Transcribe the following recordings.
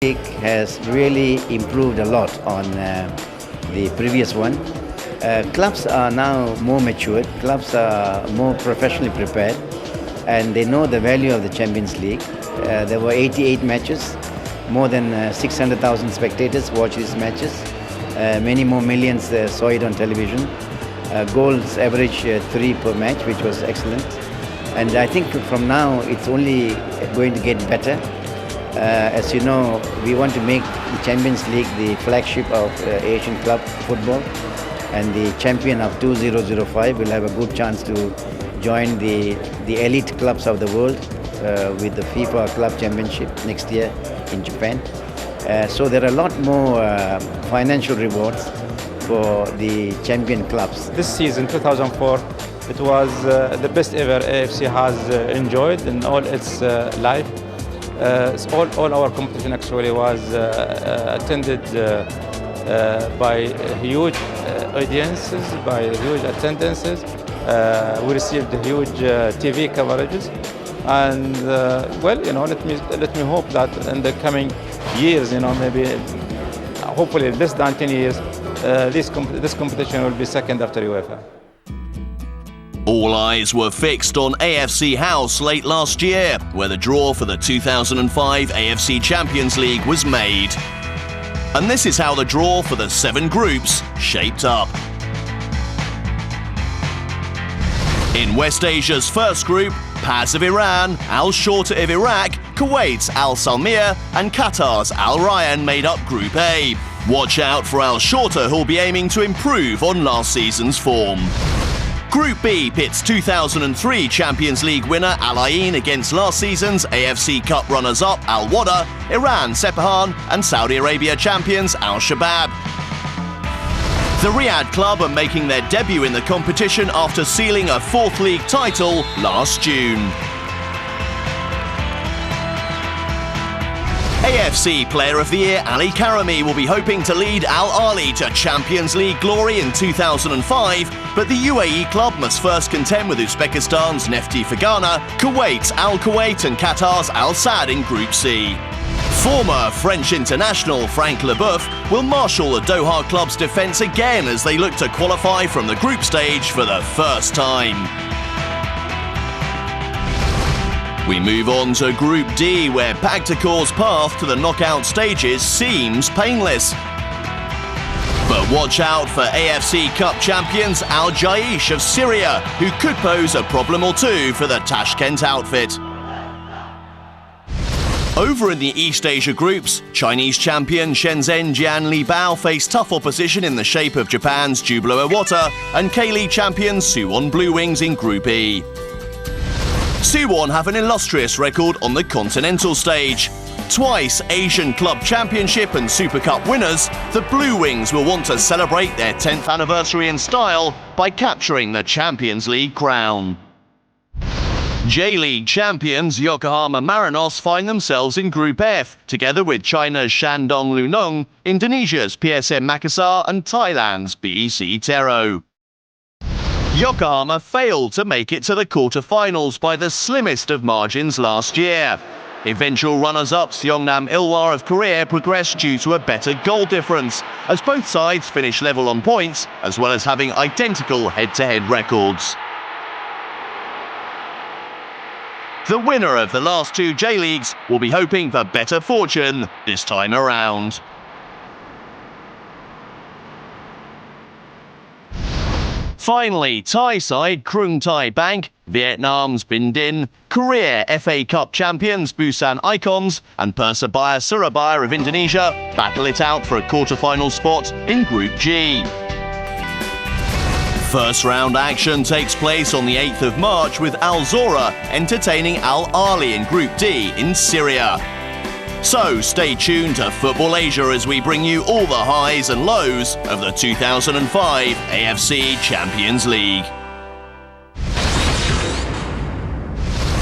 League has really improved a lot on the previous one. Clubs are now more matured, clubs are more professionally prepared, and they know the value of the Champions League. There were 88 matches, more than 600,000 spectators watched these matches. Many more millions saw it on television. Goals average 3 per match, which was excellent. And I think from now it's only going to get better. As you know, we want to make the Champions League the flagship of Asian club football, and the champion of 2005 will have a good chance to join the elite clubs of the world with the FIFA Club Championship next year in Japan. So there are a lot more financial rewards for the champion clubs. This season, 2004, it was the best ever AFC has enjoyed in all its life. All our competition actually was attended by huge audiences, by huge attendances. We received huge TV coverages, and let me hope that in the coming years, maybe hopefully less than 10 years, this competition will be second after UEFA. All eyes were fixed on AFC House late last year, where the draw for the 2005 AFC Champions League was made. And this is how the draw for the 7 groups shaped up. In West Asia's first group, Paz of Iran, Al Shorta of Iraq, Kuwait's Al Salmiya and Qatar's Al Rayyan made up Group A. Watch out for Al Shorta, who'll be aiming to improve on last season's form. Group B pits 2003 Champions League winner Al Ain against last season's AFC Cup runners-up Al Wada, Iran Sepahan and Saudi Arabia champions Al Shabab. The Riyadh club are making their debut in the competition after sealing a 4th league title last June. AFC Player of the Year Ali Karami will be hoping to lead Al Ahly to Champions League glory in 2005, but the UAE club must first contend with Uzbekistan's Nefti Fergana, Kuwait's Al Kuwait and Qatar's Al Sadd in Group C. Former French international Frank Leboeuf will marshal the Doha club's defence again as they look to qualify from the group stage for the first time. We move on to Group D, where Pagtakor's path to the knockout stages seems painless. But watch out for AFC Cup champions Al Jaish of Syria, who could pose a problem or two for the Tashkent outfit. Over in the East Asia groups, Chinese champion Shenzhen Jian Bao faced tough opposition in the shape of Japan's Jubilo Iwata and K-League champions Suwon Blue Wings in Group E. Suwon have an illustrious record on the continental stage. Twice Asian Club Championship and Super Cup winners, the Blue Wings will want to celebrate their 10th anniversary in style by capturing the Champions League crown. J-League champions Yokohama Marinos find themselves in Group F, together with China's Shandong Luneng, Indonesia's PSM Makassar and Thailand's BEC Tero. Yokohama failed to make it to the quarter-finals by the slimmest of margins last year. Eventual runners-ups Yeongnam Ilhwa of Korea progressed due to a better goal difference, as both sides finished level on points, as well as having identical head-to-head records. The winner of the last 2 J-Leagues will be hoping for better fortune this time around. Finally, Thai side Krung Thai Bank, Vietnam's Binh Dinh, Korea FA Cup champions Busan Icons and Persebaya Surabaya of Indonesia battle it out for a quarter-final spot in Group G. First round action takes place on the 8th of March with Al Zora entertaining Al Ahly in Group D in Syria. So stay tuned to Football Asia as we bring you all the highs and lows of the 2005 AFC Champions League.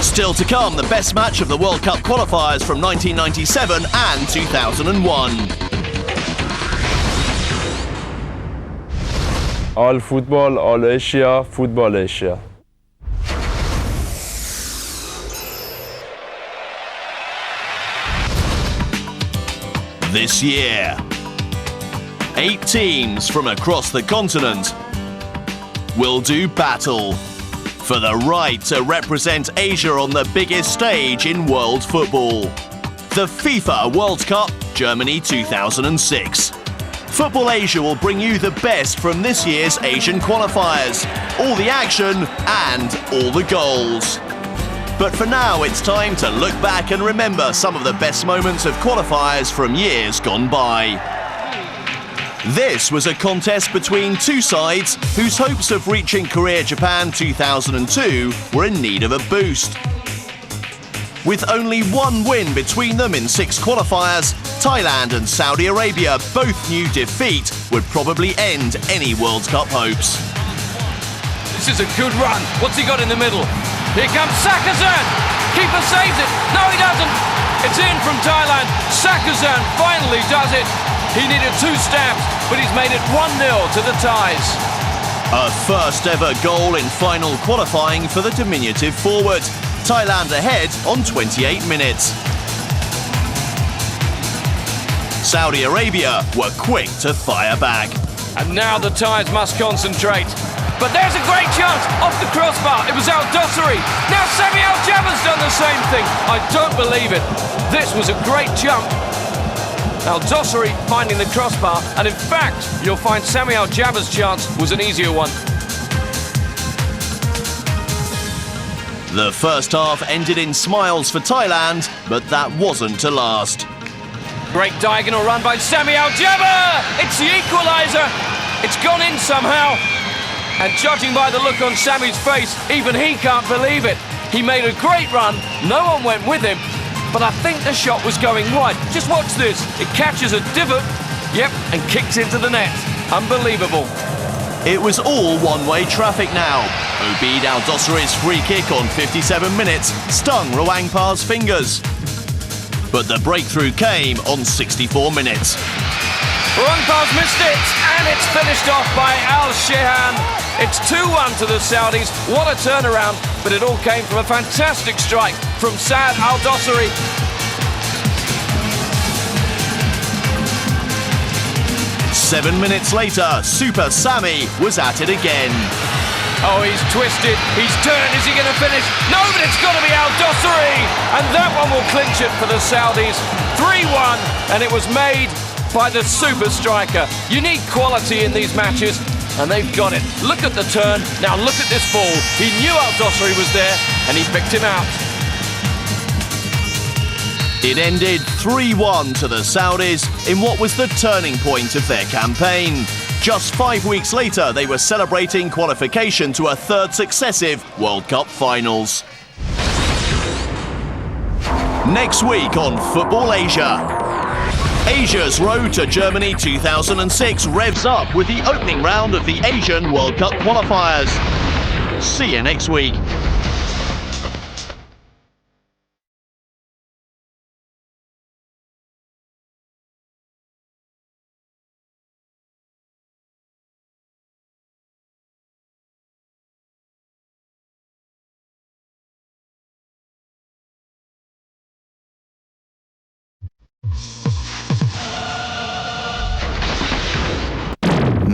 Still to come, the best match of the World Cup qualifiers from 1997 and 2001. All football, all Asia, Football Asia. this year. 8 teams from across the continent will do battle for the right to represent Asia on the biggest stage in world football. The FIFA World Cup Germany 2006. Football Asia will bring you the best from this year's Asian qualifiers, all the action and all the goals. But for now, it's time to look back and remember some of the best moments of qualifiers from years gone by. This was a contest between two sides whose hopes of reaching Korea-Japan 2002 were in need of a boost. With only one win between them in 6 qualifiers, Thailand and Saudi Arabia both knew defeat would probably end any World Cup hopes. This is a good run. What's he got in the middle? Here comes Sakazan. Keeper saves it. No, he doesn't. It's in from Thailand. Sakazan finally does it. He needed 2 stabs, but he's made it 1-0 to the Thais. A first ever goal in final qualifying for the diminutive forward. Thailand ahead on 28 minutes. Saudi Arabia were quick to fire back. And now the Thais must concentrate. But there's a great chance off the crossbar. It was Al Dossari. Now Sammy Al Jabbar's done the same thing. I don't believe it. This was a great jump. Al Dossari finding the crossbar, and in fact, you'll find Sammy Al Jabbar's chance was an easier one. The first half ended in smiles for Thailand, but that wasn't to last. Great diagonal run by Sammy Al Jabbar. It's the equaliser. It's gone in somehow. And judging by the look on Sammy's face, even he can't believe it. He made a great run. No one went with him. But I think the shot was going wide. Just watch this. It catches a divot, yep, and kicks into the net. Unbelievable. It was all one-way traffic now. Obeid Al Dossari's free kick on 57 minutes stung Ruangpa's fingers. But the breakthrough came on 64 minutes. Ruangpa's missed it, and it's finished off by Al Shehan. It's 2-1 to the Saudis. What a turnaround, but it all came from a fantastic strike from Saad Al Dossari. Seven minutes later, Super Sammy was at it again. Oh, he's twisted, he's turned, is he going to finish? No, but it's got to be Al Dossari! And that one will clinch it for the Saudis. 3-1, and it was made by the super striker. You need quality in these matches, and they've got it. Look at the turn, now look at this ball. He knew Al Dossari was there, and he picked him out. It ended 3-1 to the Saudis in what was the turning point of their campaign. Just 5 weeks later, they were celebrating qualification to a 3rd successive World Cup finals. Next week on Football Asia. Asia's road to Germany 2006 revs up with the opening round of the Asian World Cup qualifiers. See you next week.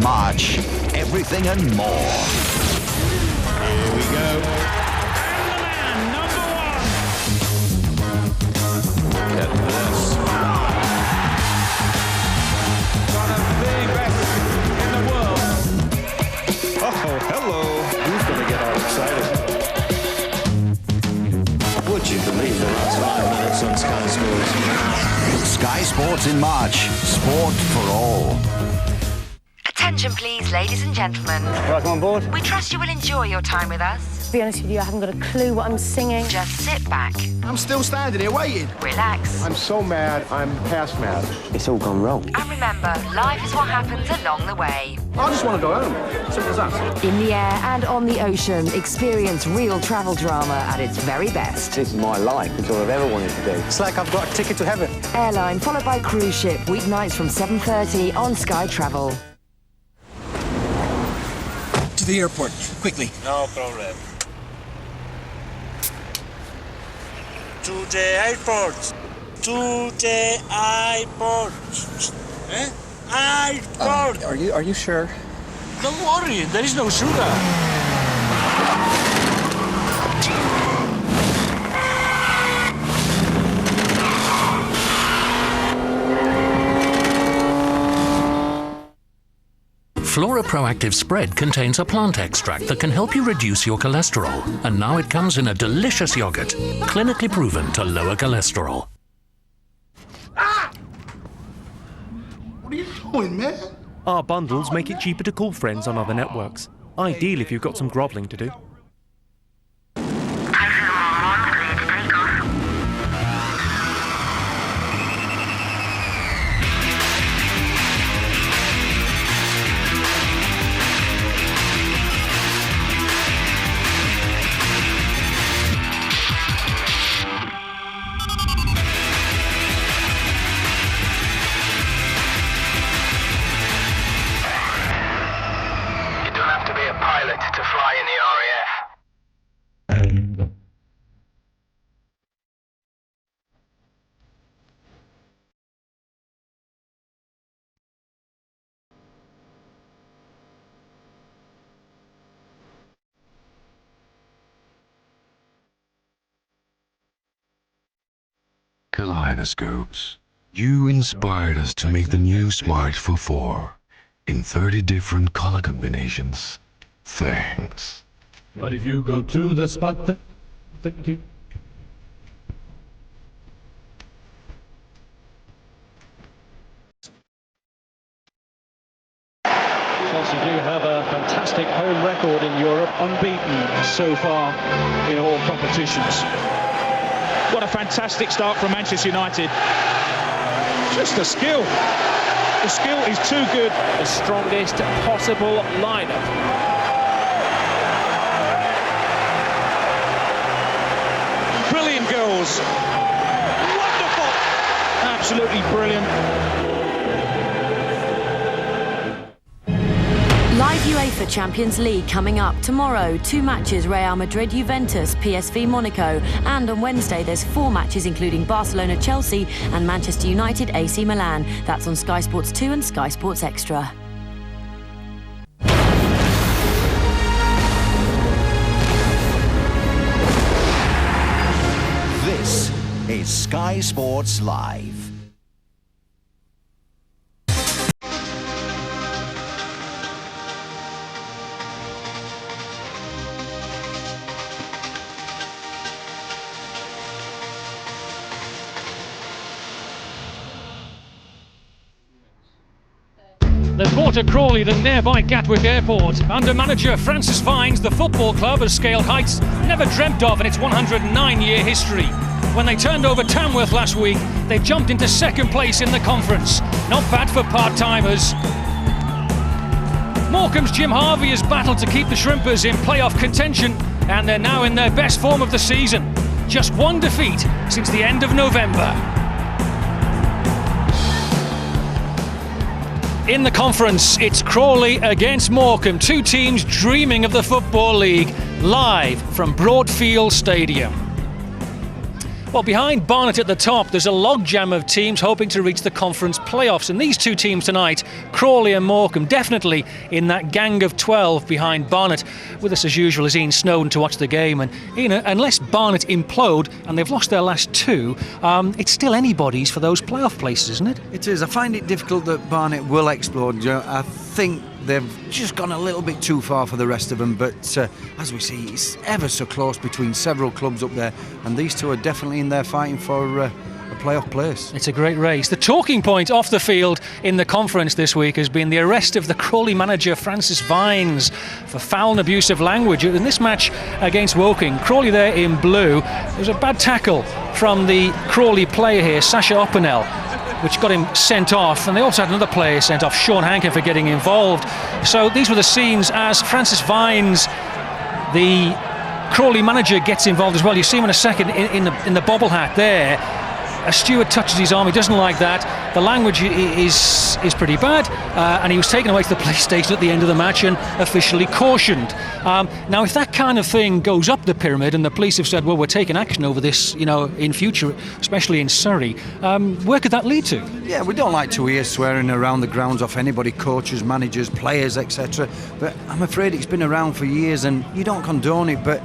March, everything and more. Here we go. And the man, number 1. Look at this. One of the best in the world. Oh, hello. Who's going to get all excited? Would you believe the last 5 minutes on Sky Sports? Sky Sports in March. Sport for all. Attention please, ladies and gentlemen. Welcome on board. We trust you will enjoy your time with us. To be honest with you, I haven't got a clue what I'm singing. Just sit back. I'm still standing here waiting. Relax. I'm so mad, I'm past mad. It's all gone wrong. And remember, life is what happens along the way. I just want to go home. Simple as that. In the air and on the ocean, experience real travel drama at its very best. This is my life. It's all I've ever wanted to do. It's like I've got a ticket to heaven. Airline followed by cruise ship, weeknights from 7:30 on Sky Travel. To the airport, quickly. No problem. To the airport. to the airport. Airport. Are you sure? Don't worry, there is no sugar. Flora Proactive Spread contains a plant extract that can help you reduce your cholesterol. And now it comes in a delicious yogurt, clinically proven to lower cholesterol. What are you doing, man? Our bundles make it cheaper to call friends on other networks. Ideal if you've got some grovelling to do. Kaleidoscopes. You inspired us to make the new Smart for 4 in 30 different color combinations. Thanks. But if you go to the spot, thank you. Chelsea do have a fantastic home record in Europe, unbeaten so far in all competitions. What a fantastic start from Manchester United. Just the skill. The skill is too good. The strongest possible lineup. Brilliant goals. Wonderful. Absolutely brilliant. Live UEFA Champions League coming up tomorrow. 2 matches: Real Madrid, Juventus, PSV, Monaco. And on Wednesday there's 4 matches including Barcelona, Chelsea and Manchester United, AC Milan. That's on Sky Sports 2 and Sky Sports Extra. This is Sky Sports Live. They've brought to Crawley, the nearby Gatwick Airport. Under manager Francis Vines, the football club has scaled heights never dreamt of in its 109-year history. When they turned over Tamworth last week, they jumped into second place in the conference. Not bad for part-timers. Morecambe's Jim Harvey has battled to keep the Shrimpers in playoff contention, and they're now in their best form of the season. Just 1 defeat since the end of November. In the conference, it's Crawley against Morecambe, 2 teams dreaming of the Football League, live from Broadfield Stadium. Well, behind Barnet at the top, there's a logjam of teams hoping to reach the conference playoffs. And these 2 teams tonight, Crawley and Morecambe, definitely in that gang of 12 behind Barnet. With us as usual is Ian Snowden to watch the game. And Ian, unless Barnet implode, and they've lost their last 2, it's still anybody's for those playoff places, isn't it? It is. I find it difficult that Barnet will explode. I think they've just gone a little bit too far for the rest of them, but as we see, it's ever so close between several clubs up there, and these 2 are definitely in there fighting for a playoff place. It's a great race. The talking point off the field in the conference this week has been the arrest of the Crawley manager Francis Vines for foul and abusive language in this match against Woking. Crawley there in blue. There was a bad tackle from the Crawley player here, Sasha Oppenel, which got him sent off, and they also had another player sent off, Sean Hankin, for getting involved. So these were the scenes as Francis Vines, the Crawley manager, gets involved as well. You see him in a second in the bobble hat there. a steward touches his arm, he doesn't like that. The language is pretty bad, and he was taken away to the police station at the end of the match and officially cautioned. Now, if that kind of thing goes up the pyramid and the police have said, well, we're taking action over this, in future, especially in Surrey, where could that lead to? Yeah, we don't like to hear swearing around the grounds off anybody, coaches, managers, players, etc. But I'm afraid it's been around for years and you don't condone it. But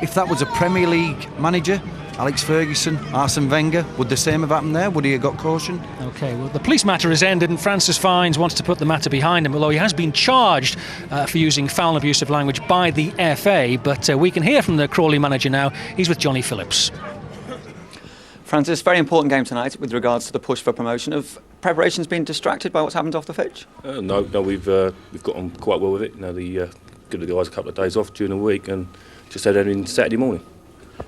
if that was a Premier League manager, Alex Ferguson, Arsene Wenger, would the same have happened there? Would he have got caution? OK, well, the police matter has ended and Francis Fines wants to put the matter behind him, although he has been charged for using foul and abusive language by the FA. But we can hear from the Crawley manager now. He's with Johnny Phillips. Francis, very important game tonight with regards to the push for promotion. Have preparations been distracted by what's happened off the pitch? No, we've got on quite well with it. Give the guys a couple of days off during the week and just had it in Saturday morning.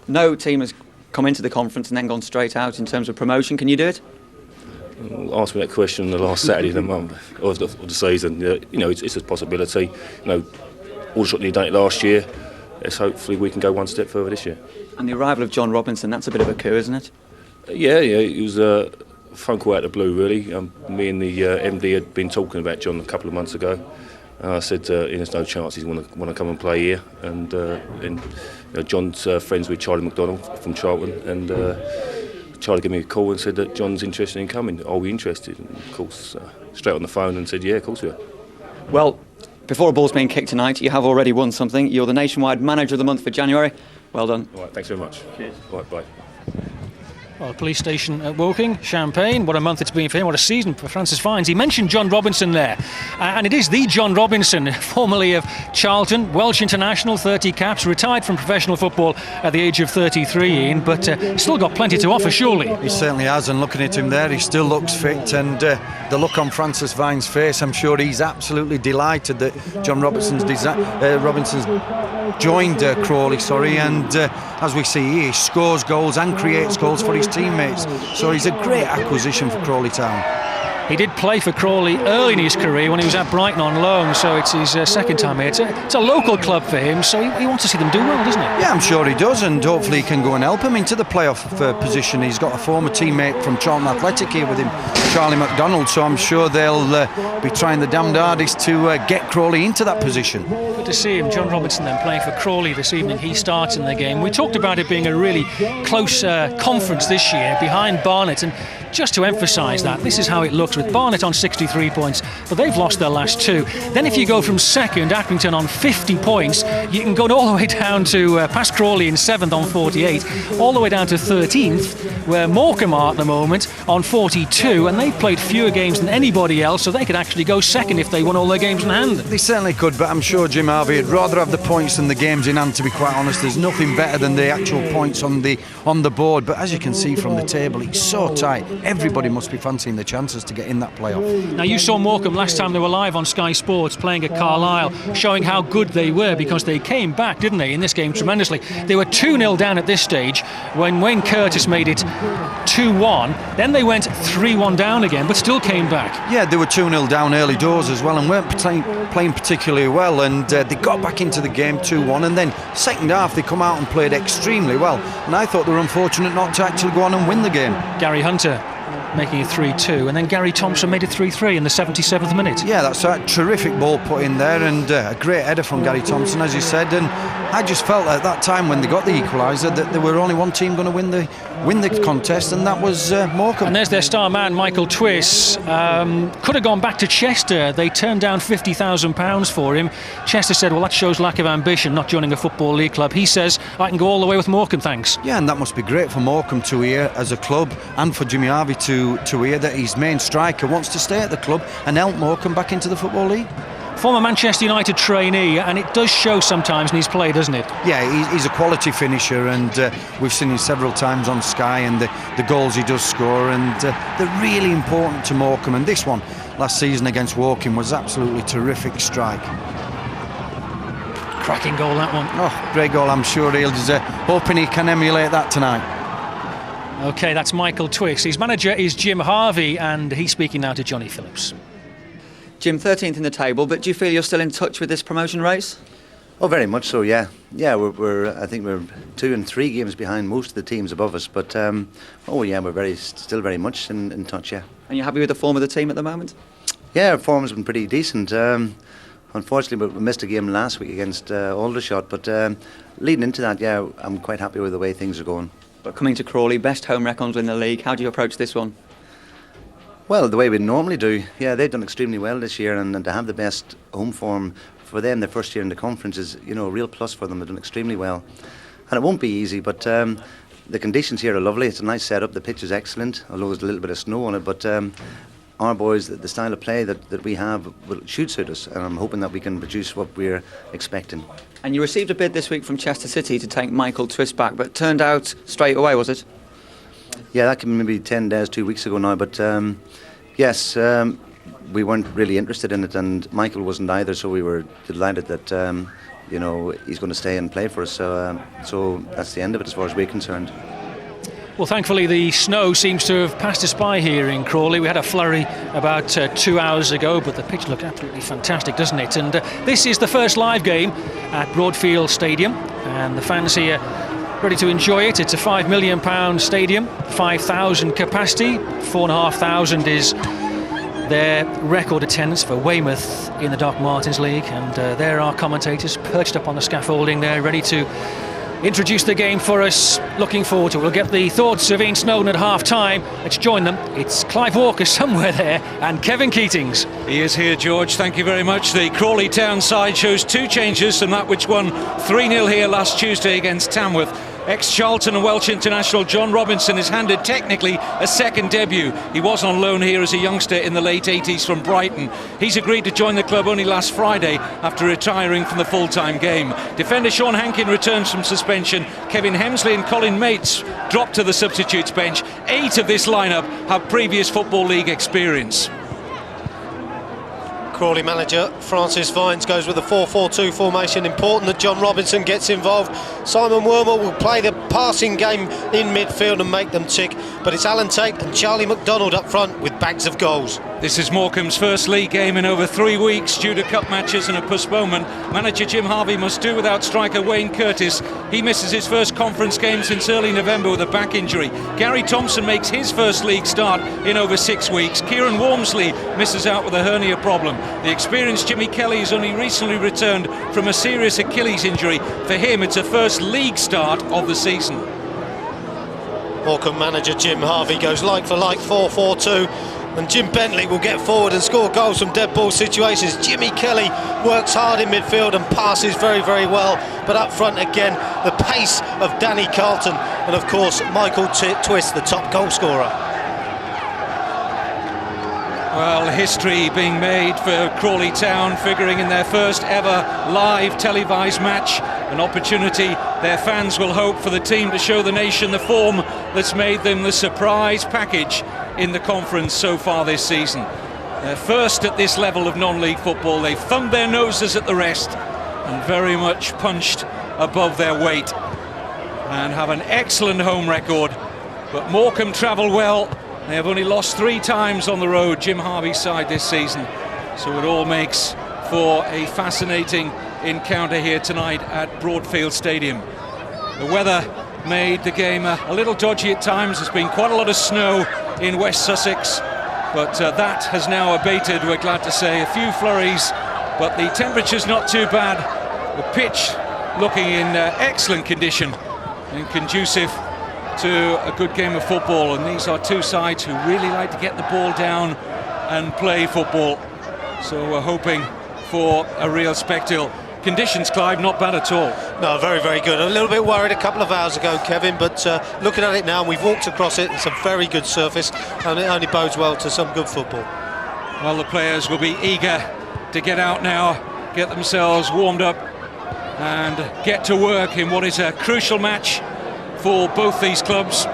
No team has come into the conference and then gone straight out in terms of promotion. Can you do it? Ask me that question the last Saturday of the month of the season. It's a possibility. All shot nearly done it last year. Let's hopefully we can go one step further this year. And the arrival of John Robinson, that's a bit of a coup, isn't it? Yeah, it was a phone call out of the blue, really. Me and the MD had been talking about John a couple of months ago. I said, there's no chance he's want to come and play here. And John's friends with Charlie McDonald from Charlton, and Charlie gave me a call and said that John's interested in coming. Are we interested? And of course, straight on the phone and said, yeah, of course we are. Well, before a ball's being kicked tonight, you have already won something. You're the Nationwide Manager of the Month for January. Well done. All right, thanks very much. Cheers. All right, bye. Well, police station at Woking, Champagne. What a month it's been for him. What a season for Francis Fines. He mentioned John Robinson there. And it is the John Robinson, formerly of Charlton, Welsh international, 30 caps, retired from professional football at the age of 33, Ian, but still got plenty to offer, surely. He certainly has, and looking at him there, he still looks fit. And the look on Francis Fines' face, I'm sure he's absolutely delighted that John Robinson's joined Crawley, and as we see, he scores goals and creates goals for his teammates. So he's a great acquisition for Crawley Town. He did play for Crawley early in his career when he was at Brighton on loan, so it's his second time here. It's a local club for him, so he wants to see them do well, doesn't he? Yeah, I'm sure he does, and hopefully he can go and help him into the playoff position. He's got a former teammate from Charlton Athletic here with him, Charlie McDonald, so I'm sure they'll be trying the damned hardest to get Crawley into that position. Good to see him. John Robinson then playing for Crawley this evening. He starts in the game. We talked about it being a really close conference this year behind Barnet, and just to emphasise that, this is how it looks with Barnet on 63 points, but they've lost their last two. Then if you go from second, Accrington on 50 points, you can go all the way down to past Crawley in 7th on 48, all the way down to 13th, where Morecambe are at the moment on 42, and they've played fewer games than anybody else, so they could actually go second if they won all their games in hand. They certainly could, but I'm sure Jim Harvey would rather have the points than the games in hand, to be quite honest. There's nothing better than the actual points on the board, but as you can see from the table, it's so tight. Everybody must be fancying the chances to get in that playoff. Now, you saw Morecambe last time they were live on Sky Sports playing at Carlisle, showing how good they were, because they came back, didn't they, in this game tremendously. They were 2-0 down at this stage when Wayne Curtis made it 2-1. Then they went 3-1 down again, but still came back. Yeah, they were 2-0 down early doors as well and weren't playing particularly well, and they got back into the game 2-1, and then second half they come out and played extremely well, and I thought they were unfortunate not to actually go on and win the game. Gary Hunter making it 3-2, and then Gary Thompson made it 3-3 in the 77th minute. Yeah, that's a terrific ball put in there, and a great header from Gary Thompson, as you said. And I just felt at that time when they got the equaliser that there were only one team going to win the contest, and that was Morecambe. And there's their star man, Michael Twiss. Could have gone back to Chester. They turned down £50,000 for him. Chester said, well, that shows lack of ambition, not joining a Football League club. He says, I can go all the way with Morecambe, thanks. Yeah, and that must be great for Morecambe to hear as a club, and for Jimmy Harvey to hear that his main striker wants to stay at the club and help Morecambe back into the Football League. Former Manchester United trainee, and it does show sometimes in his play, doesn't it? Yeah, he's a quality finisher, and we've seen him several times on Sky, and the goals he does score, and they're really important to Morecambe, and this one last season against Woking was absolutely terrific strike. Cracking goal, that one. Oh, great goal. I'm sure he's hoping he can emulate that tonight. OK, that's Michael Twiss. His manager is Jim Harvey, and he's speaking now to Johnny Phillips. Jim, 13th in the table, but do you feel you're still in touch with this promotion race? Oh, very much so. Yeah. I think we're 2 and 3 games behind most of the teams above us. But we're still very much in touch. Yeah. And you're happy with the form of the team at the moment? Yeah, our form's been pretty decent. Unfortunately, we missed a game last week against Aldershot. But leading into that, yeah, I'm quite happy with the way things are going. But coming to Crawley, best home records in the league. How do you approach this one? Well, the way we normally do. Yeah, they've done extremely well this year, and to have the best home form for them, their first year in the conference, is a real plus for them. They've done extremely well, and it won't be easy. But the conditions here are lovely. It's a nice setup. The pitch is excellent, although there's a little bit of snow on it. But our boys, the style of play that we have, should suit us, and I'm hoping that we can produce what we're expecting. And you received a bid this week from Chester City to take Michael Twist back, but turned out straight away, was it? Yeah, that came maybe 10 days, 2 weeks ago now. But yes, we weren't really interested in it, and Michael wasn't either. So we were delighted that he's going to stay and play for us. So that's the end of it as far as we're concerned. Well, thankfully the snow seems to have passed us by here in Crawley. We had a flurry about 2 hours ago, but the pitch looked absolutely fantastic, doesn't it? And this is the first live game at Broadfield Stadium, and the fans here ready to enjoy it. It's a £5 million stadium, 5,000 capacity, 4,500 is their record attendance for Weymouth in the Doc Martens League, and there are commentators perched up on the scaffolding there, ready to introduce the game for us. Looking forward to it. We'll get the thoughts of Ian Snowden at half-time. Let's join them. It's Clive Walker somewhere there and Kevin Keatings. He is here, George. Thank you very much. The Crawley Town side shows 2 changes from that which won 3-0 here last Tuesday against Tamworth. Ex-Charlton and Welsh international John Robinson is handed technically a second debut. He was on loan here as a youngster in the late 80s from Brighton. He's agreed to join the club only last Friday after retiring from the full-time game. Defender Sean Hankin returns from suspension. Kevin Hemsley and Colin Mates drop to the substitutes bench. 8 of this lineup have previous Football League experience. Crawley manager Francis Vines goes with a 4-4-2 formation. Important that John Robinson gets involved. Simon Wormel will play the passing game in midfield and make them tick, but it's Alan Tate and Charlie McDonald up front with bags of goals. This is Morecambe's first league game in over 3 weeks due to cup matches and a postponement. Manager Jim Harvey must do without striker Wayne Curtis. He misses his first conference game since early November with a back injury. Gary Thompson makes his first league start in over 6 weeks. Kieran Wormsley misses out with a hernia problem. The experienced Jimmy Kelly has only recently returned from a serious Achilles injury. For him, it's a first league start of the season. Morecambe manager Jim Harvey goes like for like 4-4-2, and Jim Bentley will get forward and score goals from dead ball situations. Jimmy Kelly works hard in midfield and passes very, very well, but up front again, the pace of Danny Carlton and of course Michael Twist, the top goal scorer. Well, history being made for Crawley Town, figuring in their first ever live televised match. An opportunity their fans will hope for the team to show the nation the form that's made them the surprise package in the conference so far this season. They're first at this level of non-league football. They've thumbed their noses at the rest and very much punched above their weight and have an excellent home record. But Morecambe travel well. They have only lost 3 times on the road, Jim Harvey's side this season. So it all makes for a fascinating encounter here tonight at Broadfield Stadium. The weather made the game a little dodgy at times. There's been quite a lot of snow in West Sussex, but that has now abated, we're glad to say. A few flurries, but the temperature's not too bad. The pitch looking in excellent condition and conducive to a good game of football, and these are 2 sides who really like to get the ball down and play football, so we're hoping for a real spectacle. Conditions, Clive, not bad at all. No, very, very good. A little bit worried a couple of hours ago, Kevin, but looking at it now, and we've walked across it, it's a very good surface, and it only bodes well to some good football. Well, the players will be eager to get out now, get themselves warmed up and get to work in what is a crucial match for both these clubs.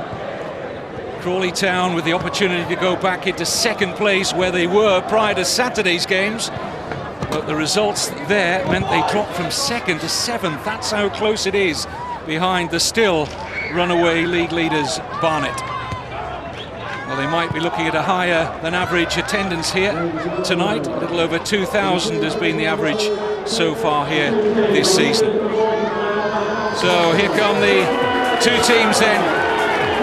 Crawley Town with the opportunity to go back into second place where they were prior to Saturday's games, but the results there meant they dropped from 2nd to 7th. That's how close it is behind the still runaway league leaders Barnet. Well, they might be looking at a higher than average attendance here tonight. A little over 2,000 has been the average so far here this season. So here come the two teams then,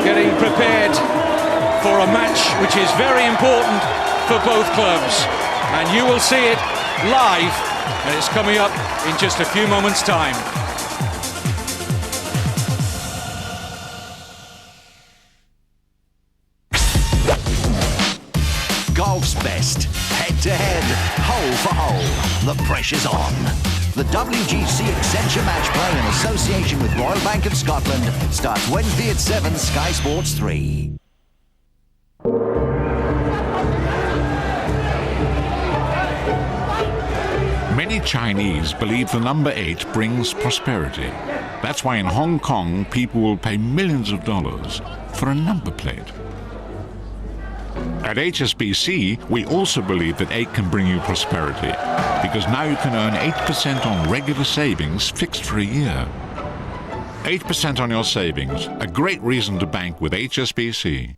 getting prepared for a match which is very important for both clubs. And you will see it live, and it's coming up in just a few moments' time. Golf's best, head-to-head, hole for hole. The pressure's on. The WGC Accenture Match Play in association with Royal Bank of Scotland starts Wednesday at 7, Sky Sports 3. Many Chinese believe the number 8 brings prosperity. That's why in Hong Kong, people will pay millions of dollars for a number plate. At HSBC, we also believe that 8 can bring you prosperity, because now you can earn 8% on regular savings fixed for a year. 8% on your savings, a great reason to bank with HSBC.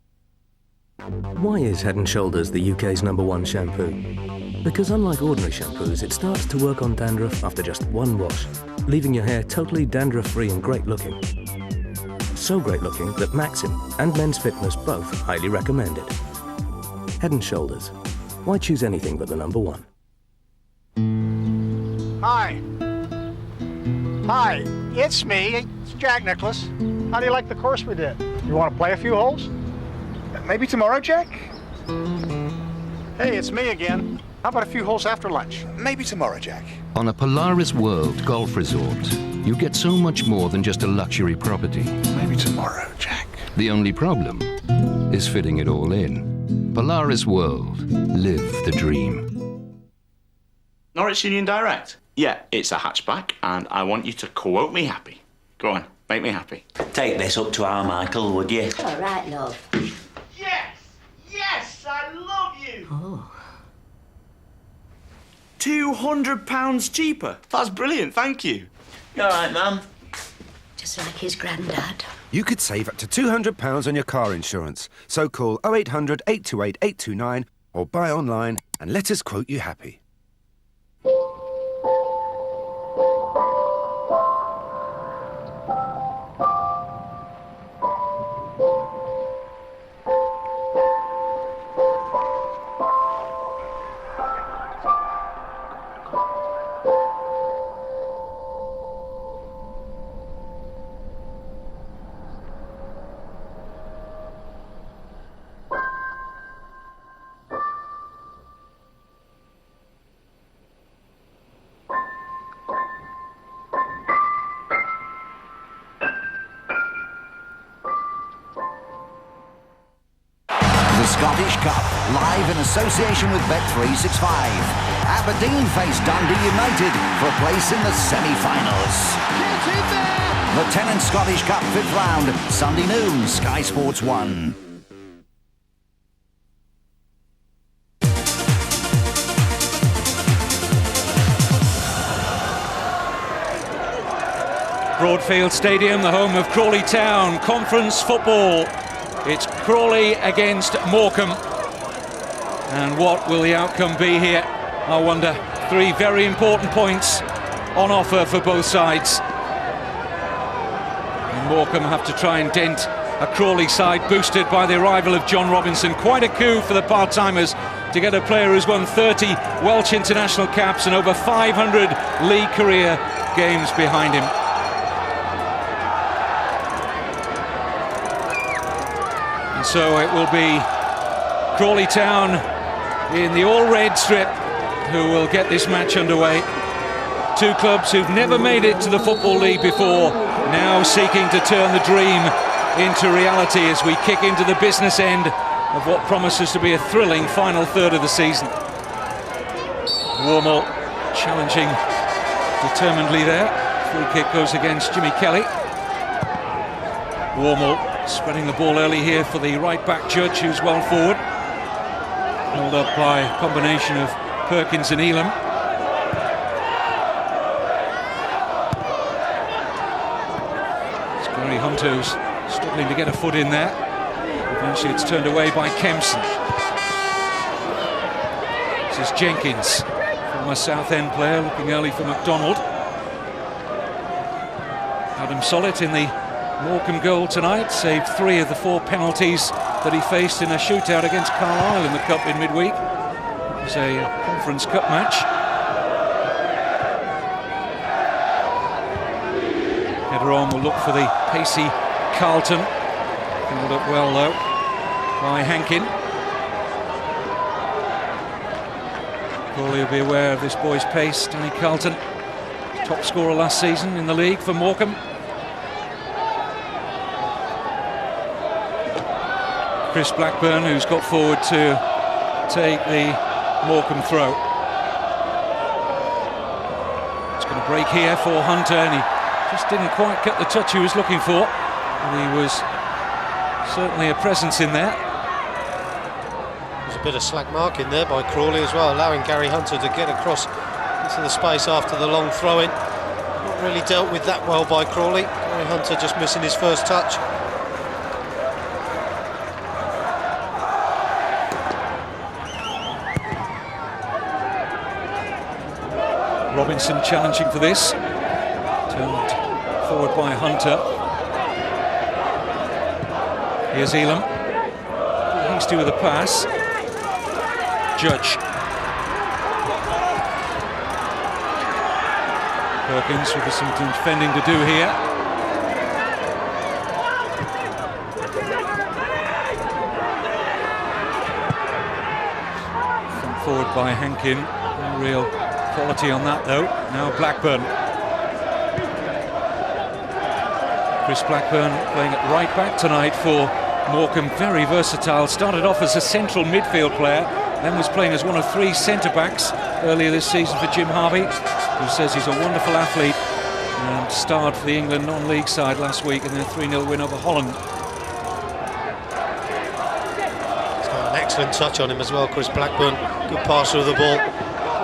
Why is Head & Shoulders the UK's #1 shampoo? Because unlike ordinary shampoos, it starts to work on dandruff after just one wash, leaving your hair totally dandruff-free and great looking. So great looking that Maxim and Men's Fitness both highly recommend it. Head & Shoulders. Why choose anything but the #1? Hi. Hi, it's me. It's Jack Nicklaus. How do you like the course we did? You want to play a few holes? Maybe tomorrow, Jack? Hey, it's me again. How about a few holes after lunch? Maybe tomorrow, Jack. On a Polaris World golf resort, you get so much more than just a luxury property. Maybe tomorrow, Jack. The only problem is fitting it all in. Polaris World. Live the dream. Norwich Union Direct. Yeah, it's a hatchback, and I want you to quote me happy. Go on, make me happy. Take this up to our Michael, would you? All right, love. Yes! Yes! I love you! Oh. £200 cheaper. That's brilliant, thank you. You all right, Mum? Just like his granddad. You could save up to £200 on your car insurance. So call 0800 828 829 or buy online and let us quote you happy. Scottish Cup, live in association with Bet365. Aberdeen face Dundee United for a place in the semi-finals. The Tennant Scottish Cup 5th round, Sunday noon, Sky Sports 1. Broadfield Stadium, the home of Crawley Town, conference football. It's Crawley against Morecambe. And what will the outcome be here? I wonder. 3 very important points on offer for both sides. And Morecambe have to try and dent a Crawley side boosted by the arrival of John Robinson. Quite a coup for the part-timers to get a player who's won 30 Welsh international caps and over 500 league career games behind him. So it will be Crawley Town in the all-red strip who will get this match underway. 2 clubs who've never made it to the Football League before, now seeking to turn the dream into reality as we kick into the business end of what promises to be a thrilling final third of the season. Warmall challenging determinedly there. Free kick goes against Jimmy Kelly. Warmall spreading the ball early here for the right-back Judge, who's well forward. Held up by a combination of Perkins and Elam. It's Gary Hunter's struggling to get a foot in there. Eventually it's turned away by Kempson. This is Jenkins, former Southend player, looking early for McDonald. Adam Sollett in the Morecambe goal tonight, saved 3 of the 4 penalties that he faced in a shootout against Carlisle in the Cup in midweek. It was a Conference Cup match. Header on will look for the pacey Carlton. Held up well though by Hankin. Crawley will be aware of this boy's pace. Danny Carlton, top scorer last season in the league for Morecambe. Chris Blackburn, who's got forward to take the Morecambe throw. It's going to break here for Hunter, and he just didn't quite get the touch he was looking for. And he was certainly a presence in there. There's a bit of slack marking there by Crawley as well, allowing Gary Hunter to get across into the space after the long throw-in. Not really dealt with that well by Crawley. Gary Hunter just missing his first touch. Robinson challenging for this. Turned forward by Hunter. Here's Elam. Hasty with a pass. Judge. Perkins with some defending to do here. Front forward by Hankin. No real quality on that though. Now Blackburn. Chris Blackburn playing at right back tonight for Morecambe. Very versatile. Started off as a central midfield player, then was playing as one of 3 centre-backs earlier this season for Jim Harvey, who says he's a wonderful athlete and starred for the England non-league side last week in their 3-0 win over Holland. He's got an excellent touch on him as well, Chris Blackburn. Good passer of the ball.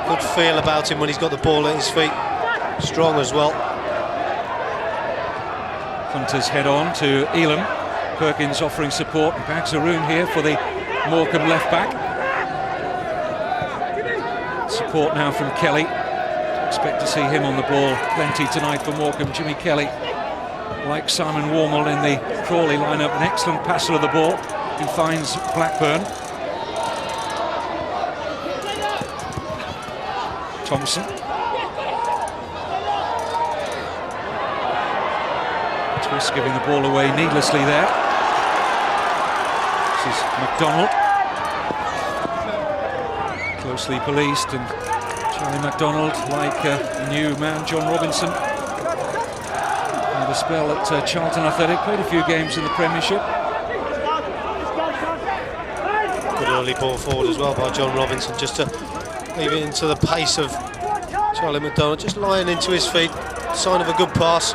Good feel about him when he's got the ball at his feet. Strong as well. Hunter's head on to Elam. Perkins offering support and bags a room here for the Morecambe left back. Support now from Kelly. Expect to see him on the ball plenty tonight for Morecambe. Jimmy Kelly, like Simon Wormel in the Crawley lineup, an excellent passer of the ball. He finds Blackburn. Thompson. Twist giving the ball away needlessly there. This is McDonald. Closely policed, and Charlie McDonald, like a new man, John Robinson. Had a spell at Charlton Athletic, played a few games in the Premiership. Good early ball forward as well by John Robinson, just to leave it into the pace of Charlie McDonald, just lying into his feet, sign of a good pass.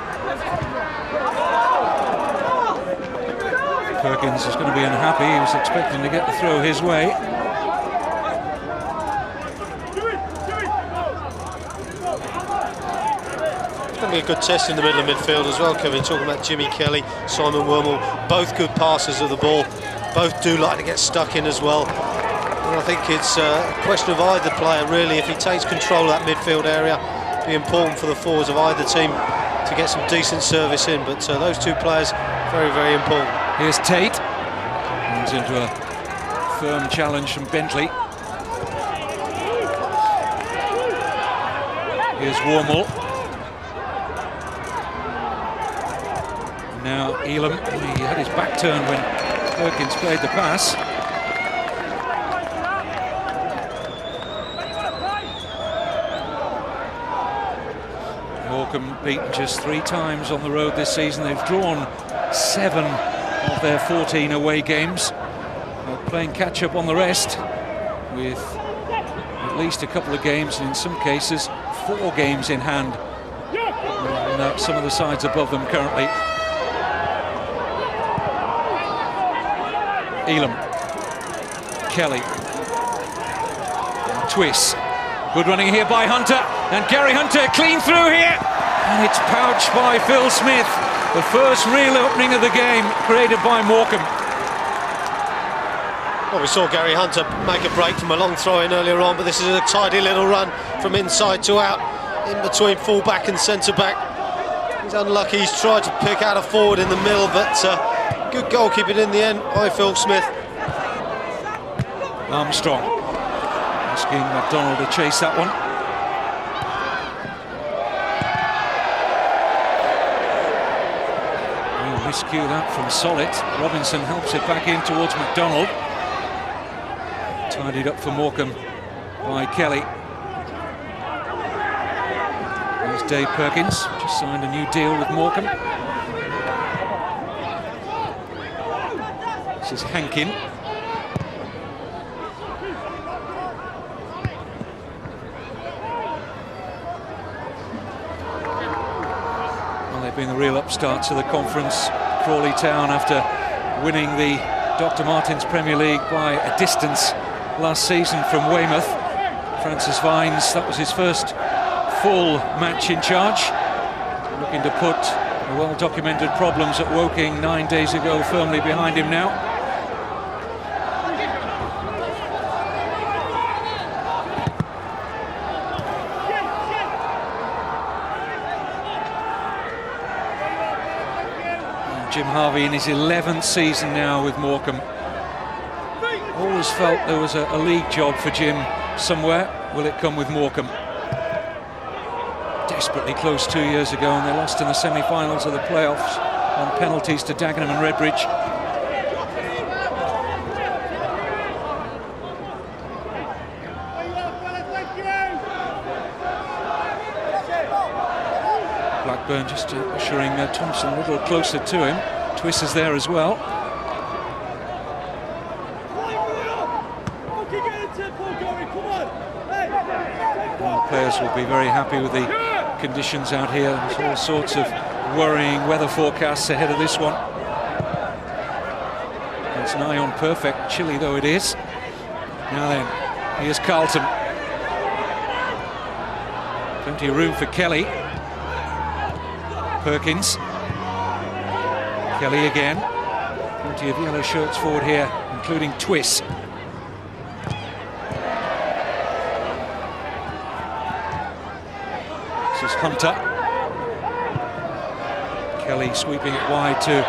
Perkins is going to be unhappy. He was expecting to get the throw his way. It's going to be a good test in the middle of midfield as well, Kevin. Talking about Jimmy Kelly, Simon Wormel, both good passers of the ball. Both do like to get stuck in as well. And I think it's a question of either player, really. If he takes control of that midfield area, it'll be important for the forwards of either team to get some decent service in. But those 2 players, very, very important. Here's Tate. Runs into a firm challenge from Bentley. Here's Wormel. Now Elam. He had his back turned when Perkins played the pass. Morecambe beaten just 3 times on the road this season. They've drawn 7 of their 14 away games. They're playing catch-up on the rest, with at least a couple of games, and in some cases 4 games in hand. And some of the sides above them currently. Elam. Kelly. Twist. Good running here by Hunter, and Gary Hunter clean through here, and it's pouched by Phil Smith. The first real opening of the game created by Morecambe. Well, we saw Gary Hunter make a break from a long throw in earlier on, but this is a tidy little run from inside to out, in between full-back and centre-back. He's unlucky, he's tried to pick out a forward in the middle, but good goalkeeping in the end by Phil Smith. Armstrong asking McDonald to chase that one. We'll miscue that from Solid. Robinson helps it back in towards McDonald. Tidied up for Morecambe by Kelly. There's Dave Perkins, just signed a new deal with Morecambe. This is Hankin. Well, they've been the real upstarts of the conference. Crawley Town, after winning the Dr. Martins Premier League by a distance last season from Weymouth. Francis Vines, that was his first full match in charge, looking to put the well-documented problems at Woking 9 days ago firmly behind him now. And Jim Harvey in his 11th season now with Morecambe. Always felt there was a league job for Jim somewhere. Will it come with Morecambe? Desperately close 2 years ago, and they lost in the semi-finals of the playoffs on penalties to Dagenham and Redbridge. Blackburn just ushering Thompson a little closer to him. Twiss is there as well. Players will be very happy with the conditions out here. There's all sorts of worrying weather forecasts ahead of this one. It's nigh on perfect, chilly though it is. Now then, here's Carlton. Plenty of room for Kelly. Perkins. Kelly again. Plenty of yellow shirts forward here, including Twiss. This is Hunter. Kelly sweeping it wide to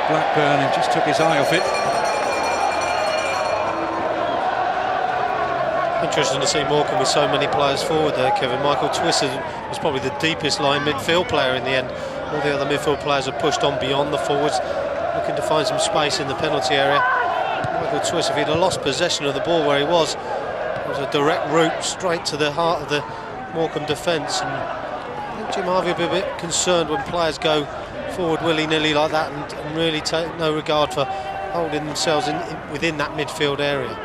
Blackburn and just took his eye off it. Interesting to see Morecambe with so many players forward there, Kevin. Michael Twiss was probably the deepest line midfield player in the end. All the other midfield players have pushed on beyond the forwards, looking to find some space in the penalty area. Michael Twiss, if he'd have lost possession of the ball where he was, it was a direct route straight to the heart of the Morecambe defence. And I think Jim Harvey will be a bit concerned when players go forward willy-nilly like that and really take no regard for holding themselves within that midfield area.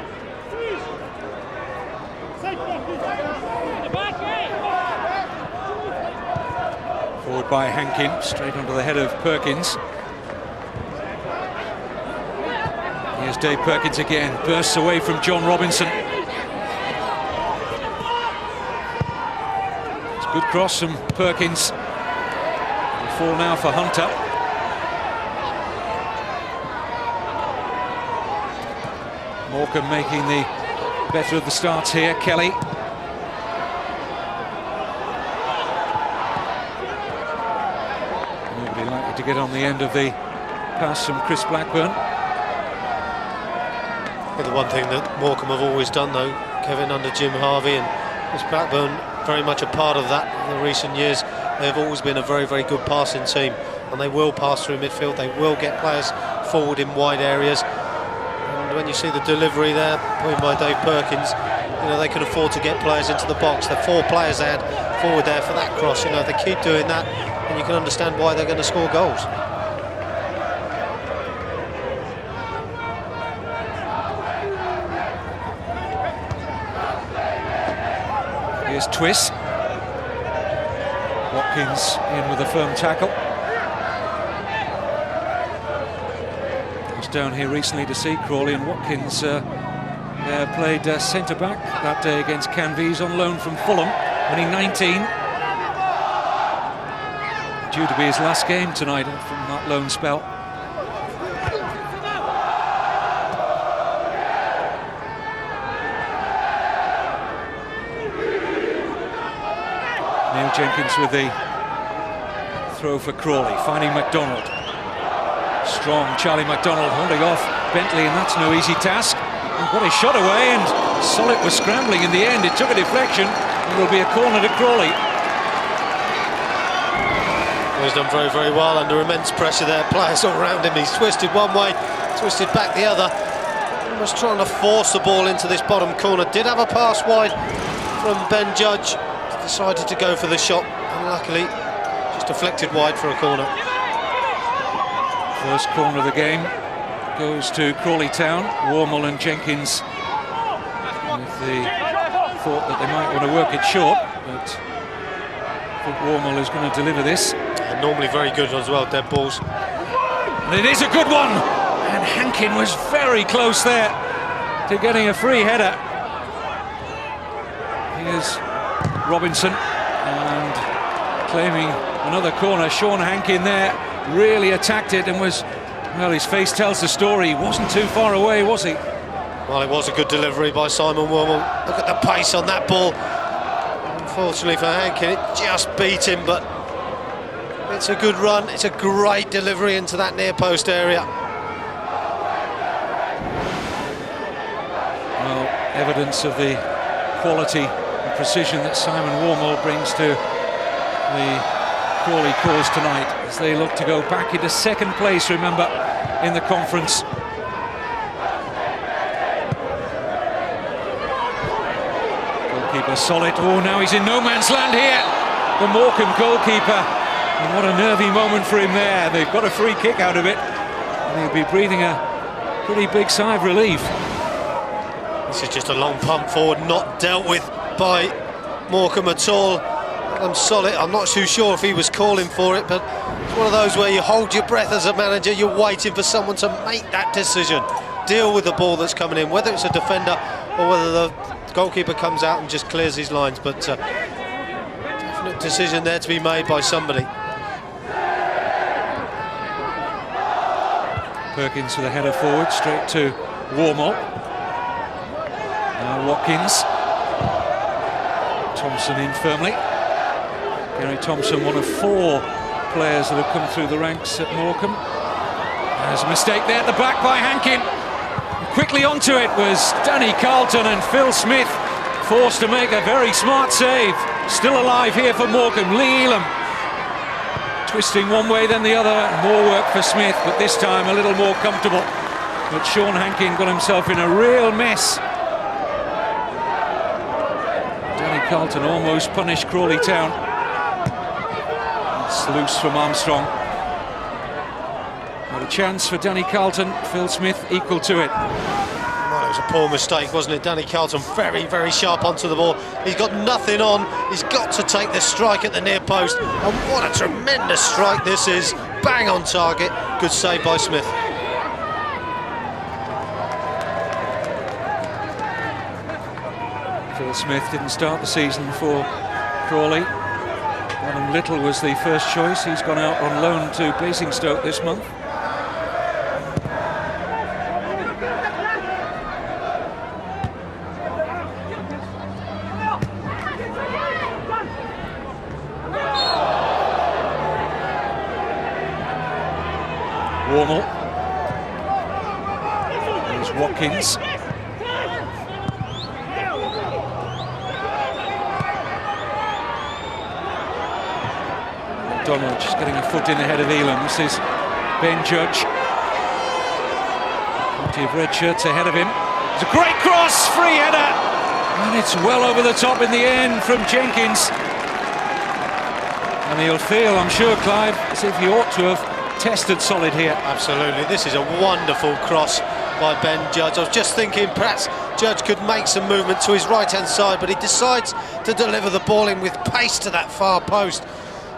Forward by Hankin, straight onto the head of Perkins. Here's Dave Perkins again, bursts away from John Robinson. It's a good cross from Perkins. It'll fall now for Hunter. Morecambe making the better of the starts here. Kelly. Nobody likely to get on the end of the pass from Chris Blackburn. The one thing that Morecambe have always done, though, Kevin, under Jim Harvey, and Chris Blackburn very much a part of that in the recent years, they have always been a very, very good passing team, and they will pass through midfield, they will get players forward in wide areas. And when you see the delivery there, put in by Dave Perkins, you know, they can afford to get players into the box. The 4 players they had forward there for that cross, you know, they keep doing that, and you can understand why they're going to score goals. Here's Twiss. Watkins in with a firm tackle. I was down here recently to see Crawley, and Watkins played centre-back that day against Canvey's on loan from Fulham, only 19. Due to be his last game tonight from that loan spell. Neil Jenkins with the throw for Crawley, finding McDonald. Strong Charlie McDonald holding off Bentley, and that's no easy task. And what a shot away, and Solid was scrambling in the end. It took a deflection, and there'll be a corner to Crawley. He's done very, very well under immense pressure there. Players all around him. He's twisted one way, twisted back the other. Almost trying to force the ball into this bottom corner. Did have a pass wide from Ben Judge. Decided to go for the shot, and luckily just deflected wide for a corner. First corner of the game goes to Crawley Town. Wormel and Jenkins with the thought that they might want to work it short, but I think Wormel is going to deliver this. And normally very good as well, dead balls. And it is a good one, and Hankin was very close there to getting a free header. Here's Robinson, and claiming another corner. Sean Hankin there really attacked it and was, well, his face tells the story. He wasn't too far away, was he? Well, it was a good delivery by Simon Wormel. Look at the pace on that ball. Unfortunately for Hankin, it just beat him, but it's a good run. It's a great delivery into that near post area. Well, evidence of the quality and precision that Simon Wormel brings to the Crawley cause tonight as they look to go back into second place, remember, in the conference. Goalkeeper Solid. Oh, now he's in no man's land here, the Morecambe goalkeeper, and what a nervy moment for him there. They've got a free kick out of it, and he'll be breathing a pretty big sigh of relief. This is just a long pump forward, not dealt with by Morecambe at all. I'm Solid. I'm not too sure if he was calling for it, but it's one of those where you hold your breath as a manager. You're waiting for someone to make that decision, deal with the ball that's coming in, whether it's a defender or whether the goalkeeper comes out and just clears his lines. But definite decision there to be made by somebody. Perkins with a header forward, straight to Wormel. Now Watkins. Thompson in firmly. Gary Thompson, one of 4 players that have come through the ranks at Morecambe. There's a mistake there at the back by Hankin. Quickly onto it was Danny Carlton, and Phil Smith forced to make a very smart save. Still alive here for Morecambe. Lee Elam twisting one way then the other. More work for Smith, but this time a little more comfortable. But Sean Hankin got himself in a real mess. Danny Carlton almost punished Crawley Town. It's loose from Armstrong. Got a chance for Danny Carlton. Phil Smith equal to it. Well, it was a poor mistake, wasn't it? Danny Carlton very, very sharp onto the ball. He's got nothing on. He's got to take the strike at the near post. And what a tremendous strike this is. Bang on target. Good save by Smith. Phil Smith didn't start the season for Crawley. Adam Little was the first choice. He's gone out on loan to Basingstoke this month. Wormel. There's Watkins. Donald just getting a foot in ahead of Elam. This is Ben Judge. Plenty of red shirts ahead of him. It's a great cross, free header, and it's well over the top in the end from Jenkins. And he'll feel, I'm sure, Clive, as if he ought to have tested Solid here. Absolutely, this is a wonderful cross by Ben Judge. I was just thinking perhaps Judge could make some movement to his right-hand side, but he decides to deliver the ball in with pace to that far post.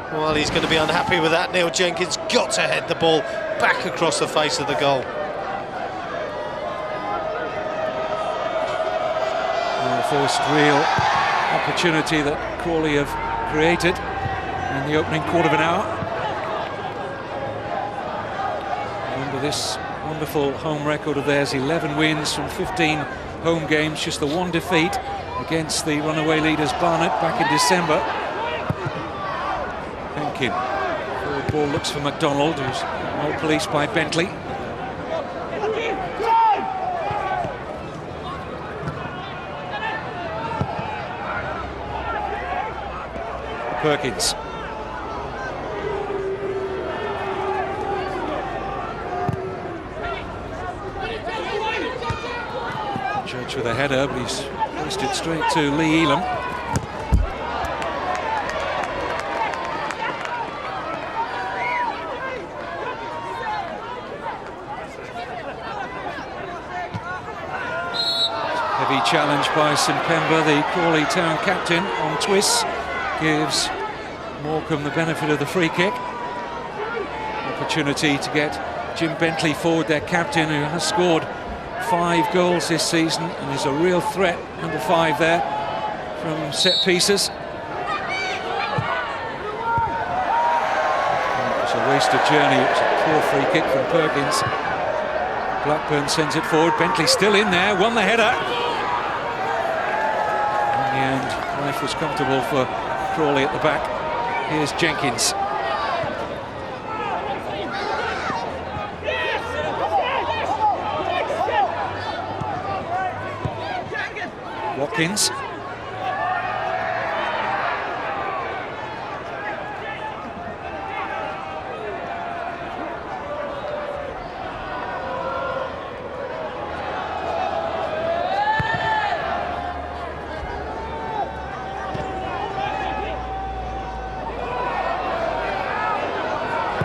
Well, he's going to be unhappy with that. Neil Jenkins got to head the ball back across the face of the goal. Well, the first real opportunity that Crawley have created in the opening quarter of an hour. Remember this wonderful home record of theirs, 11 wins from 15 home games, just the one defeat against the runaway leaders Barnet back in December. Perkin. Forward ball looks for McDonald, who's well policed by Bentley. Perkins. Judge with a header, but he's placed it straight to Lee Elam. Heavy challenge by Simpemba, the Crawley Town captain, on twists. Gives Morecambe the benefit of the free kick. Opportunity to get Jim Bentley forward, their captain, who has scored 5 goals this season and is a real threat, number 5 there, from set pieces. It was a wasted journey. It was a poor free kick from Perkins. Blackburn sends it forward. Bentley still in there, won the header. In the end, life was comfortable for Crawley at the back. Here's Jenkins. Watkins.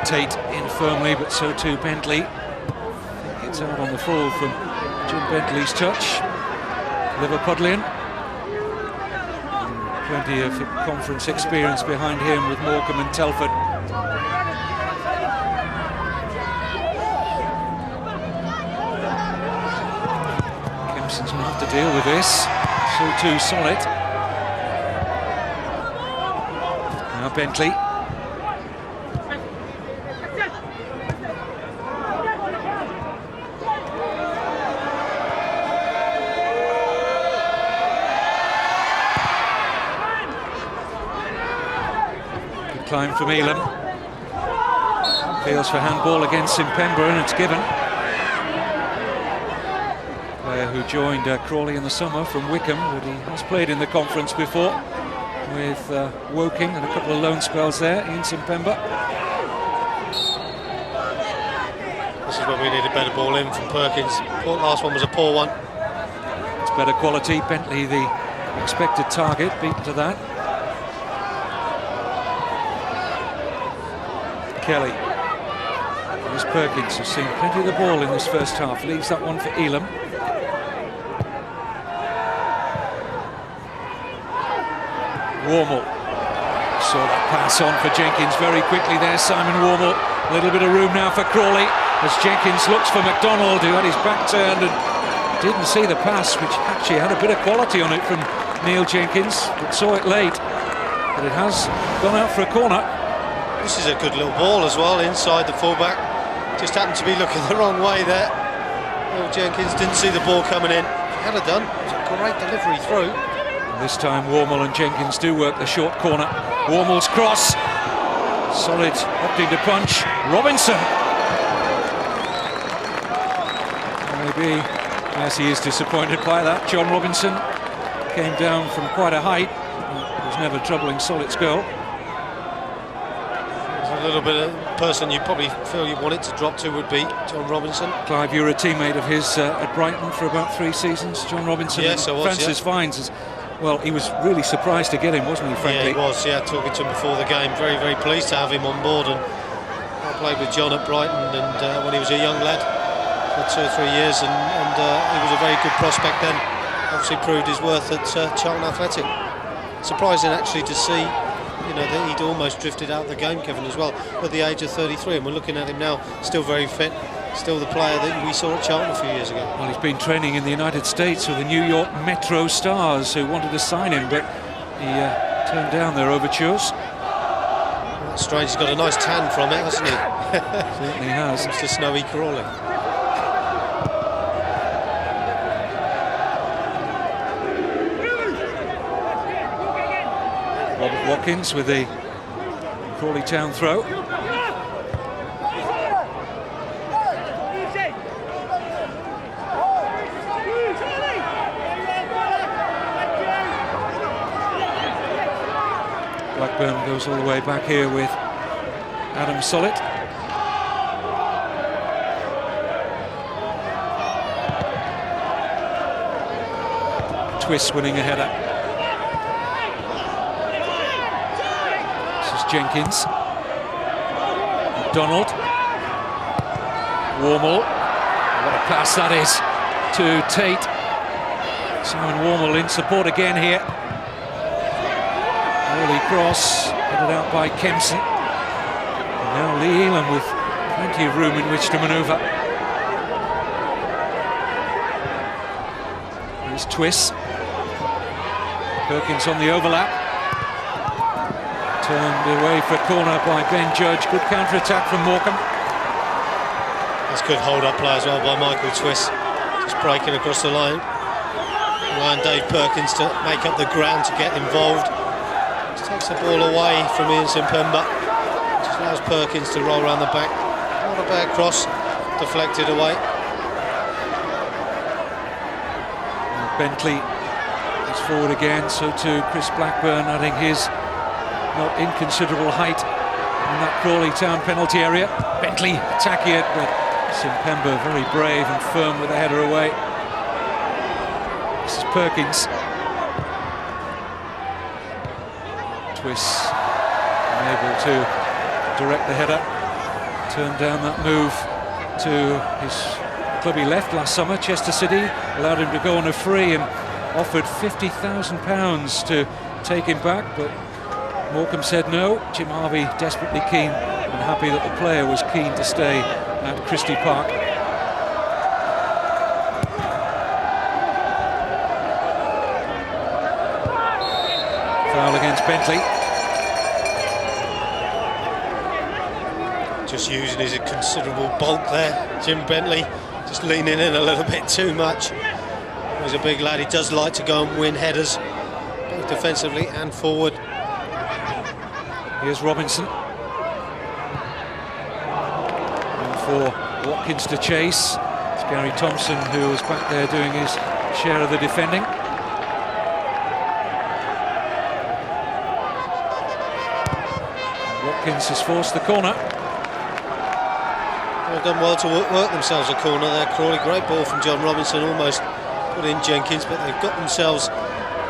Tate in firmly, but so too Bentley. It's out on the fall from Jim Bentley's touch. Liverpudlian. Plenty of conference experience behind him with Morecambe and Telford. Kempson's going to have to deal with this. So too Solid. Now Bentley. Climb from Elam. Feels for handball against Simpemba, and it's given. Player who joined Crawley in the summer from Wickham, but he has played in the conference before with Woking and a couple of loan spells there in Simpemba. This is where we need a better ball in from Perkins. The last one was a poor one. It's better quality. Bentley, the expected target, beaten to that. Kelly. There's Perkins, who's seen plenty of the ball in this first half. Leaves that one for Elam. Warmall. Saw that pass on for Jenkins very quickly there. Simon Warmall. A little bit of room now for Crawley as Jenkins looks for McDonald, who had his back turned and didn't see the pass, which actually had a bit of quality on it from Neil Jenkins, but saw it late. But it has gone out for a corner. This is a good little ball as well, inside the fullback. Just happened to be looking the wrong way there. Neil Jenkins didn't see the ball coming in. Had it done. It's a great delivery through. And this time Warmall and Jenkins do work the short corner. Warmall's cross. Solid opting to punch. Robinson. Maybe, yes, he is disappointed by that. John Robinson came down from quite a height. It was never troubling Solid's goal. A little bit of person you probably feel you want it to drop to would be John Robinson. Clive, you were a teammate of his at Brighton for about 3 seasons. John Robinson. Yes, I was. Francis Vines, well, he was really surprised to get him, wasn't he, frankly? Yeah, he was, talking to him before the game. Very, very pleased to have him on board. And I played with John at Brighton and when he was a young lad for 2 or 3 years, and he was a very good prospect then. Obviously proved his worth at Charlton Athletic. Surprising actually to see that he'd almost drifted out of the game, Kevin, as well, at the age of 33, and we're looking at him now, still very fit, still the player that we saw at Charlton a few years ago. Well, he's been training in the United States with the New York Metro Stars, who wanted to sign him, but he turned down their overtures. Well, that's strange, he's got a nice tan from it, hasn't he? Certainly has. Comes to snowy Crawley. Robert Watkins with the Crawley Town throw. Blackburn goes all the way back here with Adam Solit. Twist winning a header. This is Jenkins. McDonald. Wormel. What a pass that is to Tate. Simon Wormel in support again here. Early cross, headed out by Kempson. And now Lee Elam with plenty of room in which to manoeuvre. Here's Twiss. Perkins on the overlap. Turned away for a corner by Ben Judge. Good counter-attack from Morecambe. That's good hold-up play as well by Michael Twiss. Just breaking across the line. Allowing Dave Perkins to make up the ground to get involved. Just takes the ball away from Ian Simpemba. Just allows Perkins to roll around the back. Not a bad cross. Deflected away. Bentley is forward again, so too Chris Blackburn, adding his not inconsiderable height in that Crawley Town penalty area. Bentley attacking it, but Simpemba very brave and firm with the header away. This is Perkins. Twiss unable to direct the header. Turned down that move to his club he left last summer, Chester City. Allowed him to go on a free and offered £50,000 to take him back, but Morecambe said no. Jim Harvey desperately keen and happy that the player was keen to stay at Christie Park. Foul against Bentley. Just using his considerable bulk there, Jim Bentley. Just leaning in a little bit too much. He's a big lad, he does like to go and win headers, both defensively and forward. Here's Robinson. And for Watkins to chase. It's Gary Thompson who was back there doing his share of the defending. Watkins has forced the corner. They've done well to work themselves a corner there, Crawley. Great ball from John Robinson, almost put in Jenkins, but they've got themselves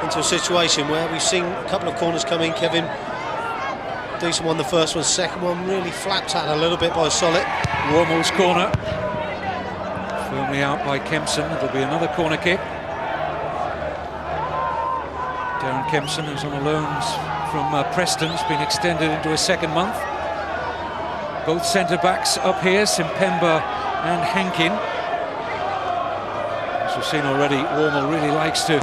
into a situation where we've seen a couple of corners come in. Kevin, decent one the first one, second one really flapped out a little bit by Solit. Wormel's corner. Firmly out by Kempson. It'll be another corner kick. Darren Kempson, who's on a loan from Preston, has been extended into a second month. Both centre-backs up here, Simpemba and Hankin. As we've seen already, Wormel really likes to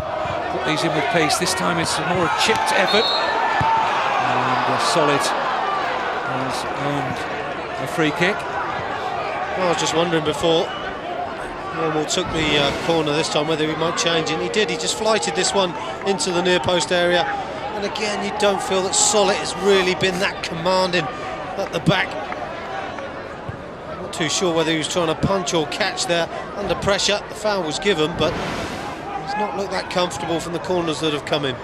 put these in with pace. This time it's a more chipped effort. And Solit has earned a free kick. Well, I was just wondering before Wormel took the corner this time whether he might change it. And he did, he just flighted this one into the near post area. And again, you don't feel that Solit has really been that commanding at the back. Not too sure whether he was trying to punch or catch there under pressure. The foul was given, but he's not looked that comfortable from the corners that have come in.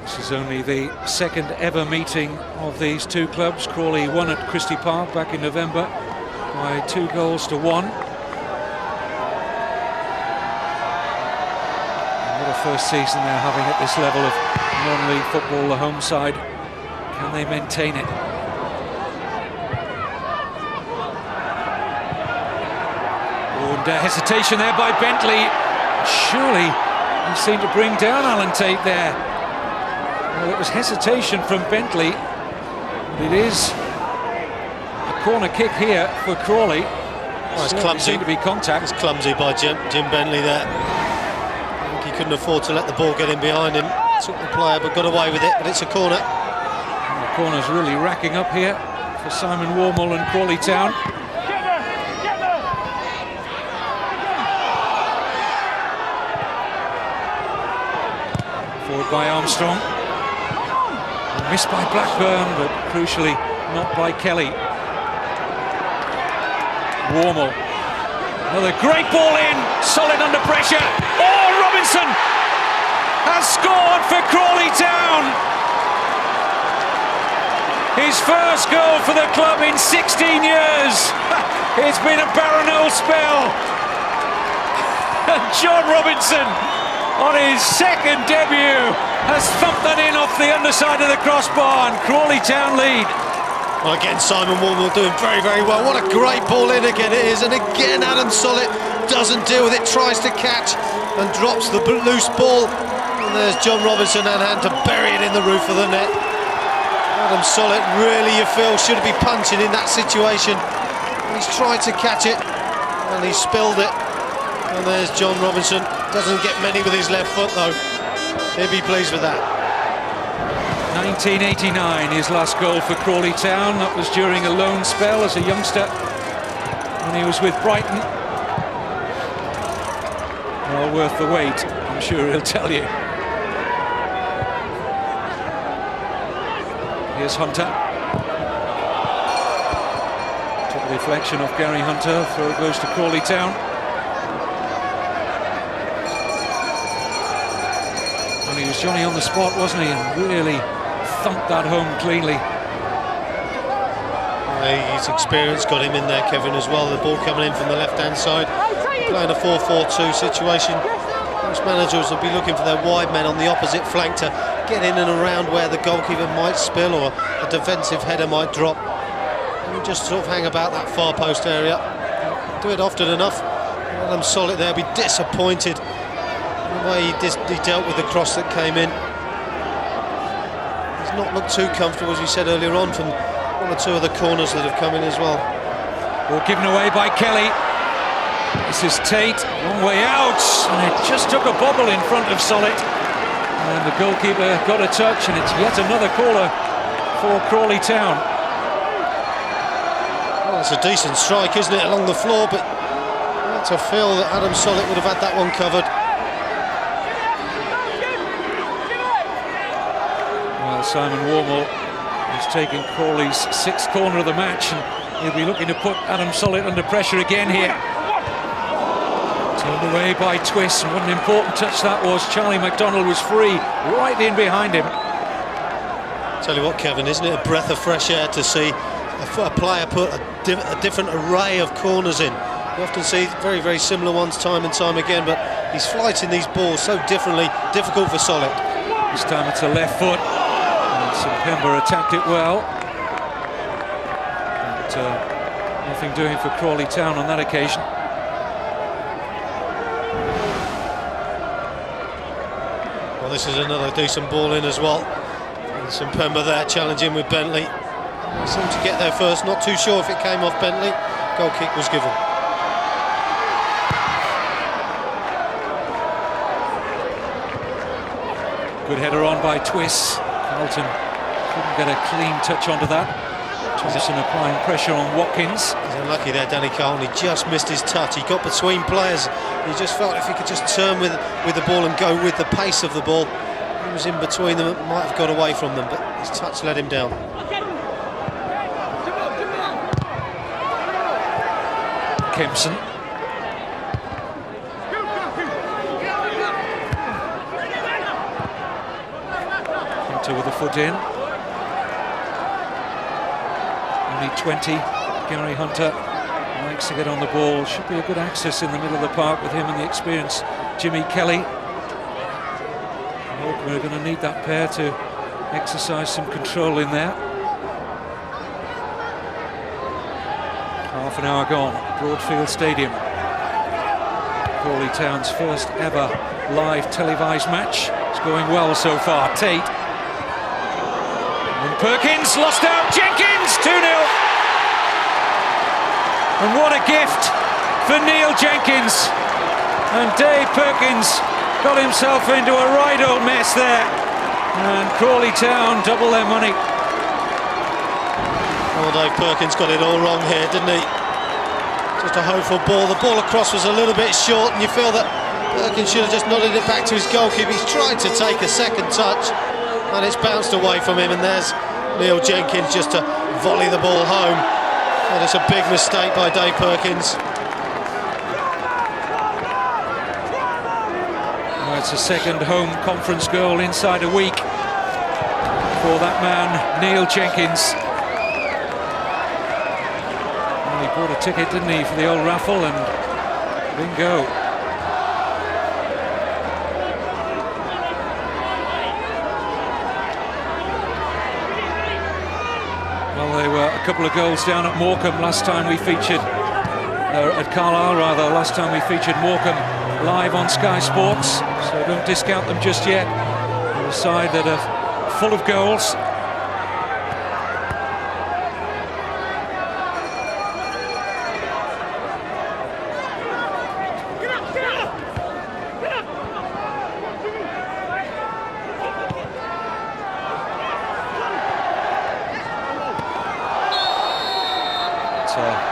This is only the second ever meeting of these two clubs. Crawley won at Christie Park back in November by 2-1. And what a first season they're having at this level of non-league football, the home side. Can they maintain it? And hesitation there by Bentley. Surely he seemed to bring down Alan Tate there. Well, it was hesitation from Bentley, but it is a corner kick here for Crawley. Well, it's clumsy. Seemed to be contact. It's clumsy by Jim Bentley there. I think he couldn't afford to let the ball get in behind him. Took the player but got away with it, but it's a corner. And the corner's really racking up here for Simon Wormel and Crawley Town. Forward by Armstrong. Missed by Blackburn, but crucially not by Kelly. Warmel. Another great ball in, Solid under pressure. Oh, Robinson has scored for Crawley Town. His first goal for the club in 16 years. It's been a barren old spell. John Robinson, on his second debut, has thumped that in off the underside of the crossbar, and Crawley Town lead. Well, again, Simon Warmel doing very, very well. What a great ball in again it is. And again, Adam Solid doesn't deal with it, tries to catch and drops the loose ball. And there's John Robinson and hand to bury it in the roof of the net. Adam Solid really, you feel, should be punching in that situation. He's tried to catch it and he spilled it. And there's John Robinson. Doesn't get many with his left foot though. He'll be pleased with that. 1989, his last goal for Crawley Town. That was during a loan spell as a youngster when he was with Brighton. Well worth the wait, I'm sure he'll tell you. Here's Hunter. Took a deflection off Gary Hunter. Throw goes to Crawley Town. Well, he was Johnny on the spot, wasn't he? And really thumped that home cleanly. His experience got him in there, Kevin, as well. The ball coming in from the left-hand side. Playing a 4-4-2 situation. Most managers will be looking for their wide men on the opposite flank to get in and around where the goalkeeper might spill or a defensive header might drop. And just sort of hang about that far post area. Do it often enough. Adam Solid there, be disappointed in the way he dealt with the cross that came in. He's not looked too comfortable, as we said earlier on, from one or two of the corners that have come in as well. Ball given away by Kelly. This is Tate, one way out, and it just took a bobble in front of Solid. And the goalkeeper got a touch, and it's yet another corner for Crawley Town. Well, it's a decent strike, isn't it, along the floor, but to feel that Adam Solid would have had that one covered. Well, Simon Warmel is taking Crawley's sixth corner of the match, and he'll be looking to put Adam Solid under pressure again here. Turned away by Twist, and what an important touch that was. Charlie McDonald was free, right in behind him. Tell you what, Kevin, isn't it a breath of fresh air to see a player put a different array of corners in? You often see very, very similar ones time and time again, but he's flighting these balls so differently, difficult for Solid. This time it's a left foot, and St Pember attacked it well. But nothing doing for Crawley Town on that occasion. Well, this is another decent ball in as well. And St Pember there challenging with Bentley. They seemed to get there first, not too sure if it came off Bentley. Goal kick was given. Good header on by Twist. Carlton couldn't get a clean touch onto that. Thompson applying pressure on Watkins. He's unlucky there, Danny Carlton. He just missed his touch. He got between players. He just felt if he could just turn with the ball and go with the pace of the ball. He was in between them, it might have got away from them, but his touch let him down. Kempson. Hunter with a foot in. Only 20. Gary Hunter likes to get on the ball. Should be a good access in the middle of the park with him and the experienced Jimmy Kelly. We're going to need that pair to exercise some control in there. Half an hour gone. Broadfield Stadium. Crawley Town's first ever live televised match. It's going well so far. Tate. And Perkins lost out. Jenkins 2-0. And what a gift for Neil Jenkins. And Dave Perkins got himself into a right old mess there. And Crawley Town double their money. Oh, Dave Perkins got it all wrong here, didn't he? Just a hopeful ball. The ball across was a little bit short, and you feel that Perkins should have just nodded it back to his goalkeeper. He's tried to take a second touch, and it's bounced away from him, and there's Neil Jenkins just to volley the ball home. And it's a big mistake by Dave Perkins. Well, it's a second home conference goal inside a week for that man, Neil Jenkins. Well, he bought a ticket, didn't he, for the old raffle, and bingo. Well, they were a couple of goals down at Morecambe last time we featured, at Carlisle rather, last time we featured Morecambe live on Sky Sports, so don't discount them just yet. They're a side that are full of goals.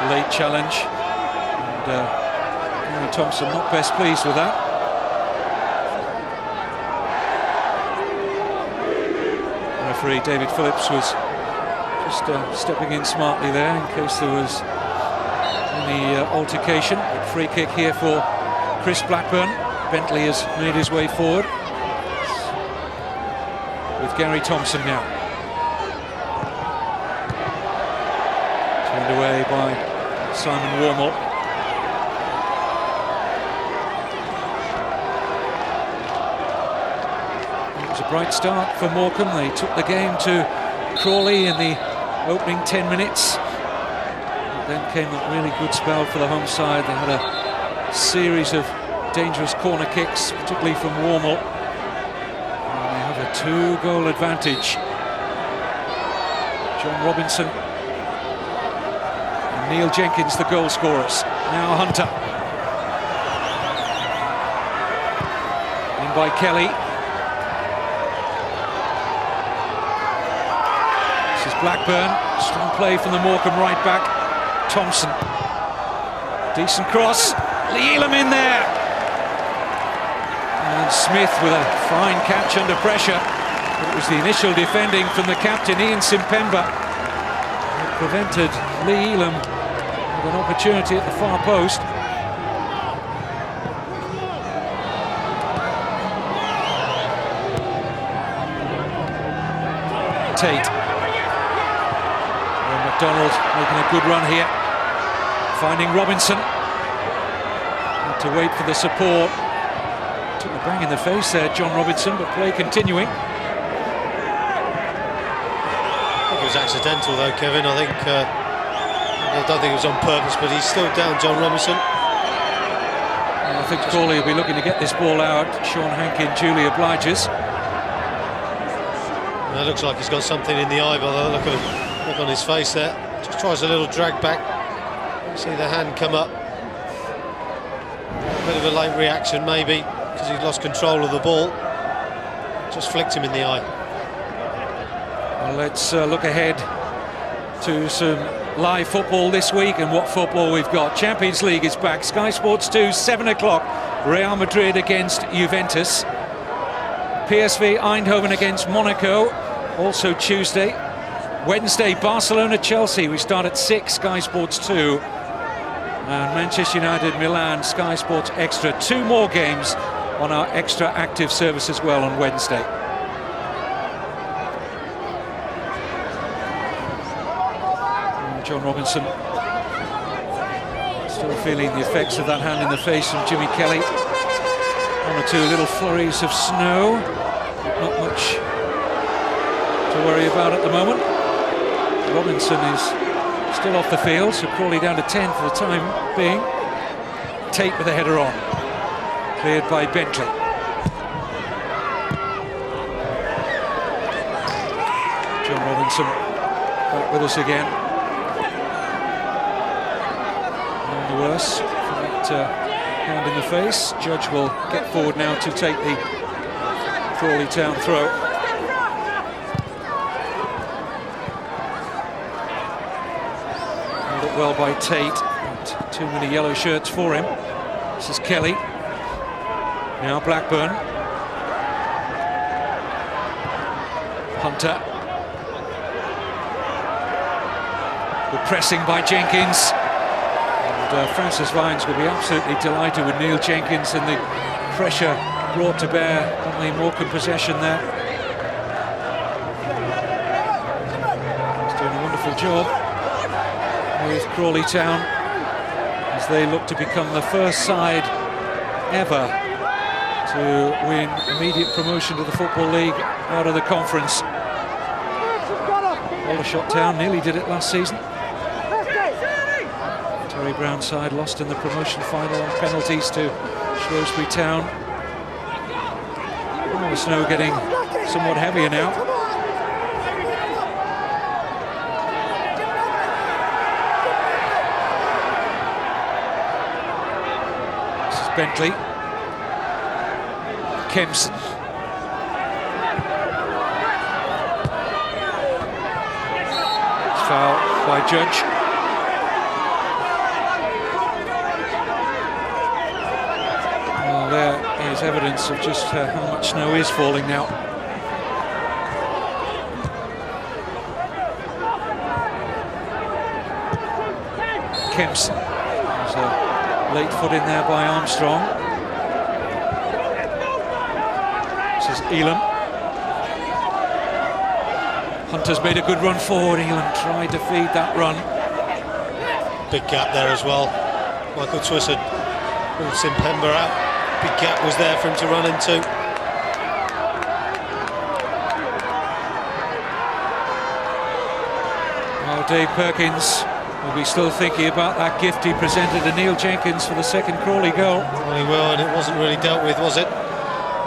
Late challenge, and Gary Thompson not best pleased with that. Referee David Phillips was just stepping in smartly there in case there was any altercation. But free kick here for Chris Blackburn. Bentley has made his way forward with Gary Thompson now. Turned away by Simon Wormel. It was a bright start for Morecambe. They took the game to Crawley in the opening 10 minutes. But then came that really good spell for the home side. They had a series of dangerous corner kicks, particularly from Wormel. And they have a 2-goal advantage. John Robinson, Neil Jenkins, the goal scorers. Now Hunter. In by Kelly. This is Blackburn. Strong play from the Morecambe right back. Thompson. Decent cross. Lee Elam in there. And Smith with a fine catch under pressure. But it was the initial defending from the captain, Ian Simpemba, that prevented Lee Elam with an opportunity at the far post. Tate. And McDonald making a good run here. Finding Robinson. Had to wait for the support. Took a bang in the face there, John Robinson, but play continuing. I think it was accidental though, Kevin. I don't think it was on purpose, but he's still down, John Robinson. And I think Crawley will be looking to get this ball out. Sean Hankin duly obliges. And it looks like he's got something in the eye by the look on his face there. Just tries a little drag back. See the hand come up. A bit of a late reaction maybe, because he lost control of the ball. Just flicked him in the eye. Well, let's look ahead to some live football this week, and what football we've got. Champions League is back. Sky Sports 2, 7 o'clock. Real Madrid against Juventus. PSV Eindhoven against Monaco, also Tuesday. Wednesday, Barcelona-Chelsea. We start at 6, Sky Sports 2. And Manchester United, Milan, Sky Sports Extra. 2 more games on our extra active service as well on Wednesday. John Robinson still feeling the effects of that hand in the face from Jimmy Kelly. 1 or 2 little flurries of snow. Not much to worry about at the moment. Robinson is still off the field, so Crawley down to 10 for the time being. Tate with the header on. Cleared by Bentley. John Robinson back with us again. None the worse from that hand in the face. Judge will get forward now to take the Crawley Town throw. Held it well by Tate, but too many yellow shirts for him. This is Kelly. Now Blackburn. Hunter. Good pressing by Jenkins. And Francis Vines will be absolutely delighted with Neil Jenkins and the pressure brought to bear on the Morecambe possession there. He's doing a wonderful job with Crawley Town as they look to become the first side ever to win immediate promotion to the Football League out of the conference. Aldershot Town nearly did it last season. Terry Brown's side lost in the promotion final on penalties to Shrewsbury Town. Oh, the snow getting somewhat heavier now. This is Bentley. Kempson. Foul by Judge. Well, there is evidence of just how much snow is falling now. Kempson. There's a late foot in there by Armstrong. This is Elam. Hunter's made a good run forward. Elam tried to feed that run. Big gap there as well. Michael Twisser pulled Simpemba out. Big gap was there for him to run into. Well, Dave Perkins will be still thinking about that gift he presented to Neil Jenkins for the second Crawley goal. Well, he will, and it wasn't really dealt with, was it?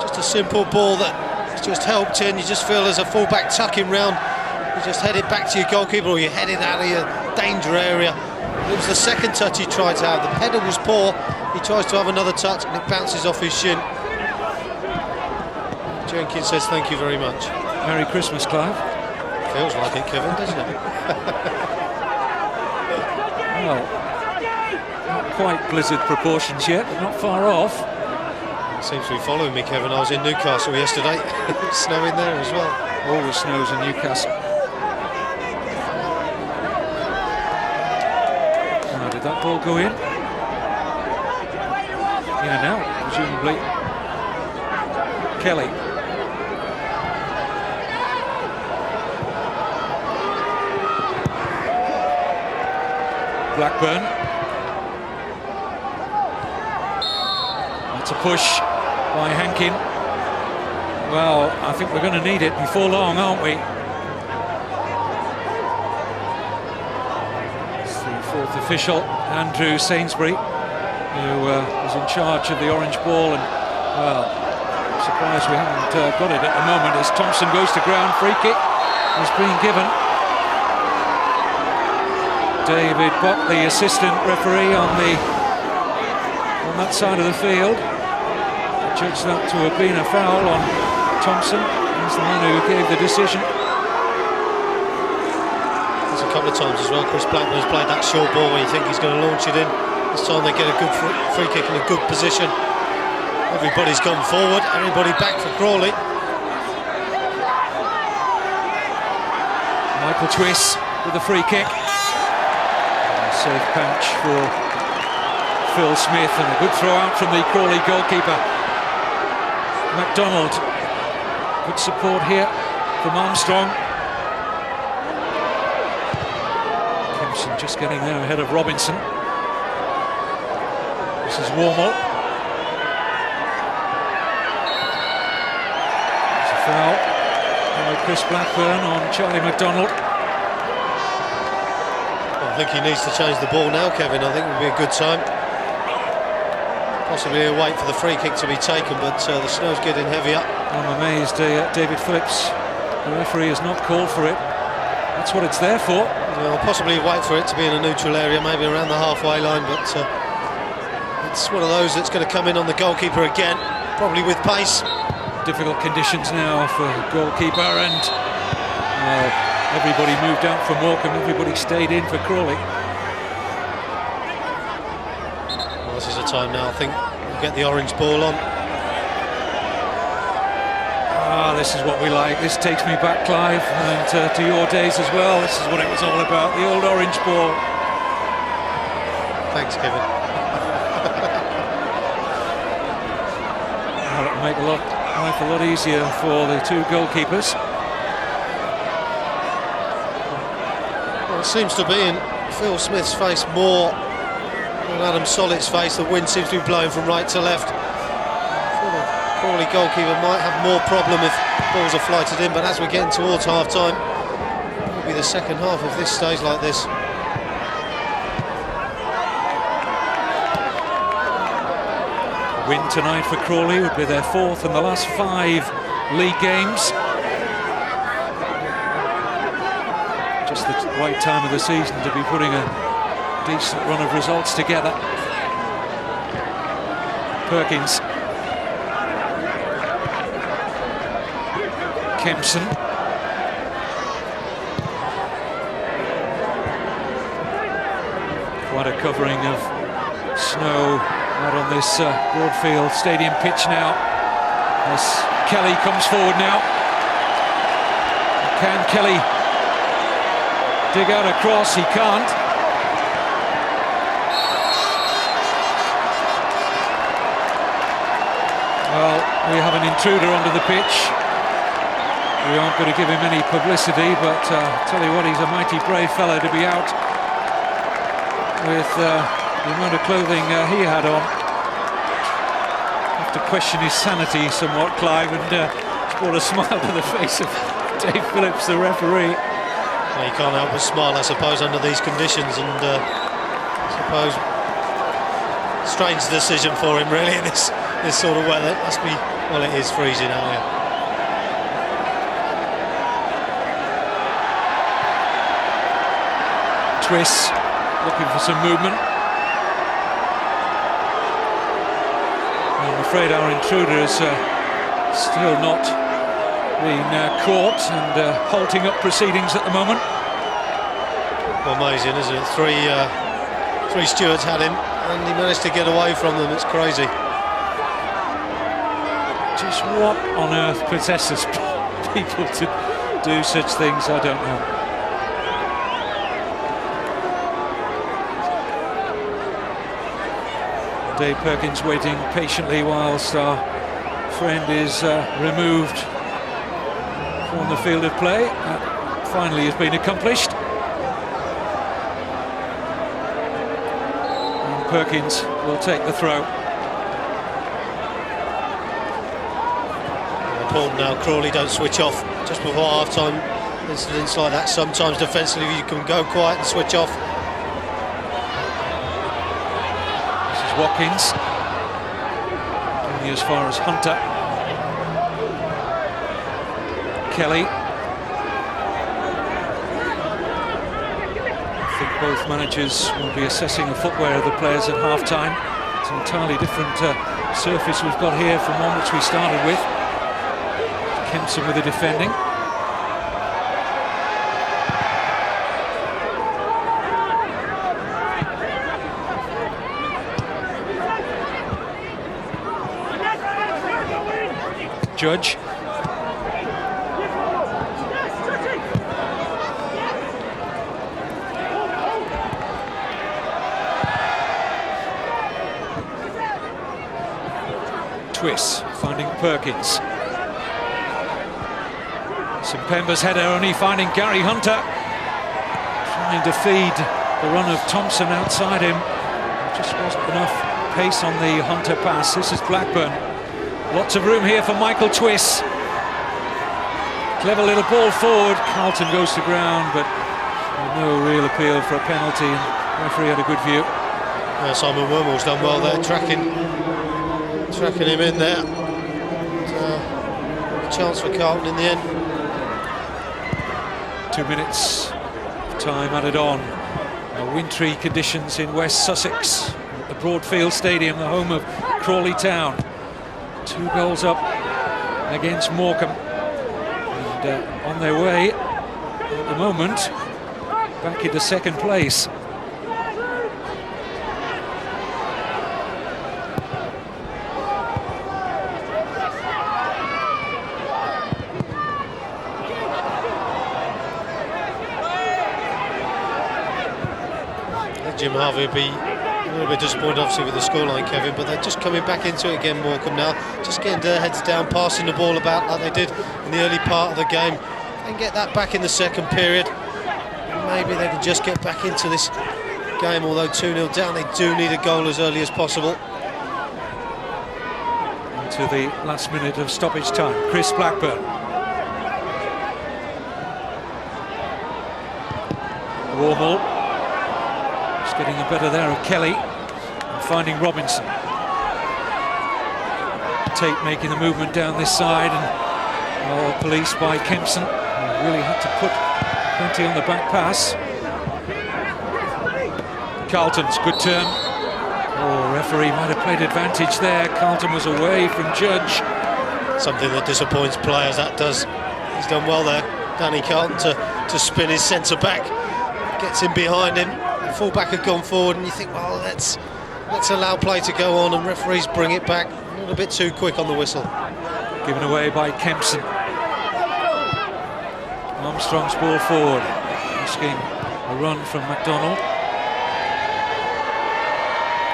Just a simple ball that just helped in. You just feel there's a full-back tucking round. You just head it back to your goalkeeper, or you head it out of your danger area. It was the second touch he tried to have. The pedal was poor. He tries to have another touch, and it bounces off his shin. Jenkins says thank you very much. Merry Christmas, Clive. Feels like it, Kevin, doesn't it? Well, not quite blizzard proportions yet, but not far off. Seems to be following me, Kevin. I was in Newcastle yesterday. Snowing there as well. Always snows in Newcastle. Now, did that ball go in? Yeah, now, presumably. Kelly. Blackburn. That's a push by Hankin. Well, I think we're going to need it before long, aren't we? It's the fourth official, Andrew Sainsbury, who was in charge of the orange ball, and well, I'm surprised we haven't got it at the moment as Thompson goes to ground. Free kick is being given. David Buck, the assistant referee on that side of the field, judged that to have been a foul on Thompson. He's the man who gave the decision. There's a couple of times as well Chris Blackman has played that short ball where you think he's going to launch it in. This time they get a good free kick in a good position. Everybody's gone forward, everybody back for Crawley. Michael Twiss with the free kick. Safe patch for Phil Smith, and a good throw out from the Crawley goalkeeper. MacDonald, good support here from Armstrong. Kempson just getting there ahead of Robinson. This is Warmall. There's a foul by Chris Blackburn on Charlie MacDonald. I think he needs to change the ball now, Kevin. I think it would be a good time. Possibly he'll wait for the free kick to be taken, but the snow's getting heavier. I'm amazed David Phillips, the referee, has not called for it. That's what it's there for. Well, possibly wait for it to be in a neutral area, maybe around the halfway line, but it's one of those that's going to come in on the goalkeeper again, probably with pace. Difficult conditions now for the goalkeeper, and everybody moved out from Morecambe, everybody stayed in for Crawley. Well, this is a time now, I think, we'll get the orange ball on. this is what we like. This takes me back, Clive, and to your days as well. This is what it was all about, the old orange ball. Thanks, Kevin. Well, it'll make life a lot easier for the two goalkeepers. Well, it seems to be in Phil Smith's face more than Adam Sollitt's face. The wind seems to be blowing from right to left. Crawley goalkeeper might have more problem if balls are flighted in, but as we're getting towards half-time, it'll be the second half if this stays like this. Win tonight for Crawley would be their 4th in the last 5 league games. Just the right time of the season to be putting a decent run of results together. Perkins. Kempson. Quite a covering of snow out on this Broadfield Stadium pitch now. As Kelly comes forward now. Can Kelly dig out a cross? He can't. Well, we have an intruder onto the pitch. We aren't going to give him any publicity, but tell you what, he's a mighty brave fella to be out with the amount of clothing he had on. Have to question his sanity somewhat, Clive, and it's brought a smile to the face of Dave Phillips, the referee. Well, you can't help but smile, I suppose, under these conditions, and I suppose strange decision for him, really, in this sort of weather. It must be, well, it is freezing out here. Twiss looking for some movement. I'm afraid our intruder is still not being caught and halting up proceedings at the moment. Amazing, isn't it? Three stewards had him and he managed to get away from them. It's crazy. Just what on earth possesses people to do such things, I don't know. Dave Perkins waiting patiently whilst our friend is removed from the field of play. That finally has been accomplished. And Perkins will take the throw. Important now, Crawley don't switch off just before half-time. Incidents like that, sometimes defensively you can go quiet and switch off. Watkins only as far as Hunter. Kelly. I think both managers will be assessing the footwear of the players at half-time. It's an entirely different surface we've got here from one which we started with. Kempson with the defending. Judge. Twiss finding Perkins. St Pember's header only finding Gary Hunter. Trying to feed the run of Thompson outside him. There just wasn't enough pace on the Hunter pass. This is Blackburn. Lots of room here for Michael Twiss. Clever little ball forward. Carlton goes to ground, but no real appeal for a penalty. And the referee had a good view. Yeah, Simon Wormall's done well there, tracking him in there. And, chance for Carlton in the end. 2 minutes of time added on. Wintry conditions in West Sussex at the Broadfield Stadium, the home of Crawley Town. 2 goals up against Morecambe, and on their way at the moment back into second place. Jim Harvey will be a little bit disappointed, obviously, with the scoreline, Kevin, but they're just coming back into it again, Morecambe now. Just getting their heads down, passing the ball about like they did in the early part of the game. And get that back in the second period. Maybe they can just get back into this game, although 2-0 down, they do need a goal as early as possible. To the last minute of stoppage time, Chris Blackburn. Warmall just getting the better there of Kelly and finding Robinson. Tate making the movement down this side, and policed by Kempson, who really had to put plenty on the back pass. Carlton's good turn. Referee might have played advantage there. Carlton was away from Judge. Something that disappoints players, that does. He's done well there, Danny Carlton, to spin his centre-back. Gets in behind him. The full-back had gone forward, and you think, well, let's allow play to go on, and referees bring it back a little bit too quick on the whistle. Given away by Kempson. Armstrong's ball forward, asking a run from McDonald.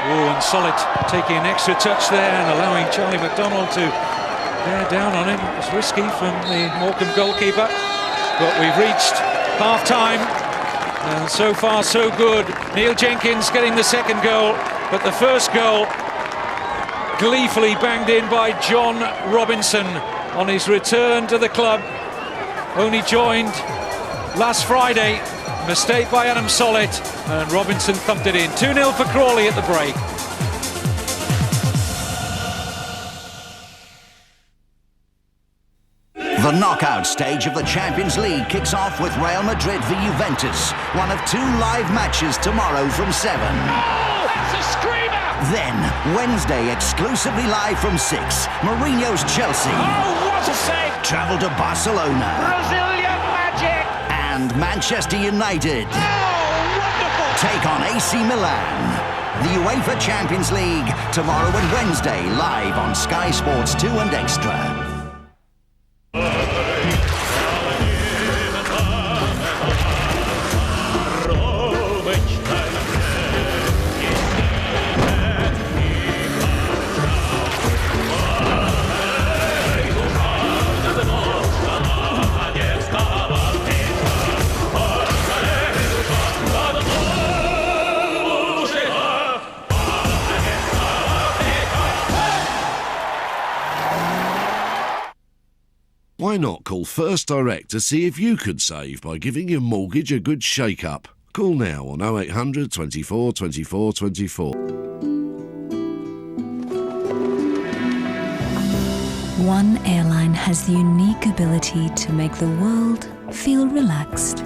And Solid taking an extra touch there and allowing Charlie McDonald to bear down on him. It was risky from the Morecambe goalkeeper, but we've reached half-time, and so far so good. Neil Jenkins getting the second goal, but the first goal gleefully banged in by John Robinson on his return to the club. Only joined last Friday. Mistake by Adam Solid, and Robinson thumped it in. 2-0 for Crawley at the break. The knockout stage of the Champions League kicks off with Real Madrid v Juventus, one of 2 live matches tomorrow from 7. Oh, that's a screamer! Then, Wednesday, exclusively live from 6, Mourinho's Chelsea. Oh, what a save! Travel to Barcelona. Brazilian magic! And Manchester United take on AC Milan. The UEFA Champions League tomorrow and Wednesday, live on Sky Sports 2 and Extra. Why not call First Direct to see if you could save by giving your mortgage a good shake-up? Call now on 0800 24 24 24. One airline has the unique ability to make the world feel relaxed.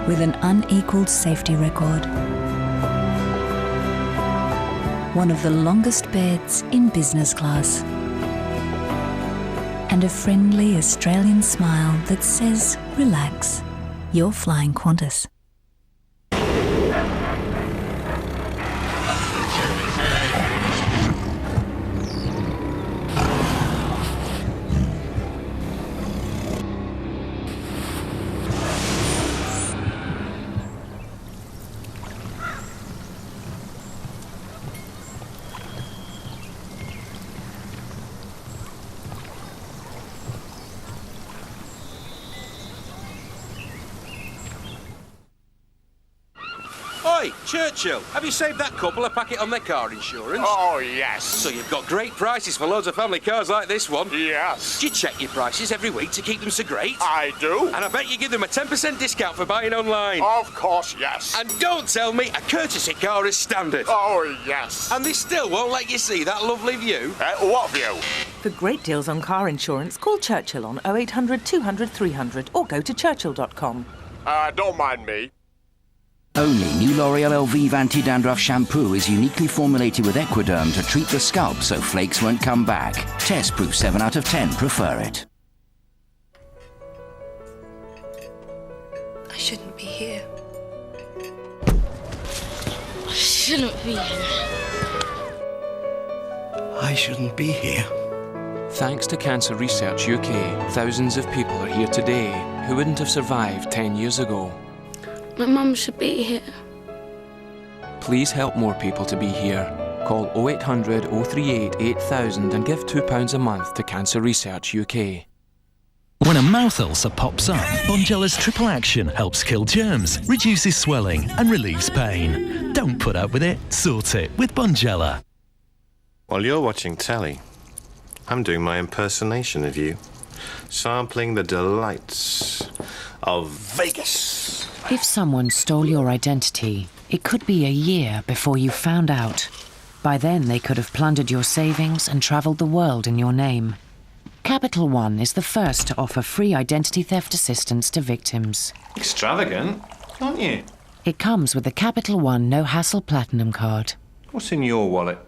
With an unequaled safety record. One of the longest beds in business class. And a friendly Australian smile that says, relax, you're flying Qantas. Oi, Churchill, have you saved that couple a packet on their car insurance? Oh, yes. So you've got great prices for loads of family cars like this one? Yes. Do you check your prices every week to keep them so great? I do. And I bet you give them a 10% discount for buying online. Of course, yes. And don't tell me a courtesy car is standard. Oh, yes. And they still won't let you see that lovely view? What view? For great deals on car insurance, call Churchill on 0800 200 300 or go to churchill.com. Don't mind me. Only new L'Oreal Elvive Anti-Dandruff Shampoo is uniquely formulated with Equiderm to treat the scalp so flakes won't come back. Test proof 7 out of 10 prefer it. I shouldn't be here. I shouldn't be here. I shouldn't be here. Thanks to Cancer Research UK, thousands of people are here today who wouldn't have survived 10 years ago. My mum should be here. Please help more people to be here. Call 0800 038 8000 and give £2 a month to Cancer Research UK. When a mouth ulcer pops up, Bongella's triple action helps kill germs, reduces swelling and relieves pain. Don't put up with it, sort it with Bongella. While you're watching telly, I'm doing my impersonation of you, sampling the delights of Vegas. If someone stole your identity, it could be a year before you found out. By then, they could have plundered your savings and travelled the world in your name. Capital One is the first to offer free identity theft assistance to victims. Extravagant, aren't you? It comes with the Capital One no-hassle Platinum card. What's in your wallet?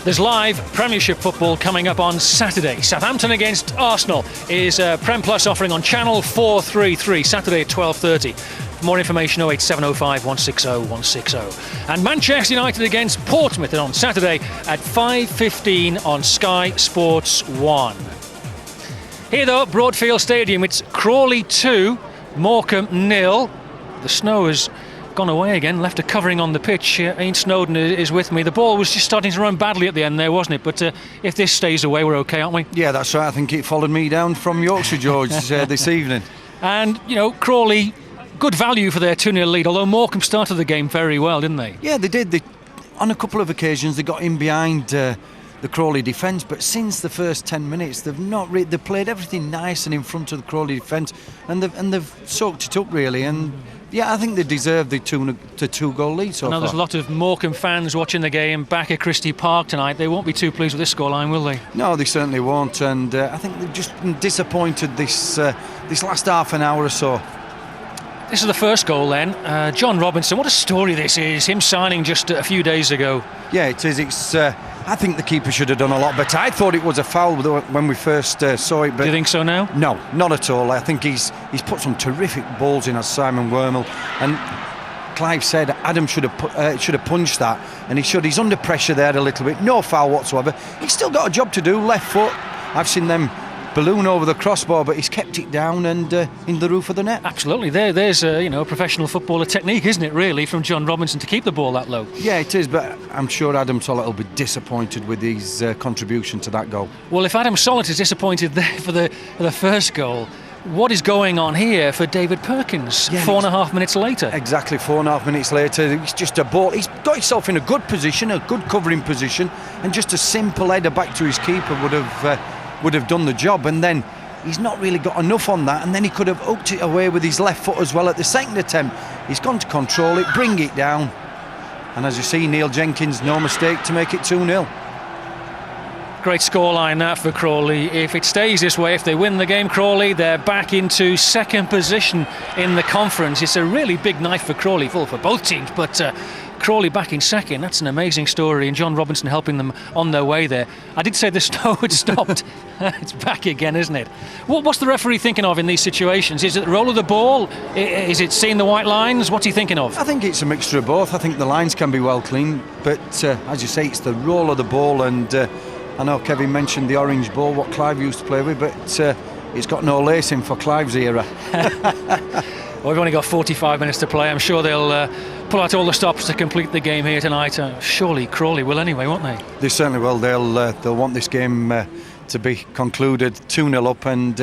There's live Premiership football coming up on Saturday. Southampton against Arsenal is Prem Plus offering on Channel 433, Saturday at 12:30. For more information, 08705 160 160. And Manchester United against Portsmouth on Saturday at 5:15 on Sky Sports 1. Here though, Broadfield Stadium, it's Crawley 2, Morecambe 0. The snow has gone away again, left a covering on the pitch. Ian Snowden is with me. The ball was just starting to run badly at the end there, wasn't it? But if this stays away, we're okay, aren't we? Yeah, that's right. I think it followed me down from Yorkshire, George, this evening. And, you know, Crawley, good value for their 2-0 lead, although Morecambe started the game very well, didn't they? Yeah, they did. On a couple of occasions, they got in behind the Crawley defence, but since the first 10 minutes, they've played everything nice and in front of the Crawley defence, and they've soaked it up, really. And yeah, I think they deserve the two-goal lead so far. There's a lot of Morecambe fans watching the game back at Christie Park tonight. They won't be too pleased with this scoreline, will they? No, they certainly won't. And I think they've just been disappointed this last half an hour or so. This is the first goal then. John Robinson, what a story this is. Him signing just a few days ago. Yeah, it is. I think the keeper should have done a lot better. I thought it was a foul when we first saw it. But do you think so now? No, not at all. I think he's put some terrific balls in as Simon Wormel. And Clive said Adam should have punched that, and he should. He's under pressure there a little bit. No foul whatsoever. He's still got a job to do. Left foot. I've seen them balloon over the crossbar, but he's kept it down and in the roof of the net. Absolutely. There's a professional footballer technique, isn't it, really, from John Robinson to keep the ball that low? Yeah, it is, but I'm sure Adam Sollett will be disappointed with his contribution to that goal. Well, if Adam Sollett is disappointed there for the first goal, what is going on here for David Perkins? Yeah, 4.5 minutes later. Exactly, 4.5 minutes later. It's just a ball. He's got himself in a good position, a good covering position, and just a simple header back to his keeper would have done the job. And then he's not really got enough on that, and then he could have hooked it away with his left foot as well at the second attempt. He's gone to control it, bring it down, and as you see, Neil Jenkins, no mistake to make it 2-0. Great scoreline that for Crawley. If it stays this way, if they win the game, Crawley, they're back into second position in the conference. It's a really big night for Crawley, for both teams, but Crawley back in second, that's an amazing story, and John Robinson helping them on their way there. I did say the snow had stopped. It's back again, isn't it? What's the referee thinking of in these situations? Is it the roll of the ball? Is it seeing the white lines? What's he thinking of? I think it's a mixture of both. I think the lines can be well cleaned, but as you say, it's the roll of the ball. And I know Kevin mentioned the orange ball, what Clive used to play with, but it's got no lacing for Clive's era. Well, we've only got 45 minutes to play. I'm sure they'll pull out all the stops to complete the game here tonight. Surely Crawley will anyway, won't they? They certainly will. They'll want this game to be concluded 2-0 up, and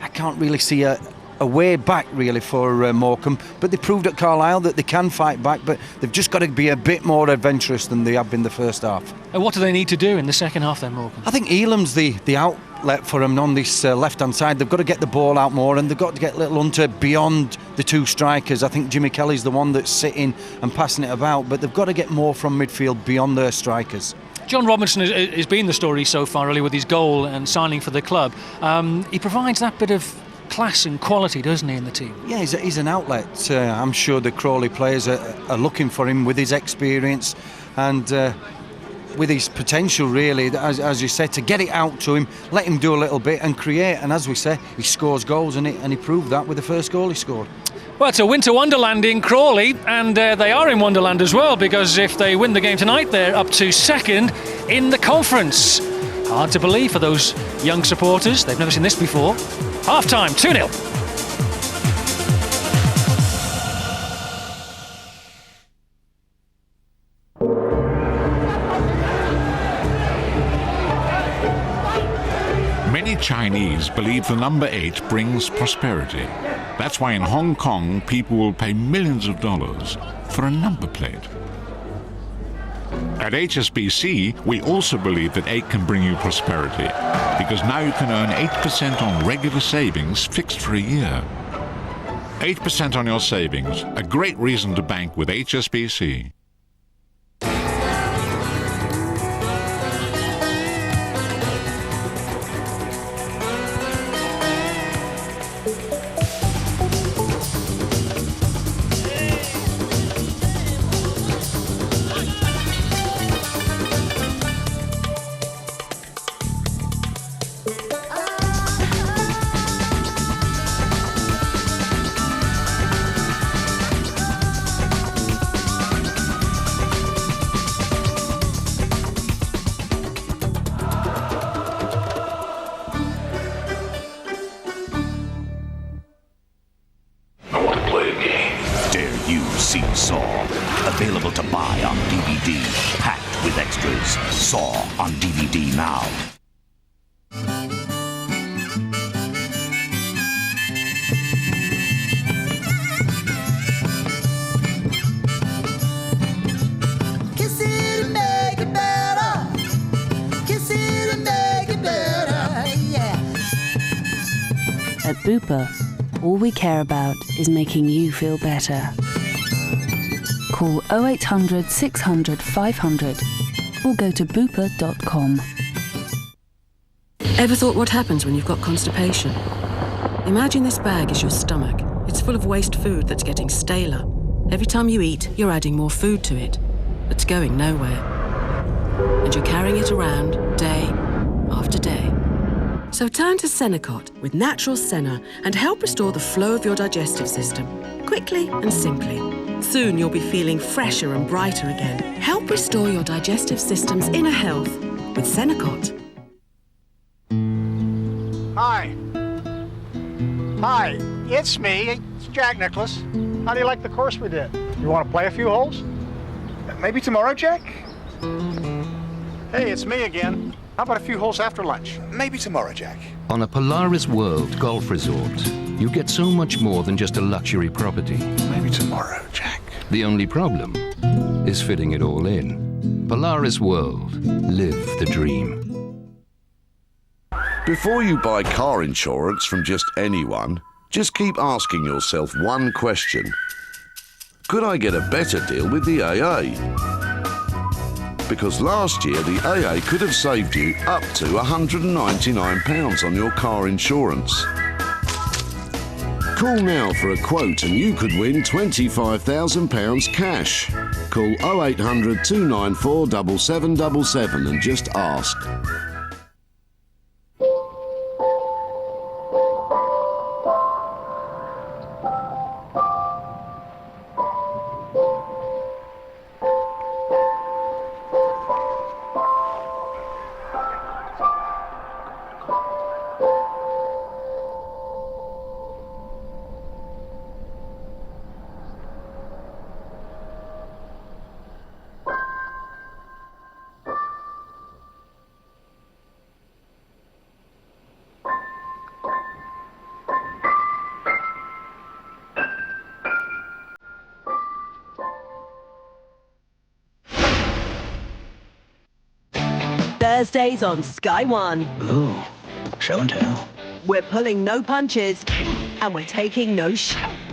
I can't really see a way back really for Morecambe. But they proved at Carlisle that they can fight back, but they've just got to be a bit more adventurous than they have been the first half. And what do they need to do in the second half then, Morecambe? I think Elam's the outlet for them on this left-hand side. They've got to get the ball out more, and they've got to get Little Hunter beyond the two strikers. I think Jimmy Kelly's the one that's sitting and passing it about, but they've got to get more from midfield beyond their strikers. John Robinson has been the story so far, really, with his goal and signing for the club. He provides that bit of class and quality, doesn't he, in the team? Yeah, he's an outlet. I'm sure the Crawley players are looking for him with his experience and with his potential, really, as you said, to get it out to him, let him do a little bit and create. And as we say, he scores goals, and he proved that with the first goal he scored. Well, it's a winter wonderland in Crawley, and they are in Wonderland as well, because if they win the game tonight, they're up to second. in the conference. Hard to believe for those young supporters. They've never seen this before. Half-time, 2-0. Many Chinese believe the number 8 brings prosperity. That's why in Hong Kong, people will pay millions of dollars for a number plate. At HSBC, we also believe that 8 can bring you prosperity, because now you can earn 8% on regular savings fixed for a year. 8% on your savings, a great reason to bank with HSBC. Available to buy on DVD, packed with extras. Saw on DVD now. Kiss it and make it better. Kiss it and make it better. Yeah. At Bupa, all we care about is making you feel better. Call 0800 600 500 or go to bupa.com. Ever thought what happens when you've got constipation? Imagine this bag is your stomach. It's full of waste food that's getting staler. Every time you eat, you're adding more food to it. It's going nowhere. And you're carrying it around day after day. So turn to Senecot with Natural Senna and help restore the flow of your digestive system, quickly and simply. Soon you'll be feeling fresher and brighter again. Help restore your digestive system's inner health with Senecot. Hi. Hi, it's me. It's Jack Nicklaus. How do you like the course we did? You want to play a few holes? Maybe tomorrow, Jack? Hey, it's me again. How about a few holes after lunch? Maybe tomorrow, Jack. On a Polaris World golf resort, you get so much more than just a luxury property. Maybe tomorrow, Jack. The only problem is fitting it all in. Polaris World. Live the dream. Before you buy car insurance from just anyone, just keep asking yourself one question. Could I get a better deal with the AA? Because last year the AA could have saved you up to £199 on your car insurance. Call now for a quote and you could win £25,000 cash. Call 0800 294 7777 and just ask. Thursdays on Sky One. Ooh, show and tell. We're pulling no punches and we're taking no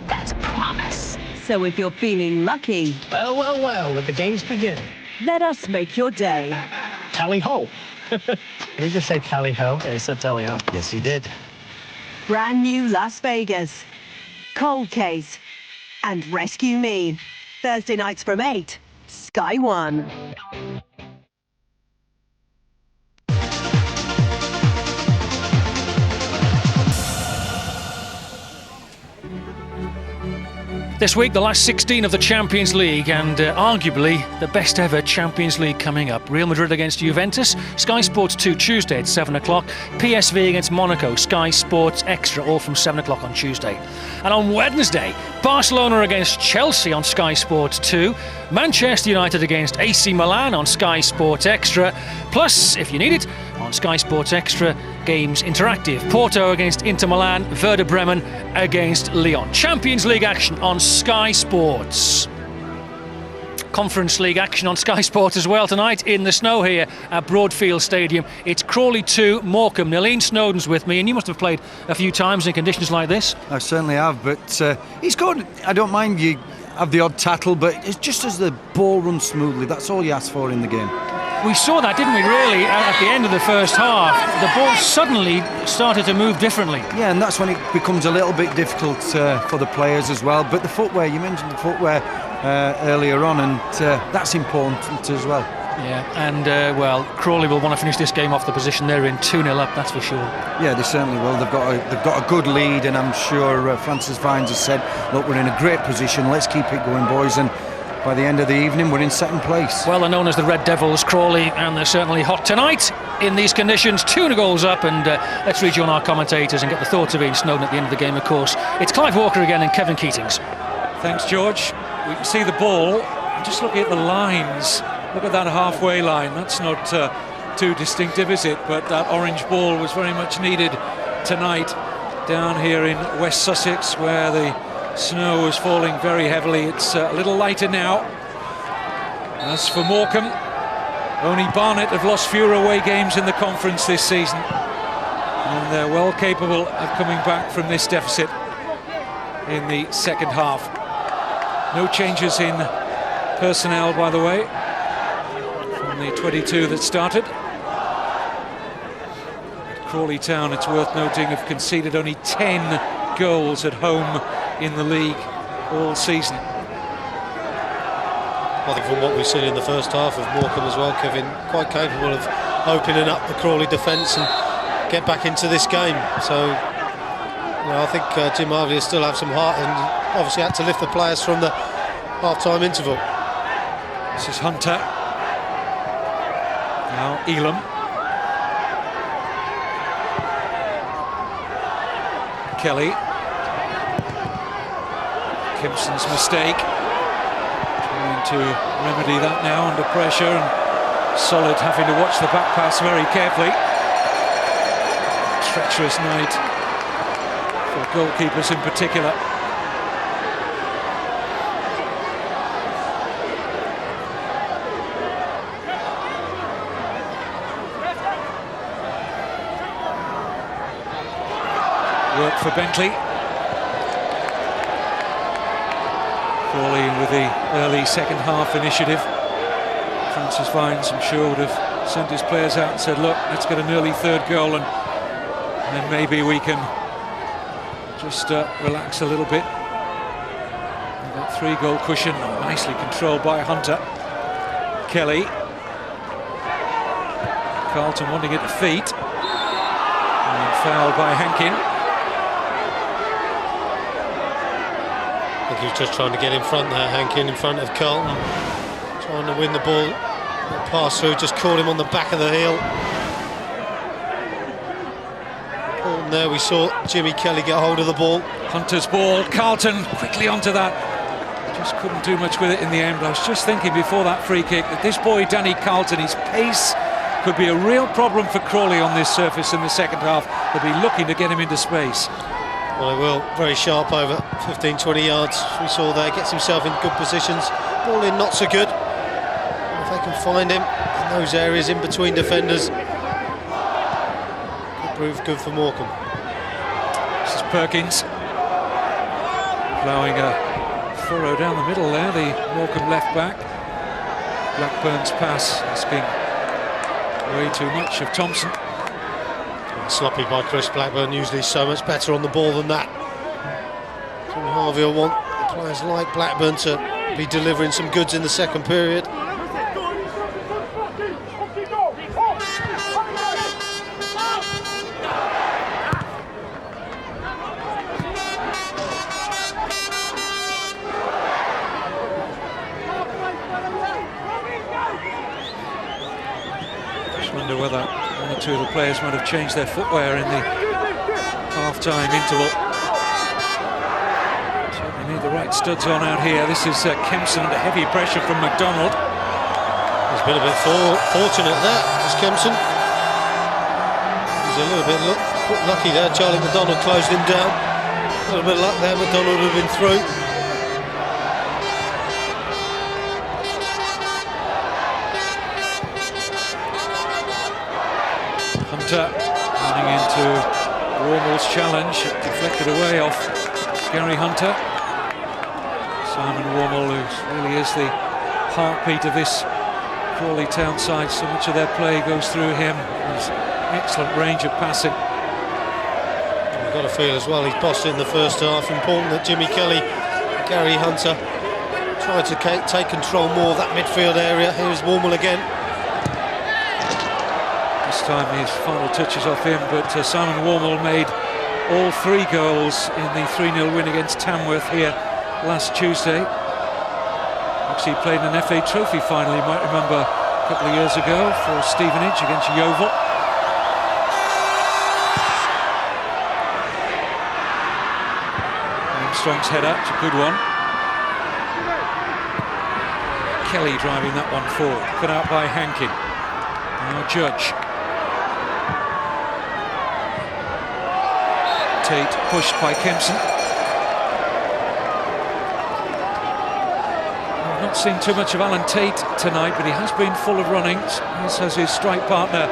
That's a promise. So if you're feeling lucky... Well, let the games begin. Let us make your day. Tally-ho. Did he just say tally-ho? Yeah, he said tally-ho. Yes, he did. Brand new Las Vegas. Cold Case. And Rescue Me. Thursday nights from 8. Sky One. This week, the last 16 of the Champions League, and arguably the best ever Champions League coming up. Real Madrid against Juventus, Sky Sports 2 Tuesday at 7 o'clock. PSV against Monaco, Sky Sports Extra, all from 7 o'clock on Tuesday. And on Wednesday, Barcelona against Chelsea on Sky Sports 2. Manchester United against AC Milan on Sky Sports Extra. Plus, if you need it, on Sky Sports Extra, Games Interactive. Porto against Inter Milan, Werder Bremen against Lyon. Champions League action on Sky Sports. Conference League action on Sky Sports as well tonight in the snow here at Broadfield Stadium. It's Crawley 2, Morecambe. Nilene Snowden's with me, and you must have played a few times in conditions like this. I certainly have, but he's good. I don't mind you have the odd tattle, but it's just as the ball runs smoothly, that's all you ask for in the game. We saw that, didn't we, really, at the end of the first half. The ball suddenly started to move differently. Yeah, and that's when it becomes a little bit difficult for the players as well. But the footwear, you mentioned the footwear earlier on, and that's important as well. Yeah, and, well, Crawley will want to finish this game off the position they're in, 2-0 up, that's for sure. Yeah, they certainly will. They've got a good lead, and I'm sure Francis Vines has said, look, we're in a great position, let's keep it going, boys, and by the end of the evening, we're in second place. Well, they're known as the Red Devils, Crawley, and they're certainly hot tonight in these conditions. 2 goals up, and let's rejoin our commentators and get the thoughts of Ian Snowden at the end of the game, of course. It's Clive Walker again and Kevin Keatings. Thanks, George. We can see the ball. Just looking at the lines. Look at that halfway line. That's not too distinctive, is it? But that orange ball was very much needed tonight down here in West Sussex, where the snow is falling very heavily. It's a little lighter now. As for Morecambe, only Barnet have lost fewer away games in the conference this season, and they're well capable of coming back from this deficit in the second half. No changes in personnel, by the way, from the 22 that started. At Crawley Town, it's worth noting, have conceded only 10 goals at home in the league all season. I think from what we've seen in the first half of Morecambe as well, Kevin, quite capable of opening up the Crawley defence and get back into this game. So, you know, I think Jim Harvey will still have some heart, and obviously had to lift the players from the half-time interval. This is Hunter. Now Elam. Kelly. Kempson's mistake. Trying to remedy that now under pressure, and Solid having to watch the back pass very carefully. Treacherous night for goalkeepers in particular. Work for Bentley. Crawley with the early second half initiative. Francis Vines, I'm sure, would have sent his players out and said, look, let's get an early third goal, and then maybe we can just relax a little bit. And that 3-goal cushion, nicely controlled by Hunter. Kelly. Carlton wanting it to feet. And fouled by Hankin. I think he was just trying to get in front there, Hankin, in front of Carlton, trying to win the ball. The pass through just caught him on the back of the heel. Important there, we saw Jimmy Kelly get hold of the ball. Hunter's ball, Carlton quickly onto that. Just couldn't do much with it in the end. I was just thinking before that free kick that this boy Danny Carlton, his pace could be a real problem for Crawley on this surface in the second half. They'll be looking to get him into space. Well, they will. Very sharp over 15-20 yards. We saw there, gets himself in good positions. Ball in not so good. If they can find him in those areas in between defenders, could prove good for Morecambe. This is Perkins. Plowing a furrow down the middle there, the Morecambe left back. Blackburn's pass asking way too much of Thompson. Sloppy by Chris Blackburn, usually so much better on the ball than that. Jim Harvey will want the players like Blackburn to be delivering some goods in the second period. wonder whether one or two of the players might have changed their footwear in the half-time interval. Certainly need the right studs on out here. This is Kempson under heavy pressure from McDonald. He's been a bit fortunate there, is Kempson. He's a little bit lucky there. Charlie McDonald closed him down. A little bit of luck there, McDonald would have been through. Hunter running into Warmel's challenge, deflected away off Gary Hunter. Simon Warmel, who really is the heartbeat of this Crawley Town side, so much of their play goes through him. His excellent range of passing. You've got to feel as well he's bossed in the first half. Important that Jimmy Kelly, Gary Hunter tried to take control more of that midfield area. Here's Warmel again. This time his final touches off him, but Simon Warmel made all 3 goals in the 3-0 win against Tamworth here last Tuesday. Actually played in an FA Trophy final, you might remember, a couple of years ago for Stevenage against Yeovil. Armstrong's header, it's a good one. Kelly driving that one forward, cut out by Hankin. Now Judge. Tate pushed by Kempson. I've not seen too much of Alan Tate tonight, but he has been full of runnings, as has his strike partner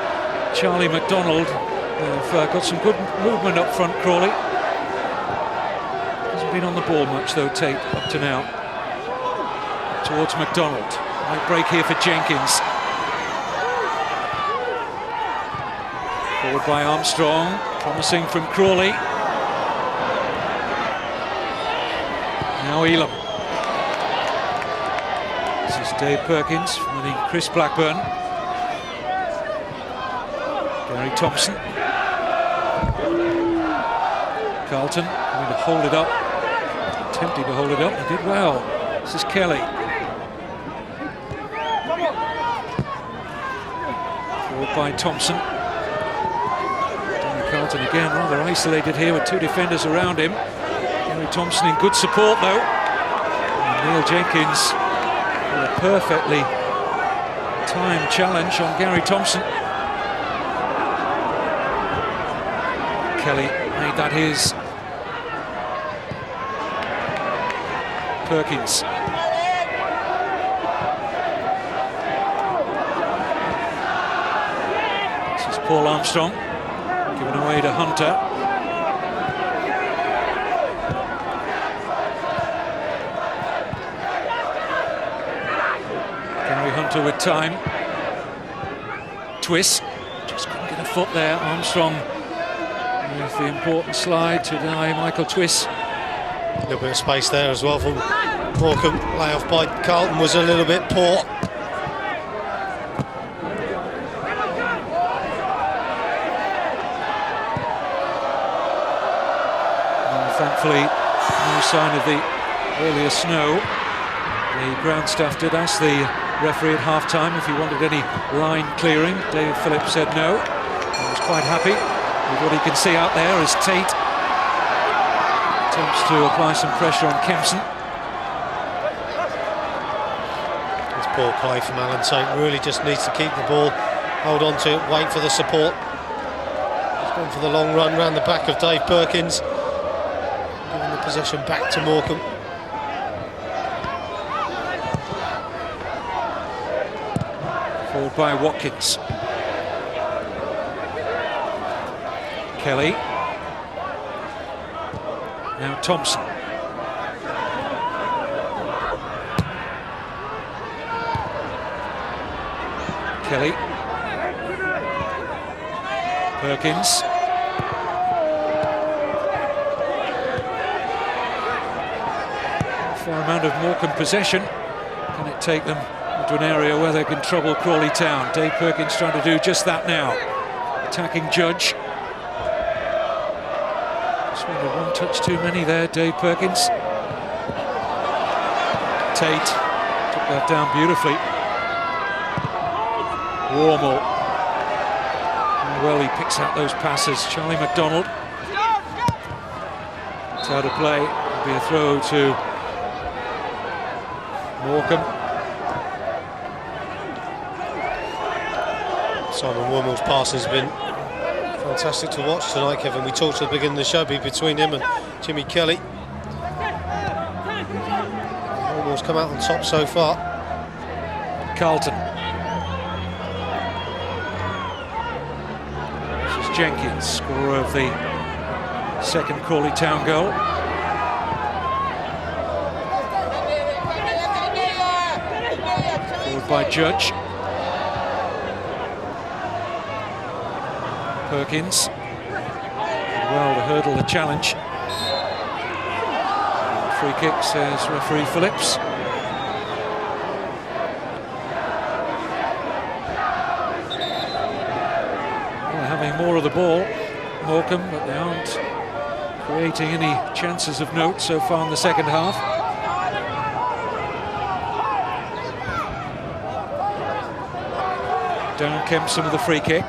Charlie McDonald. They've got some good movement up front, Crawley. Hasn't been on the ball much though, Tate, up to now. Towards McDonald. Might break here for Jenkins. Forward by Armstrong, promising from Crawley. Now Elam. This is Dave Perkins winning Chris Blackburn. Gary Thompson. Carlton going to hold it up. Attempting to hold it up, he did well. This is Kelly. Forward by Thompson. Danny Carlton again rather isolated here with 2 defenders around him. Gary Thompson in good support though. And Neil Jenkins with a perfectly timed challenge on Gary Thompson. Kelly made that his. Perkins. This is Paul Armstrong, given away to Hunter. Gary Hunter with time. Twist, just couldn't get a foot there. Armstrong with the important slide to deny Michael Twist. A little bit of space there as well from Morecambe. Layoff by Carlton was a little bit poor. Thankfully, no sign of the earlier snow. The ground staff did ask the referee at half-time if he wanted any line clearing. Dave Phillips said no. He was quite happy with what he can see out there as Tate attempts to apply some pressure on Kempson. It's poor play from Alan Tate. Really just needs to keep the ball, hold on to it, wait for the support. He's gone for the long run round the back of Dave Perkins, giving the possession back to Morecambe. Forward by Watkins. Kelly. Now Thompson. Kelly. Perkins. Fair amount of Morecambe possession. Can it take them into an area where they can trouble Crawley Town? Dave Perkins trying to do just that now. Attacking Judge. One touch too many there, Dave Perkins. Tate took that down beautifully. Warmel. well he picks out those passes. Charlie McDonald. It's out of play. It'll be a throw to Morecambe. Simon Wormel's pass has been fantastic to watch tonight, Kevin. We talked at the beginning of the show between him and Jimmy Kelly. Wormel's come out on top so far. Carlton. This is Jenkins, scorer of the second Crawley Town goal. Forward by Judge. Perkins. Well to hurdle the challenge. Free kick, says referee Phillips. Well, having more of the ball, Morecambe, but they aren't creating any chances of note so far in the second half. Down Kempson with the free kick.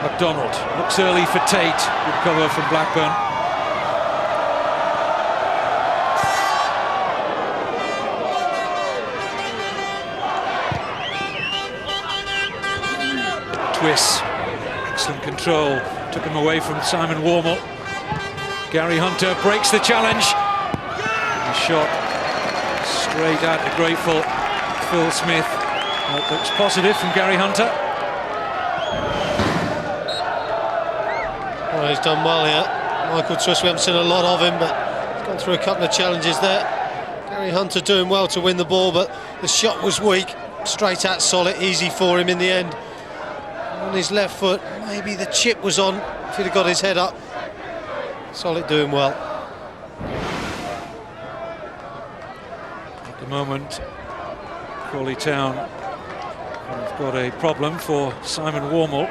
McDonald looks early for Tate. Good cover from Blackburn. Twiss, excellent control, took him away from Simon Wormel. Gary Hunter breaks the challenge. A shot straight at the grateful Phil Smith. That looks positive from Gary Hunter. Well, he's done well here. Michael Twiss, we haven't seen a lot of him, but he's gone through a couple of challenges there. Gary Hunter doing well to win the ball, but the shot was weak. Straight at Solid, easy for him in the end. On his left foot, maybe the chip was on if he'd have got his head up. Solid doing well. At the moment, Crawley Town have got a problem for Simon Wormel.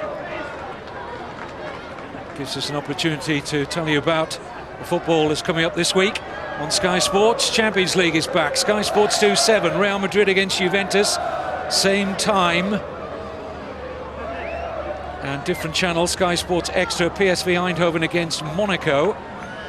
Gives us an opportunity to tell you about the football that's coming up this week on Sky Sports. Champions League is back. Sky Sports 2-7, Real Madrid against Juventus, same time. And different channels, Sky Sports Extra, PSV Eindhoven against Monaco.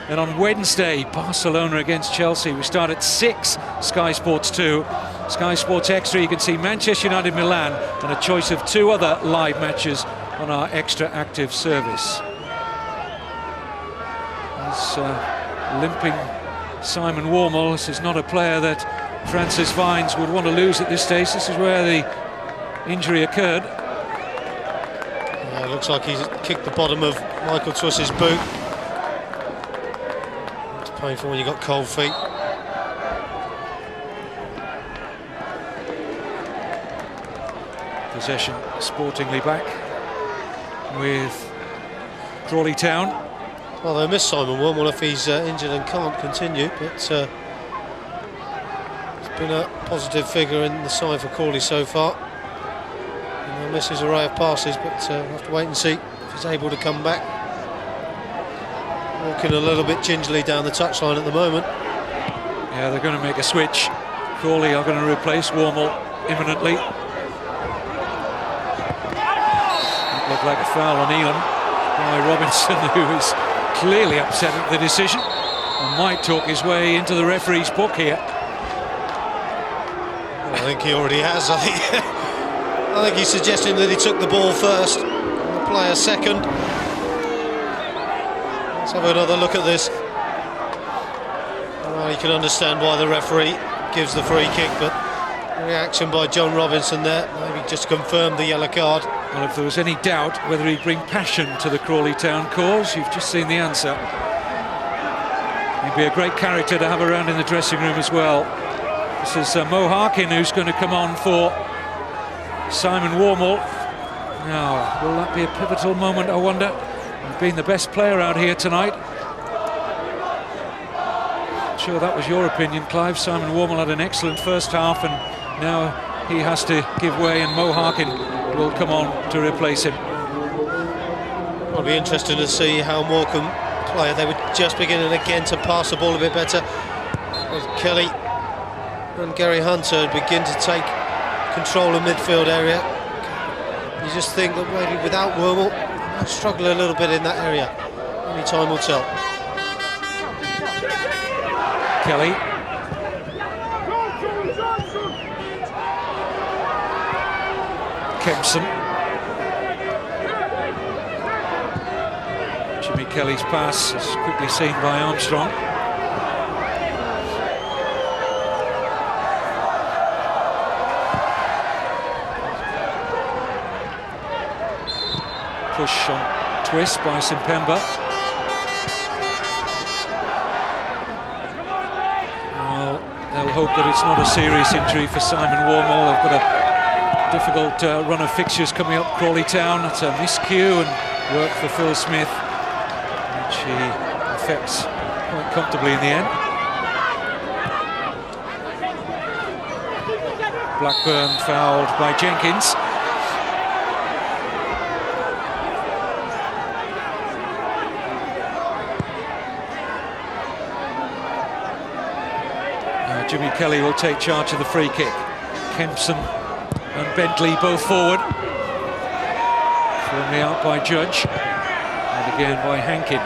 And on Wednesday, Barcelona against Chelsea. We start at 6, Sky Sports 2. Sky Sports Extra, you can see Manchester United Milan and a choice of 2 other live matches on our extra active service. As limping Simon Wormel, this is not a player that Francis Vines would want to lose at this stage. This is where the injury occurred. It looks like he's kicked the bottom of Michael Twiss's boot. It's painful when you've got cold feet. Possession sportingly back with Crawley Town. Well, they miss Simon Wormel if he's injured and can't continue, but it's been a positive figure in the side for Crawley so far. Miss his array of passes, but we'll have to wait and see if he's able to come back. Walking a little bit gingerly down the touchline at the moment. Yeah, they're going to make a switch. Crawley are going to replace Wormel imminently. It looked like a foul on Elam by Robinson, who is clearly upset at the decision and might talk his way into the referee's book here. I think he already has. I think he's suggesting that he took the ball first and the player second. Let's have another look at this. Well, you can understand why the referee gives the free kick, but the reaction by John Robinson there maybe just confirmed the yellow card. Well, if there was any doubt whether he'd bring passion to the Crawley Town cause, you've just seen the answer. He'd be a great character to have around in the dressing room as well. This is Mo Harkin who's going to come on for Simon Wormel. Now, will that be a pivotal moment, I wonder? He's been the best player out here tonight. I'm sure that was your opinion, Clive. Simon Wormel had an excellent first half, and now he has to give way, and Mo Harkin will come on to replace him. It'll be interesting to see how Morecambe play. They were just beginning again to pass the ball a bit better. As Kelly and Gary Hunter begin to take control of midfield area. You just think that maybe without Wormel, they might struggle a little bit in that area. Only time will tell. Kelly. Kempson. Jimmy Kelly's pass is quickly seen by Armstrong. Push on twist by Simpemba. Well, they'll hope that it's not a serious injury for Simon Wormel. They've got a difficult run of fixtures coming up. Crawley Town, it's a miscue and work for Phil Smith, which he affects quite comfortably in the end. Blackburn fouled by Jenkins. Jimmy Kelly will take charge of the free kick. Kempson and Bentley both forward. Firmly out by Judge. And again by Hankin.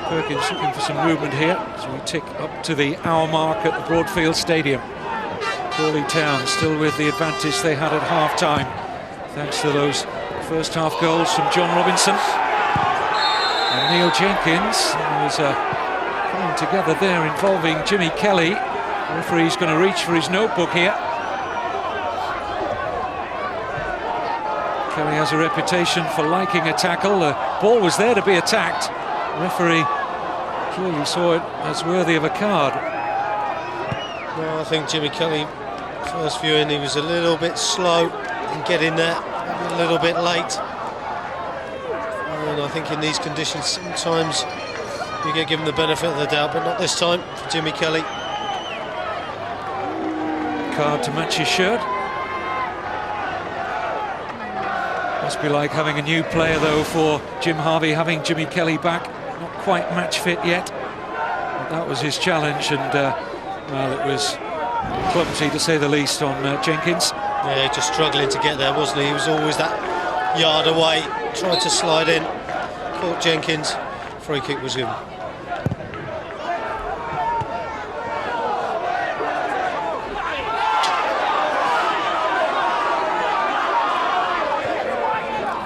Perkins looking for some movement here as we tick up to the hour mark at the Broadfield Stadium. Crawley Town still with the advantage they had at half-time, thanks to those first half goals from John Robinson and Neil Jenkins. There was a coming together there involving Jimmy Kelly. The referee's going to reach for his notebook here. Kelly has a reputation for liking a tackle. The ball was there to be attacked. The referee clearly saw it as worthy of a card. Well, I think Jimmy Kelly, first viewing, he was a little bit slow in getting there, a little bit late. And I think in these conditions sometimes you get given the benefit of the doubt, but not this time for Jimmy Kelly. Card to match his shirt. Must be like having a new player though for Jim Harvey, having Jimmy Kelly back. Not quite match fit yet, but that was his challenge, and well, it was clumsy to say the least on Jenkins. Yeah, just struggling to get there, wasn't he? He was always that yard away, tried to slide in, caught Jenkins, free kick was given.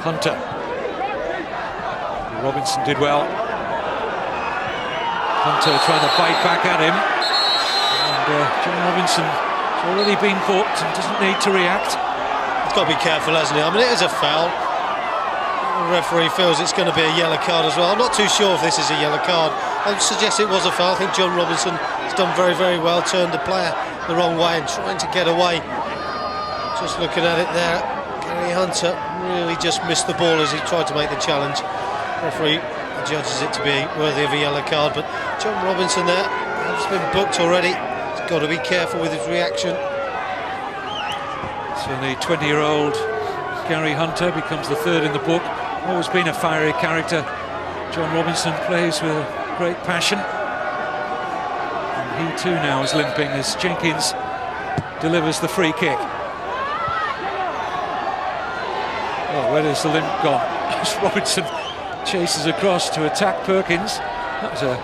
Hunter. Robinson did well. Hunter trying to bite back at him. And John Robinson has already been booked and doesn't need to react. He's got to be careful, hasn't he? I mean, it is a foul. The referee feels it's going to be a yellow card as well. I'm not too sure if this is a yellow card. I would suggest it was a foul. I think John Robinson has done very, very well, turned the player the wrong way and trying to get away. Just looking at it there, Gary Hunter really just missed the ball as he tried to make the challenge. Referee judges it to be worthy of a yellow card, but John Robinson there has been booked already. He's got to be careful with his reaction. So the 20-year-old Gary Hunter becomes the third in the book. Always been a fiery character. John Robinson plays with great passion. And he too now is limping as Jenkins delivers the free kick. Oh, where is the limp gone? As Robinson chases across to attack Perkins. That was a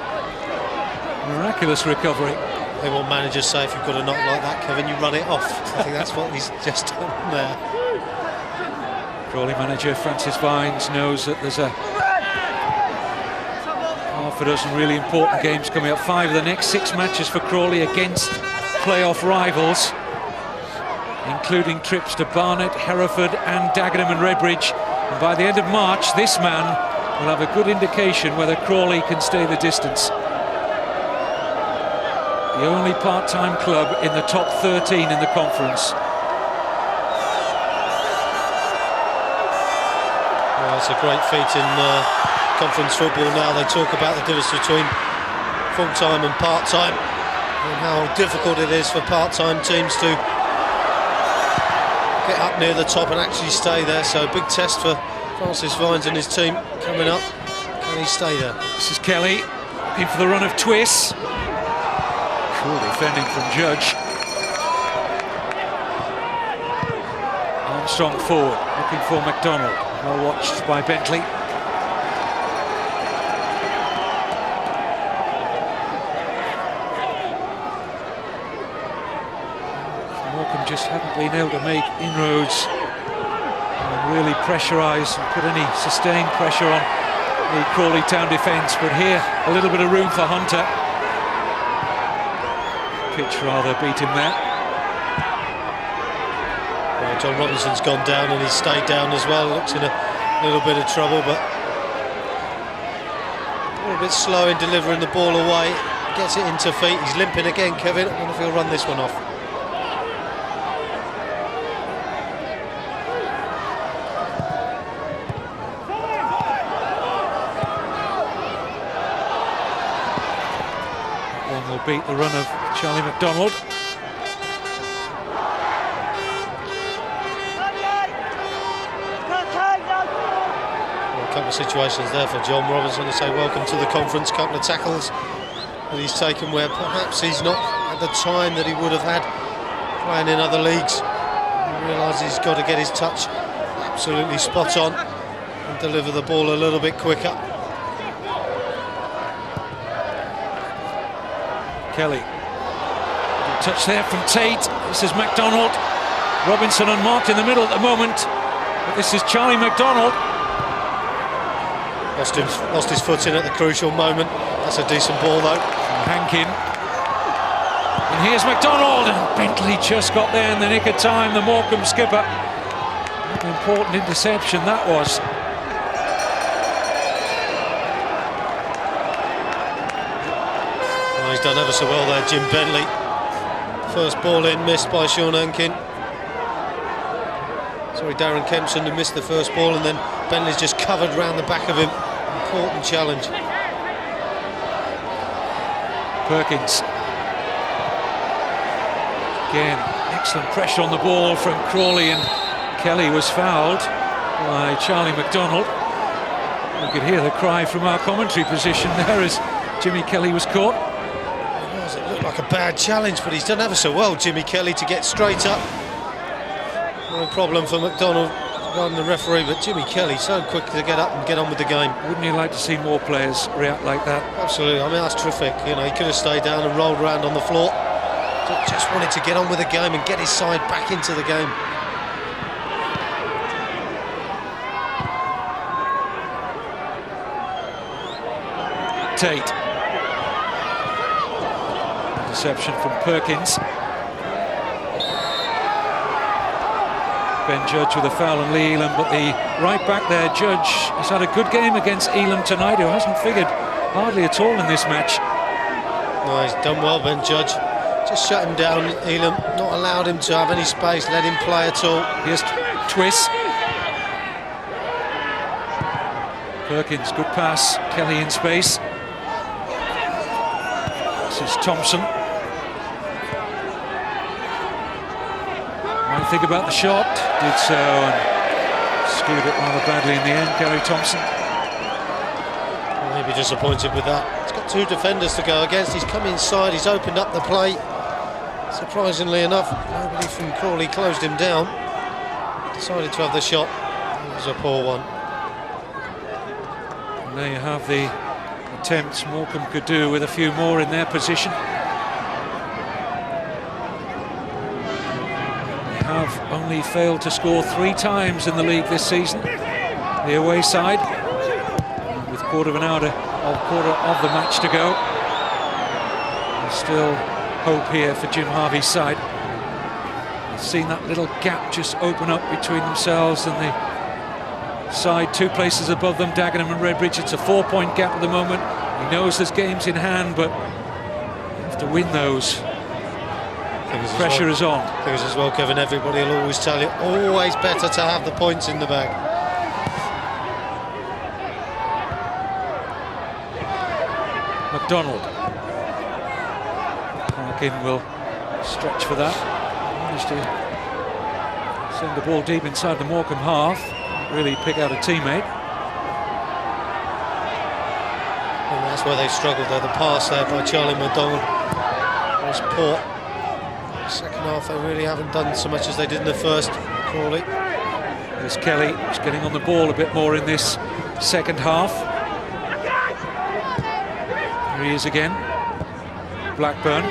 miraculous recovery. I think what managers say, if you've got a knock like that, Kevin, you run it off. I think that's what he's just done there. Crawley manager Francis Vines knows that there's a half a dozen really important games coming up. 5 of the next 6 matches for Crawley against playoff rivals, including trips to Barnet, Hereford and Dagenham and Redbridge. And by the end of March, this man will have a good indication whether Crawley can stay the distance. The only part-time club in the top 13 in the conference. Well, it's a great feat in conference football now. They talk about the difference between full-time and part-time and how difficult it is for part-time teams to get up near the top and actually stay there. So a big test for Francis Vines and his team coming up. Can he stay there? This is Kelly in for the run of twists. Cool defending from Judge. Armstrong forward, looking for McDonald. Well watched by Bentley. Morecambe just haven't been able to make inroads and really pressurise and put any sustained pressure on the Crawley Town defence, but here a little bit of room for Hunter. Pitch rather beat him there. Well, John Robinson's gone down and he's stayed down as well. Looks in a little bit of trouble, but a little bit slow in delivering the ball away. Gets it into feet. He's limping again, Kevin. I wonder if he'll run this one off. One will beat the run of Charlie McDonald. A couple of situations there for John Robinson to say welcome to the conference. Couple of tackles that he's taken where perhaps he's not at the time that he would have had playing in other leagues. He realises he's got to get his touch absolutely spot on and deliver the ball a little bit quicker. Kelly. Touch there from Tate. This is McDonald. Robinson unmarked in the middle at the moment. But this is Charlie McDonald. Lost his foot in at the crucial moment. That's a decent ball though. Hankin. And here's McDonald. And Bentley just got there in the nick of time. The Morecambe skipper. What an important interception that was. Well, he's done ever so well there, Jim Bentley. First ball in, missed by Sean Hankin. Sorry, Darren Kempson who missed the first ball, and then Bentley's just covered round the back of him. Important challenge. Perkins. Again, excellent pressure on the ball from Crawley, and Kelly was fouled by Charlie McDonald. You could hear the cry from our commentary position there as Jimmy Kelly was caught. It looked like a bad challenge, but he's done ever so well, Jimmy Kelly, to get straight up. No problem for McDonald regarding the referee, but Jimmy Kelly so quick to get up and get on with the game. Wouldn't you like to see more players react like that? Absolutely. I mean, that's terrific. You know, he could have stayed down and rolled around on the floor. Just wanted to get on with the game and get his side back into the game. Tate. Interception from Perkins. Ben Judge with a foul on Lee Elam, but the right back there, Judge, has had a good game against Elam tonight, who hasn't figured hardly at all in this match. No, he's done well, Ben Judge. Just shut him down, Elam, not allowed him to have any space, let him play at all. Here's Twiss. Perkins, good pass, Kelly in space. This is Thompson. Might think about the shot, did so and skewed it rather badly in the end, Gary Thompson. Well, he'll be disappointed with that. He's got two defenders to go against, he's come inside, he's opened up the play. Surprisingly enough, nobody from Crawley closed him down. Decided to have the shot, it was a poor one. And there you have the attempts Morecambe could do with a few more in their position. Have only failed to score 3 times in the league this season. The away side, with quarter of the match to go. There's still hope here for Jim Harvey's side. We've seen that little gap just open up between themselves and the side 2 places above them, Dagenham and Redbridge. It's a 4-point gap at the moment. He knows there's games in hand, but you have to win those. Pressure is on. Things as well, Kevin. Everybody will always tell you, always better to have the points in the bag. McDonald. Parkin will stretch for that. Managed to send the ball deep inside the Morecambe half. really pick out a teammate. And that's where they struggled there. The pass there by Charlie McDonald was poor. Second half, they really haven't done so much as they did in the first. Crawley. There's Kelly, who's getting on the ball a bit more in this second half. Here he is again. Blackburn.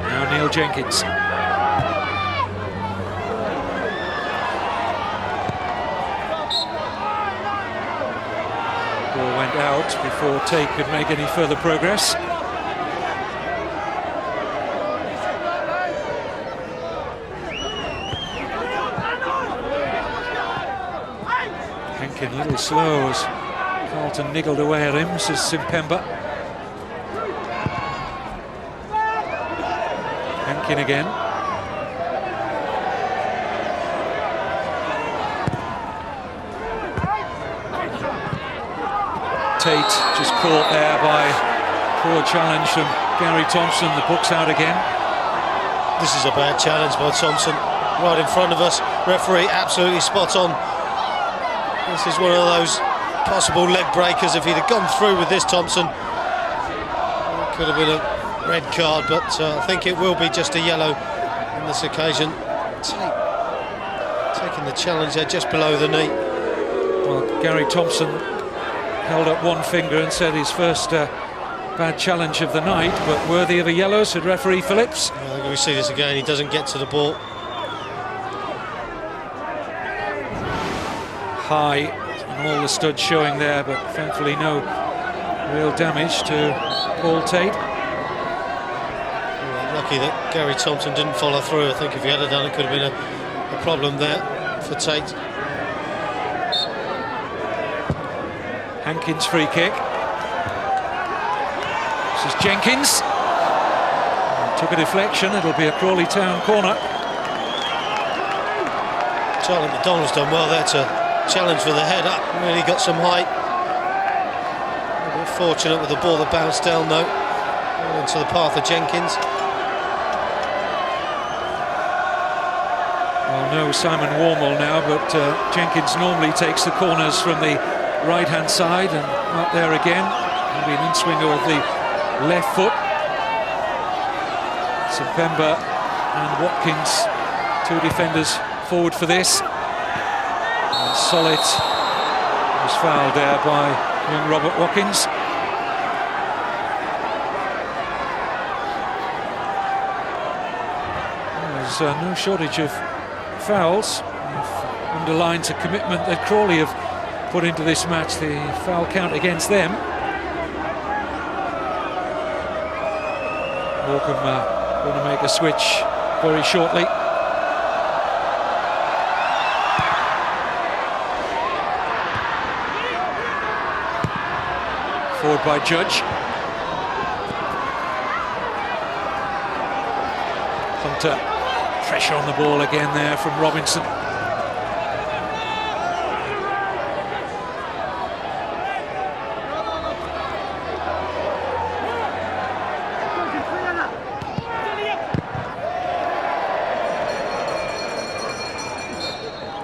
Now Neil Jenkins. Ball went out before Tate could make any further progress. Hankin a little slow as Carlton niggled away at him, says Simpemba. Hankin again. Tate just caught there by poor challenge from Gary Thompson. The book's out again. This is a bad challenge by Thompson. Right in front of us. Referee absolutely spot on. This is one of those possible leg breakers. If he'd have gone through with this, Thompson, it could have been a red card, but I think it will be just a yellow on this occasion. Taking the challenge there just below the knee. Well, Gary Thompson held up one finger and said his first bad challenge of the night, but worthy of a yellow, said referee Phillips. I think we see this again. He doesn't get to the ball. High, and all the studs showing there, but thankfully no real damage to Paul Tate. Well, lucky that Gary Thompson didn't follow through. I think if he had done it, could have been a problem there for Tate. Hankins free kick. This is Jenkins. Took a deflection. It'll be a Crawley Town corner. Charlie McDonald's done well there to challenge for the head up. Really got some height. A bit fortunate with the ball that bounced down though. Into the path of Jenkins. Well, no Simon Warmall now, but Jenkins normally takes the corners from the right-hand side, and up there again. Maybe an in-swinger of the left foot. Simpemba and Watkins, two defenders forward for this. And Solid was fouled there by young Robert Watkins. There's no shortage of fouls. Underlines a commitment that Crawley have put into this match, the foul count against them. Morecambe going to make a switch very shortly. Forward by Judge. Hunter, pressure on the ball again there from Robinson.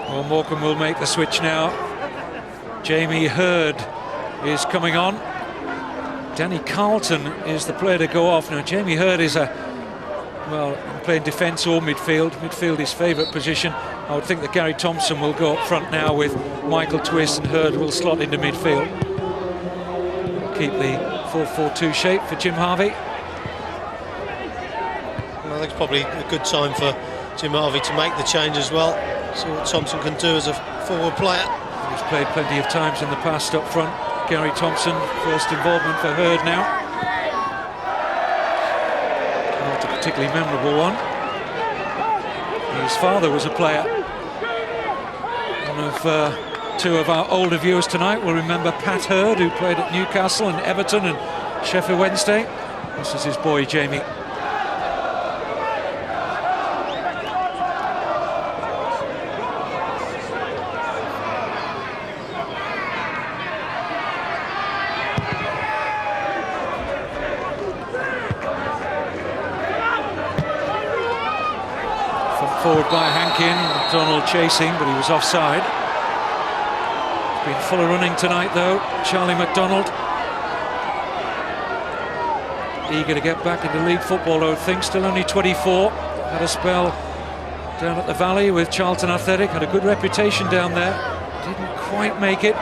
Well, Morecambe will make the switch now. Jamie Hurd is coming on. Danny Carlton is the player to go off. Now, Jamie Hurd is playing defence or midfield. Midfield is favourite position. I would think that Gary Thompson will go up front now with Michael Twist, and Hurd will slot into midfield. Keep the 4-4-2 shape for Jim Harvey. Well, I think it's probably a good time for Jim Harvey to make the change as well. See what Thompson can do as a forward player. He's played plenty of times in the past up front. Gary Thompson, first involvement for Hurd now. Not a particularly memorable one. His father was a player. One of two of our older viewers tonight will remember Pat Hurd, who played at Newcastle and Everton and Sheffield Wednesday. This is his boy, Jamie. forward by Hankin. McDonald chasing, but he was offside. He's been full of running tonight, though. Charlie McDonald. Eager to get back into league football, I would think. Still only 24. Had a spell down at the Valley with Charlton Athletic. Had a good reputation down there. Didn't quite make it.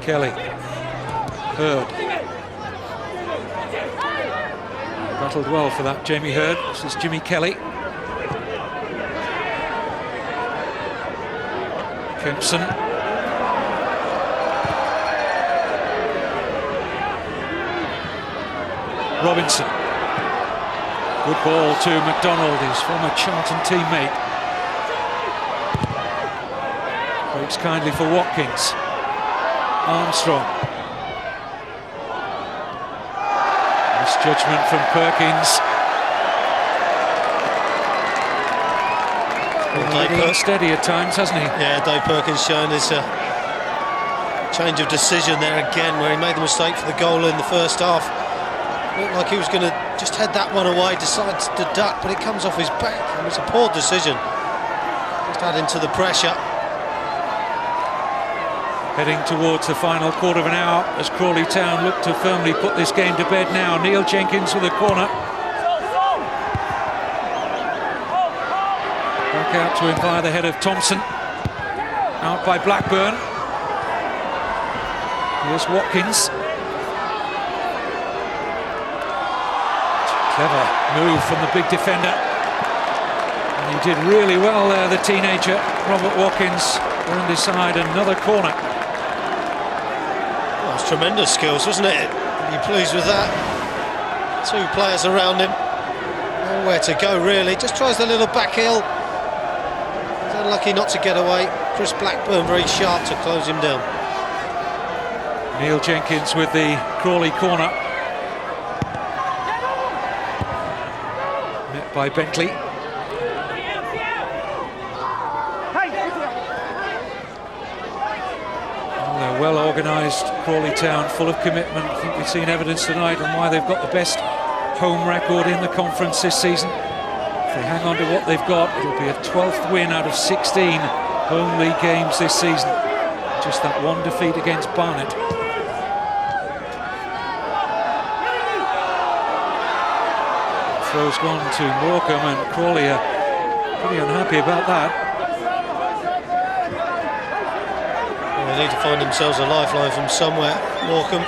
Kelly. Hurd. Battled well for that, Jamie Hurd. This is Jimmy Kelly. Kempson. Robinson. Good ball to McDonald, his former Charlton teammate. Breaks kindly for Watkins. Armstrong. Misjudgment from Perkins. Dave steady at times, hasn't he? Yeah, Dave Perkins showing his change of decision there again, where he made the mistake for the goal in the first half. Looked like he was going to just head that one away, decides to duck, but it comes off his back, and it's a poor decision. Just adding to the pressure. Heading towards the final quarter of an hour as Crawley Town look to firmly put this game to bed now. Neil Jenkins with a corner. Back out to him via the head of Thompson. Out by Blackburn. Here's Watkins. Clever move from the big defender. And he did really well there, the teenager, Robert Watkins. Earned his side another corner. Well, it's tremendous skills, wasn't it? Are you pleased with that? Two players around him. Nowhere to go, really. Just tries the little back heel. He's unlucky not to get away. Chris Blackburn very sharp to close him down. Neil Jenkins with the Crawley corner. Met by Bentley. They're well organised, Crawley Town, full of commitment. I think we've seen evidence tonight on why they've got the best home record in the conference this season. If they hang on to what they've got, it'll be a 12th win out of 16 home league games this season. Just that one defeat against Barnet. Throw's gone to Morecambe, and Crawley are pretty unhappy about that. They need to find themselves a lifeline from somewhere, Morecambe,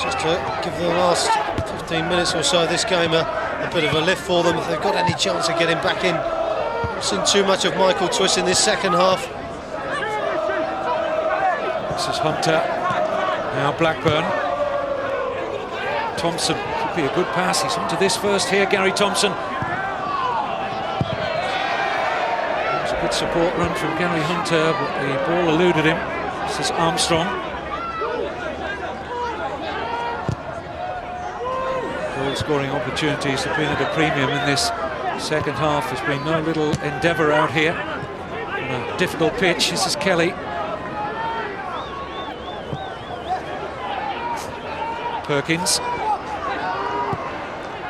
just to give the last 15 minutes or so of this game a bit of a lift for them, if they've got any chance of getting back in. I've seen too much of Michael Twiss in this second half. This is Hunter, now Blackburn. Thompson, could be a good pass, he's onto this first here, Gary Thompson. Good support run from Gary Hunter, but the ball eluded him. This is Armstrong. Goal scoring opportunities have been at a premium in this second half. There's been no little endeavour out here on a difficult pitch. This is Kelly. Perkins.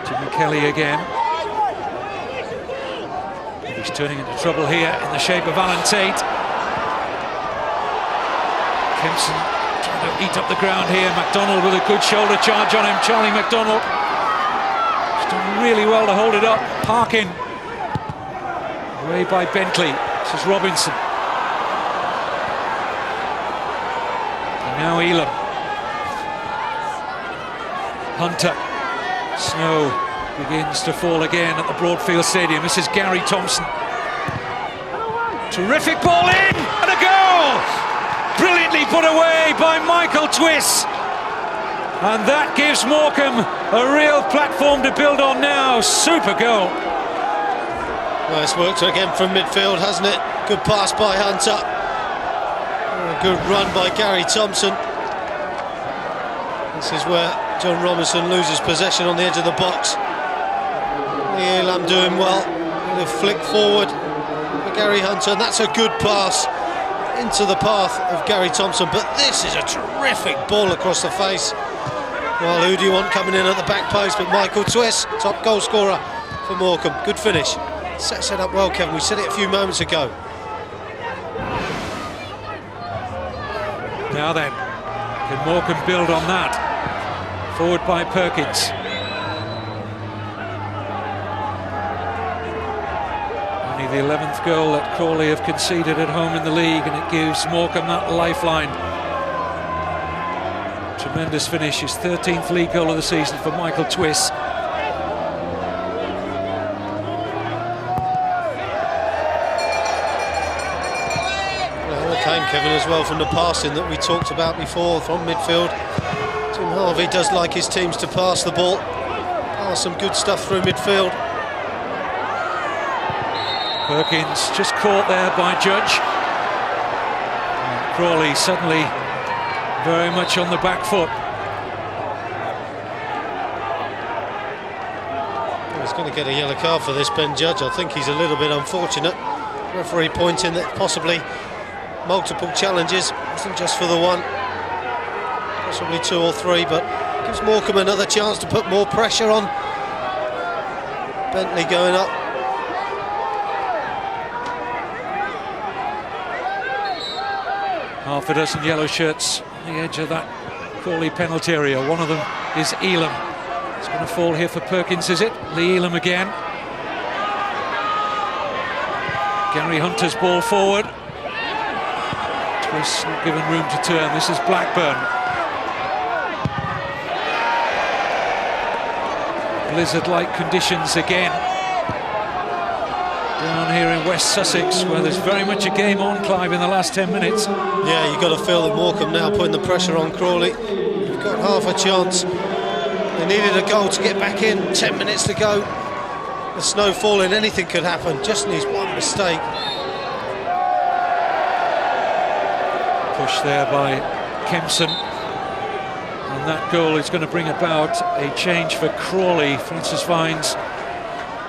Jimmy Kelly again. He's turning into trouble here in the shape of Alan Tate. Kempson trying to eat up the ground here. McDonald with a good shoulder charge on him. Charlie McDonald. He's done really well to hold it up. Parkin. Away by Bentley. This is Robinson. And now Elam. Hunter. Snow begins to fall again at the Broadfield Stadium. This is Gary Thompson. Terrific ball in and a goal! Brilliantly put away by Michael Twiss. And that gives Morecambe a real platform to build on now. Super goal. Nice work again from midfield, hasn't it? Good pass by Hunter. And a good run by Gary Thompson. This is where John Robinson loses possession on the edge of the box. Elam doing well. The flick forward for Gary Hunter, and that's a good pass. into the path of Gary Thompson, but this is a terrific ball across the face. Well, who do you want coming in at the back post but Michael Twiss, top goal scorer for Morecambe. Good finish. Sets it up well, Kevin. We said it a few moments ago. Now then, can Morecambe build on that? Forward by Perkins. Only the 11th goal that Crawley have conceded at home in the league, and it gives Morecambe that lifeline. Tremendous finish, his 13th league goal of the season for Michael Twiss. Well, it came, Kevin, as well from the passing that we talked about before from midfield. Tim Harvey does like his teams to pass the ball. Some good stuff through midfield. Perkins just caught there by Judge. And Crawley suddenly very much on the back foot. He's going to get a yellow card for this, Ben Judge. I think he's a little bit unfortunate. Referee pointing that possibly multiple challenges, wasn't just for the one, possibly 2 or 3, but gives Morecambe another chance to put more pressure on. Bentley going up. Half a dozen yellow shirts on the edge of that Crawley penalty area. One of them is Elam. It's going to fall here for Perkins, is it? Lee Elam again. Gary Hunter's ball forward. Twist not given room to turn. This is Blackburn. Blizzard-like conditions again. Down here in West Sussex, where there's very much a game on, Clive, in the last 10 minutes. Yeah, you've got to feel that Morecambe now putting the pressure on Crawley. You've got half a chance. They needed a goal to get back in. 10 minutes to go. The snow falling, anything could happen. Just needs one mistake. Push there by Kempson. And that goal is going to bring about a change for Crawley. Francis Vines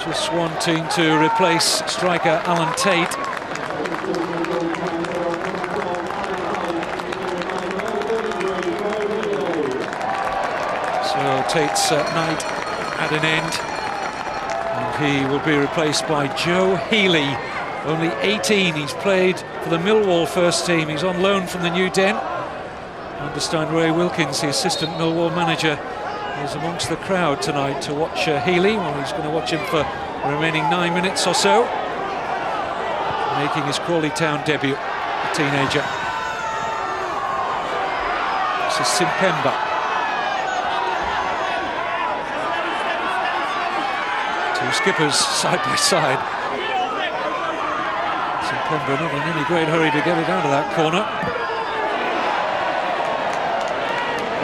just wanting to replace striker Alan Tate. So Tate's night at an end, and he will be replaced by Joe Healy, only 18. He's played for the Millwall first team. He's on loan from the New Den. I understand Ray Wilkins, the assistant Millwall manager, is amongst the crowd tonight to watch Healy. Well, he's going to watch him for the remaining 9 minutes or so, making his Crawley Town debut, a teenager. This is Simpemba. Two skippers side by side. Simpemba not in any great hurry to get it out of that corner.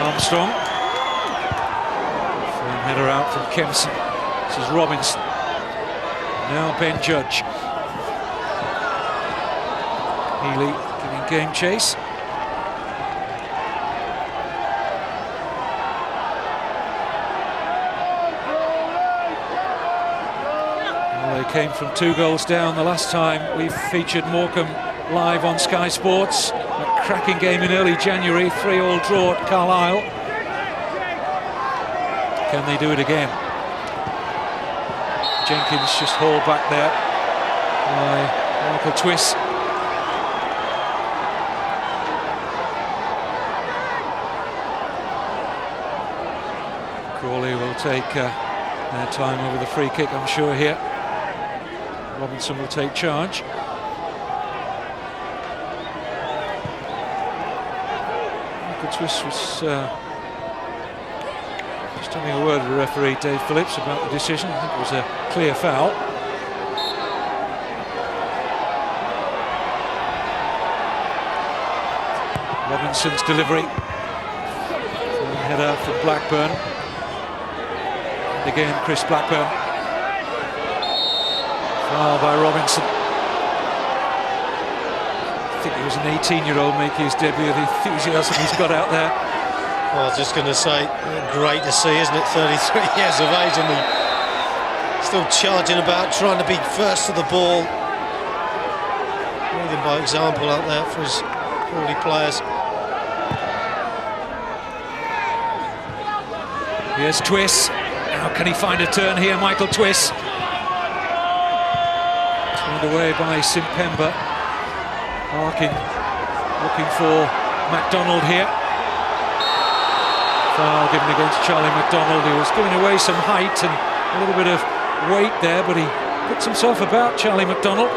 Armstrong. Header out from Kempson. This is Robinson. Now Ben Judge. Healy giving game chase. Well, they came from 2 goals down the last time we featured Morecambe live on Sky Sports. A cracking game in early January, 3-3 draw at Carlisle. Can they do it again? Jenkins just hauled back there by Michael Twiss. Crawley will take their time over the free kick, I'm sure, here. Robinson will take charge. Michael Twiss was having a word with the referee Dave Phillips about the decision. I think it was a clear foul. Robinson's delivery. Header from Blackburn. And again Chris Blackburn. Foul by Robinson. I think it was an 18-year-old making his debut. The enthusiasm he's got out there. Well, I was just going to say, great to see, isn't it? 33 years of age and still charging about, trying to be first to the ball. All leading by example out there for his Crawley players. Here's Twiss. How can he find a turn here, Michael Twiss? Turned away by Simpemba. Harkin looking for MacDonald here. Foul given against Charlie MacDonald, who was giving away some height and a little bit of weight there, but he puts himself about, Charlie MacDonald.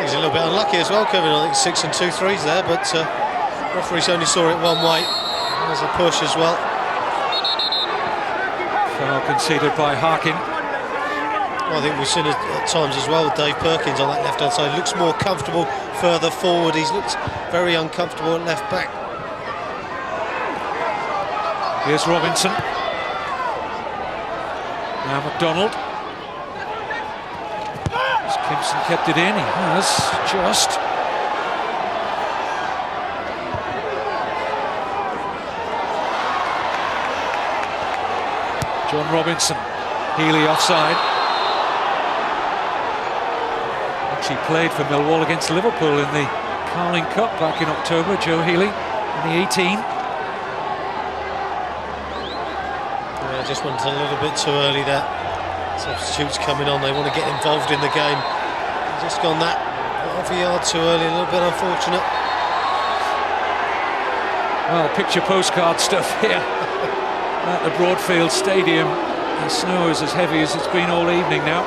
He's a little bit unlucky as well, Kevin. I think 6 and 2 threes there, but referees only saw it one way. There's a push as well. Foul conceded by Harkin. I think we've seen it at times as well with Dave Perkins on that left-hand side. Looks more comfortable further forward. He looks very uncomfortable at left back. Here's Robinson. Now MacDonald. Kimpson kept it in. He has just. John Robinson. Healy offside. Actually played for Millwall against Liverpool in the Carling Cup back in October. Joe Healy in the 18. Yeah, just went a little bit too early there. Substitutes coming on, they want to get involved in the game. Just gone that half a yard too early, a little bit unfortunate. Well, picture postcard stuff here at the Broadfield Stadium. The snow is as heavy as it's been all evening now.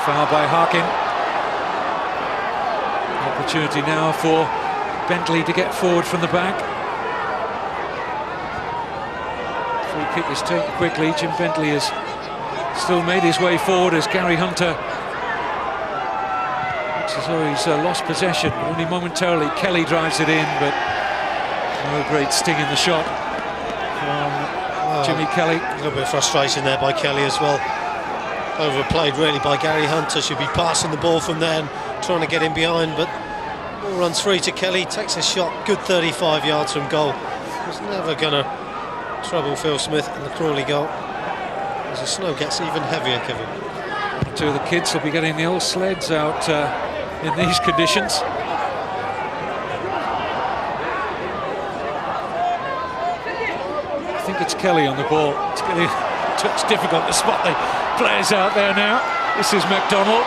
Foul by Harkin. Opportunity now for Bentley to get forward from the back. Free kick is taken quickly. Jim Bentley has still made his way forward as Gary Hunter looks as though he's lost possession, only momentarily. Kelly drives it in, but no great sting in the shot from Jimmy Kelly. A little bit of frustration there by Kelly as well. Overplayed really by Gary Hunter. Should be passing the ball from there and trying to get in behind, but ball runs free to Kelly, takes a shot, good 35 yards from goal. Was never going to trouble Phil Smith in the Crawley goal. As the snow gets even heavier, Kevin. Two of the kids will be getting the old sleds out in these conditions. I think it's Kelly on the ball. It's difficult to spot the players out there now. This is MacDonald.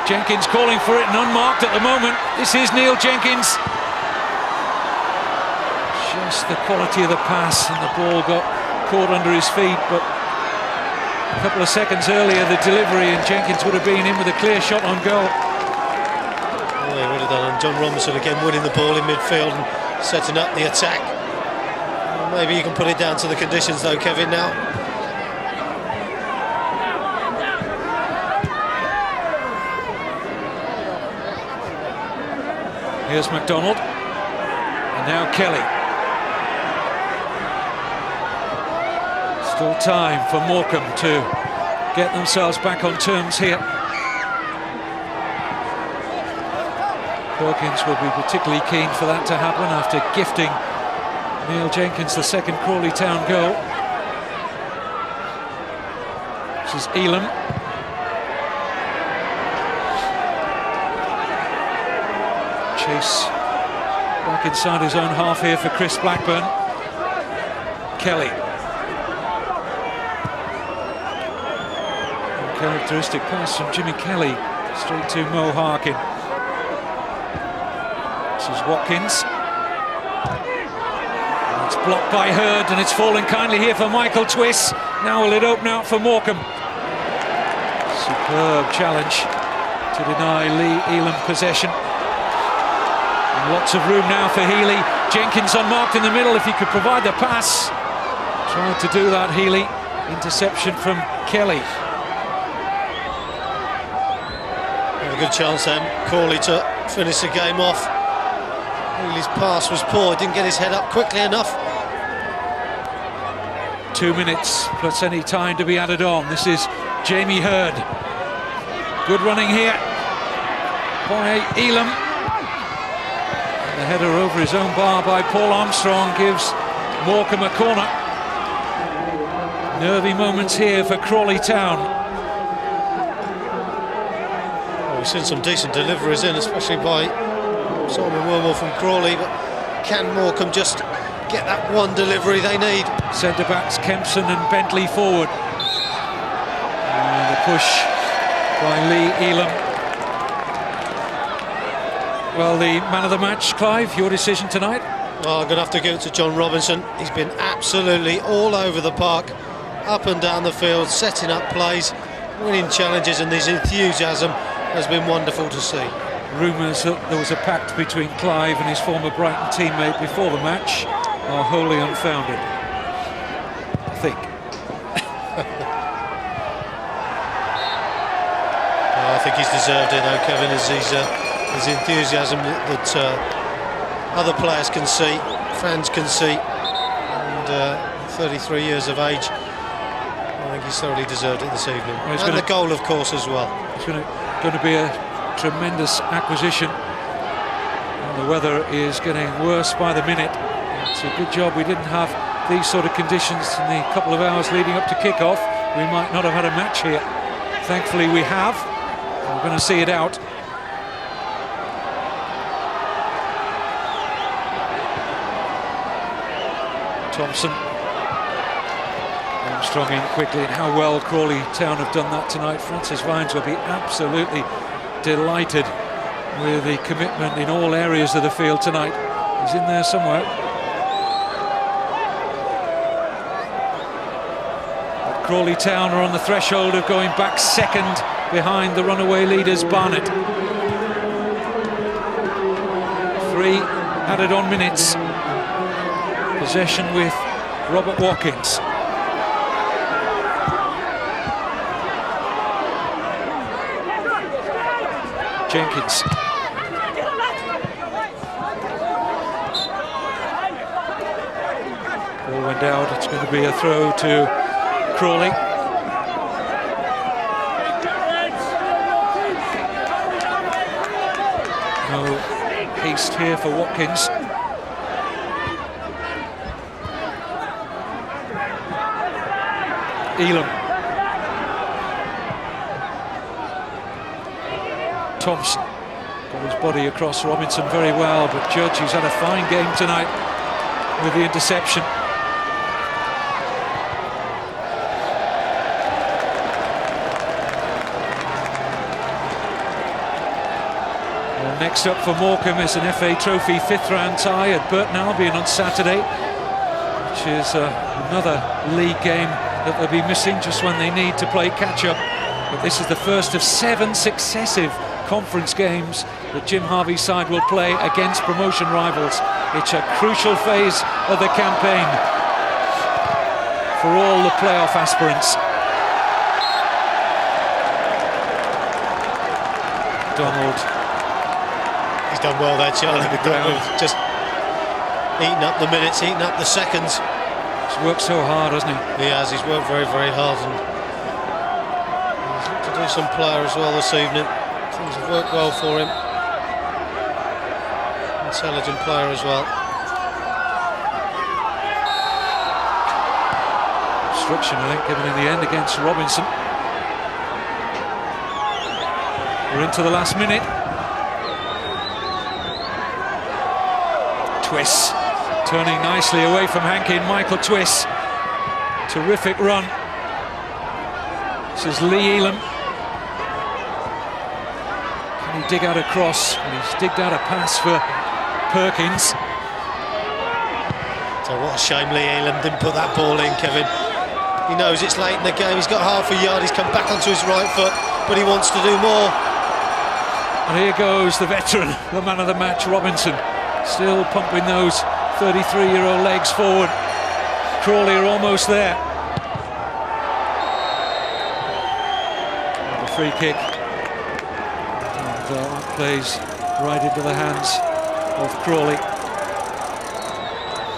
Jenkins calling for it and unmarked at the moment. This is Neil Jenkins. Just the quality of the pass, and the ball got caught under his feet, but a couple of seconds earlier the delivery and Jenkins would have been in with a clear shot on goal. Oh, he would have done. And John Robinson again winning the ball in midfield and setting up the attack. Well, maybe you can put it down to the conditions though, Kevin, now. Here's MacDonald, and now Kelly. Still time for Morecambe to get themselves back on terms here. Perkins will be particularly keen for that to happen after gifting Neil Jenkins the second Crawley Town goal. This is Elam. Chase back inside his own half here for Chris Blackburn. Kelly. Characteristic pass from Jimmy Kelly straight to Mo Harkin. This is Watkins. And it's blocked by Hurd, and it's fallen kindly here for Michael Twiss. Now will it open out for Morecambe? Superb challenge to deny Lee Elam possession. And lots of room now for Healy. Jenkins unmarked in the middle. If he could provide the pass. Tried to do that, Healy. Interception from Kelly. A good chance then, Crawley to finish the game off. Healy's pass was poor, didn't get his head up quickly enough. 2 minutes plus any time to be added on. This is Jamie Hurd. Good running here by Elam. And the header over his own bar by Paul Armstrong gives Morecambe a corner. Nervy moments here for Crawley Town. Well, we've seen some decent deliveries in, especially by Simon Wormel from Crawley, but can Morecambe just get that one delivery they need? Centre-backs Kempson and Bentley forward. And a push by Lee Elam. Well, the man of the match, Clive, your decision tonight? Oh, I'm going to have to give it to John Robinson. He's been absolutely all over the park, up and down the field, setting up plays, winning challenges, and his enthusiasm has been wonderful to see. Rumours that there was a pact between Clive and his former Brighton teammate before the match are wholly unfounded, I think. I think he's deserved it though, Kevin, as his enthusiasm that other players can see, fans can see, and 33 years of age, I think he's thoroughly deserved it this evening. Well, and the goal, of course, as well. It's going to be a tremendous acquisition, and the weather is getting worse by the minute. It's a good job we didn't have these sort of conditions in the couple of hours leading up to kick-off. We might not have had a match here. Thankfully we have. We're going to see it out. Thompson. Armstrong in quickly, and how well Crawley Town have done that tonight. Francis Vines will be absolutely delighted with the commitment in all areas of the field tonight. He's in there somewhere. But Crawley Town are on the threshold of going back second behind the runaway leaders Barnet. 3 added on minutes. Possession with Robert Watkins. Jenkins. Ball went out. It's going to be a throw to Crawley. No haste here for Watkins. Elam. Thompson got his body across Robinson very well, but Judge, who's had a fine game tonight with the interception. Well, next up for Morecambe is an FA Trophy 5th round tie at Burton Albion on Saturday, which is another league game that they'll be missing just when they need to play catch-up. But this is the first of 7 successive conference games that Jim Harvey's side will play against promotion rivals. It's a crucial phase of the campaign for all the playoff aspirants. Donald. He's done well there, Charlie. Just eating up the minutes, eating up the seconds. He's worked so hard, hasn't he? He has. He's worked very, very hard, and he's looked to do some player as well this evening. Things have worked well for him. Intelligent player as well. Obstruction, I think, given in the end against Robinson. We're into the last minute. Twiss turning nicely away from Hankin. Michael Twiss. Terrific run. This is Lee Elam. Can he dig out a cross? And he's digged out a pass for Perkins. So what a shame Lee Elam didn't put that ball in, Kevin. He knows it's late in the game. He's got half a yard. He's come back onto his right foot, but he wants to do more. And here goes the veteran, the man of the match, Robinson. Still pumping those 33-year-old legs forward. Crawley are almost there. And the free kick. And that plays right into the hands of Crawley.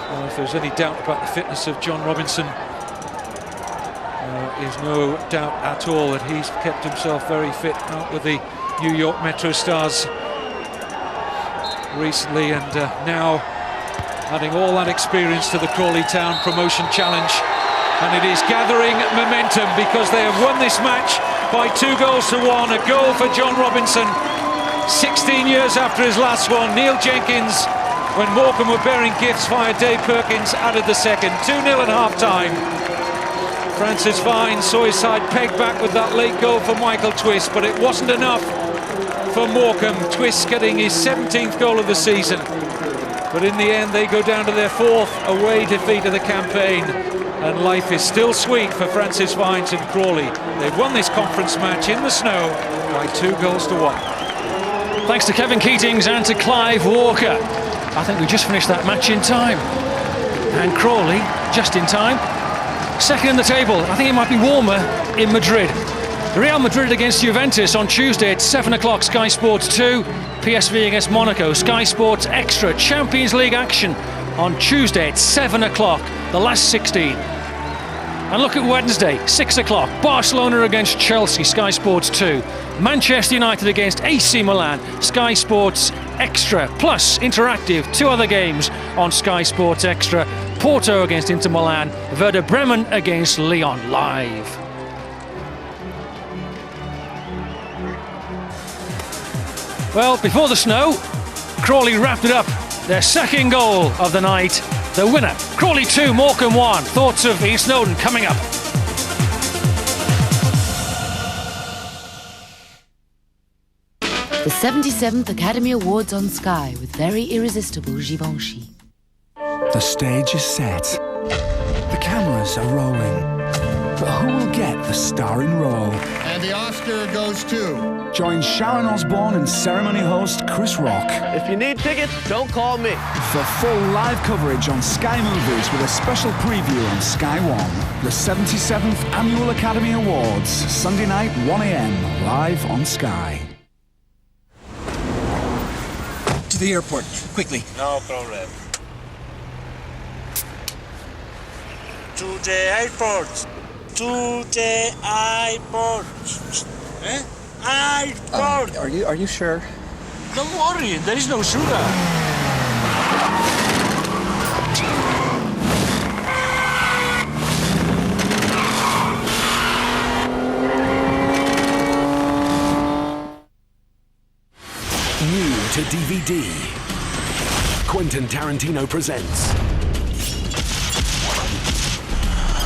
Well, if there's any doubt about the fitness of John Robinson, there is no doubt at all that he's kept himself very fit out with the New York Metro Stars recently, and now adding all that experience to the Crawley Town Promotion Challenge. And it is gathering momentum because they have won this match by 2-1. A goal for John Robinson. 16 years after his last one, Neil Jenkins, when Morecambe were bearing gifts via Dave Perkins, added the second. 2-0 at half-time. Francis Vine saw his side pegged back with that late goal for Michael Twist, but it wasn't enough for Morecambe. Twist getting his 17th goal of the season. But in the end, they go down to their 4th away defeat of the campaign. And life is still sweet for Francis Vines and Crawley. They've won this conference match in the snow by 2-1. Thanks to Kevin Keatings and to Clive Walker. I think we just finished that match in time. And Crawley, just in time. Second in the table. I think it might be warmer in Madrid. Real Madrid against Juventus on Tuesday at 7 o'clock, Sky Sports 2. PSV against Monaco, Sky Sports Extra. Champions League action on Tuesday at 7 o'clock, the last 16. And look at Wednesday, 6 o'clock, Barcelona against Chelsea, Sky Sports 2. Manchester United against AC Milan, Sky Sports Extra. Plus, interactive, 2 other games on Sky Sports Extra. Porto against Inter Milan, Werder Bremen against Lyon, live. Well, before the snow, Crawley wrapped it up. Their second goal of the night. The winner, Crawley 2, Morecambe 1. Thoughts of Ian Snowden coming up. The 77th Academy Awards on Sky with very irresistible Givenchy. The stage is set. The cameras are rolling. But who will get the starring role? And the Oscar goes to... Join Sharon Osbourne and ceremony host Chris Rock. If you need tickets, don't call me. For full live coverage on Sky Movies with a special preview on Sky One. The 77th Annual Academy Awards, Sunday night, 1 a.m, live on Sky. To the airport, quickly. No problem. To the airport. To the airport. Eh? Airport. Are you sure? Don't worry, there is no sugar. New to DVD. Quentin Tarantino presents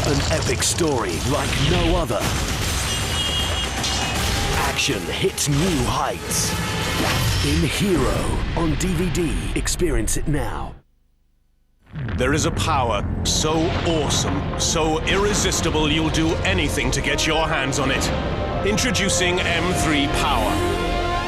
an epic story like no other. Action hits new heights. In Hero on DVD. Experience it now. There is a power so awesome, so irresistible, you'll do anything to get your hands on it. Introducing M3 Power.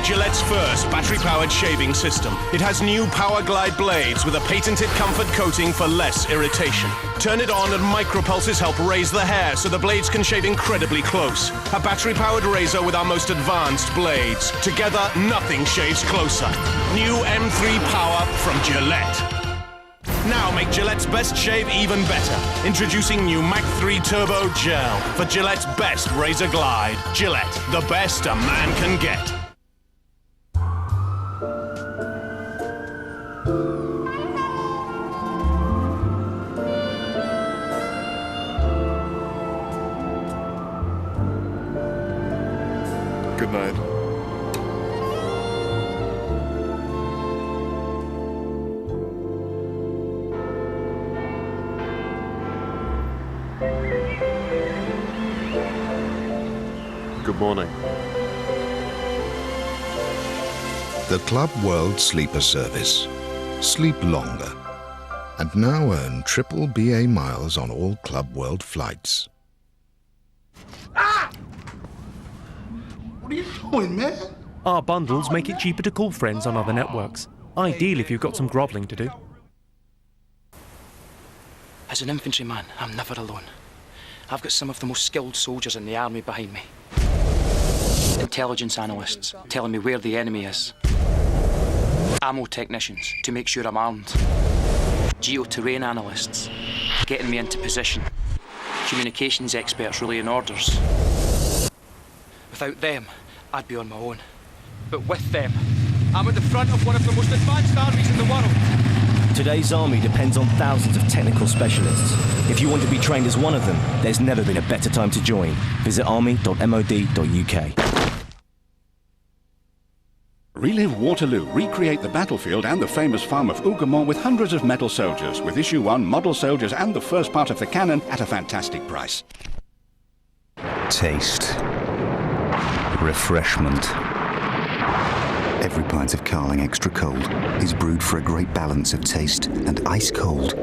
Gillette's first battery-powered shaving system. It has new Power Glide blades with a patented comfort coating for less irritation. Turn it on and micropulses help raise the hair so the blades can shave incredibly close. A battery-powered razor with our most advanced blades. Together, nothing shaves closer. New M3 Power from Gillette. Now make Gillette's best shave even better. Introducing new Mach 3 Turbo Gel for Gillette's best razor glide. Gillette, the best a man can get. Good night. Good morning. The Club World Sleeper Service. Sleep longer. And now earn triple BA miles on all Club World flights. What are you doing, man? Our bundles make it cheaper to call friends on other networks. Ideal if you've got some grovelling to do. As an infantryman, I'm never alone. I've got some of the most skilled soldiers in the army behind me. Intelligence analysts telling me where the enemy is. Ammo technicians to make sure I'm armed. Geo-terrain analysts getting me into position. Communications experts relaying orders. Without them, I'd be on my own. But with them, I'm at the front of one of the most advanced armies in the world. Today's army depends on thousands of technical specialists. If you want to be trained as one of them, there's never been a better time to join. Visit army.mod.uk. Relive Waterloo, recreate the battlefield and the famous farm of Hougoumont with hundreds of metal soldiers, with Issue 1, model soldiers and the first part of the cannon at a fantastic price. Taste. Refreshment. Every pint of Carling Extra Cold is brewed for a great balance of taste and ice-cold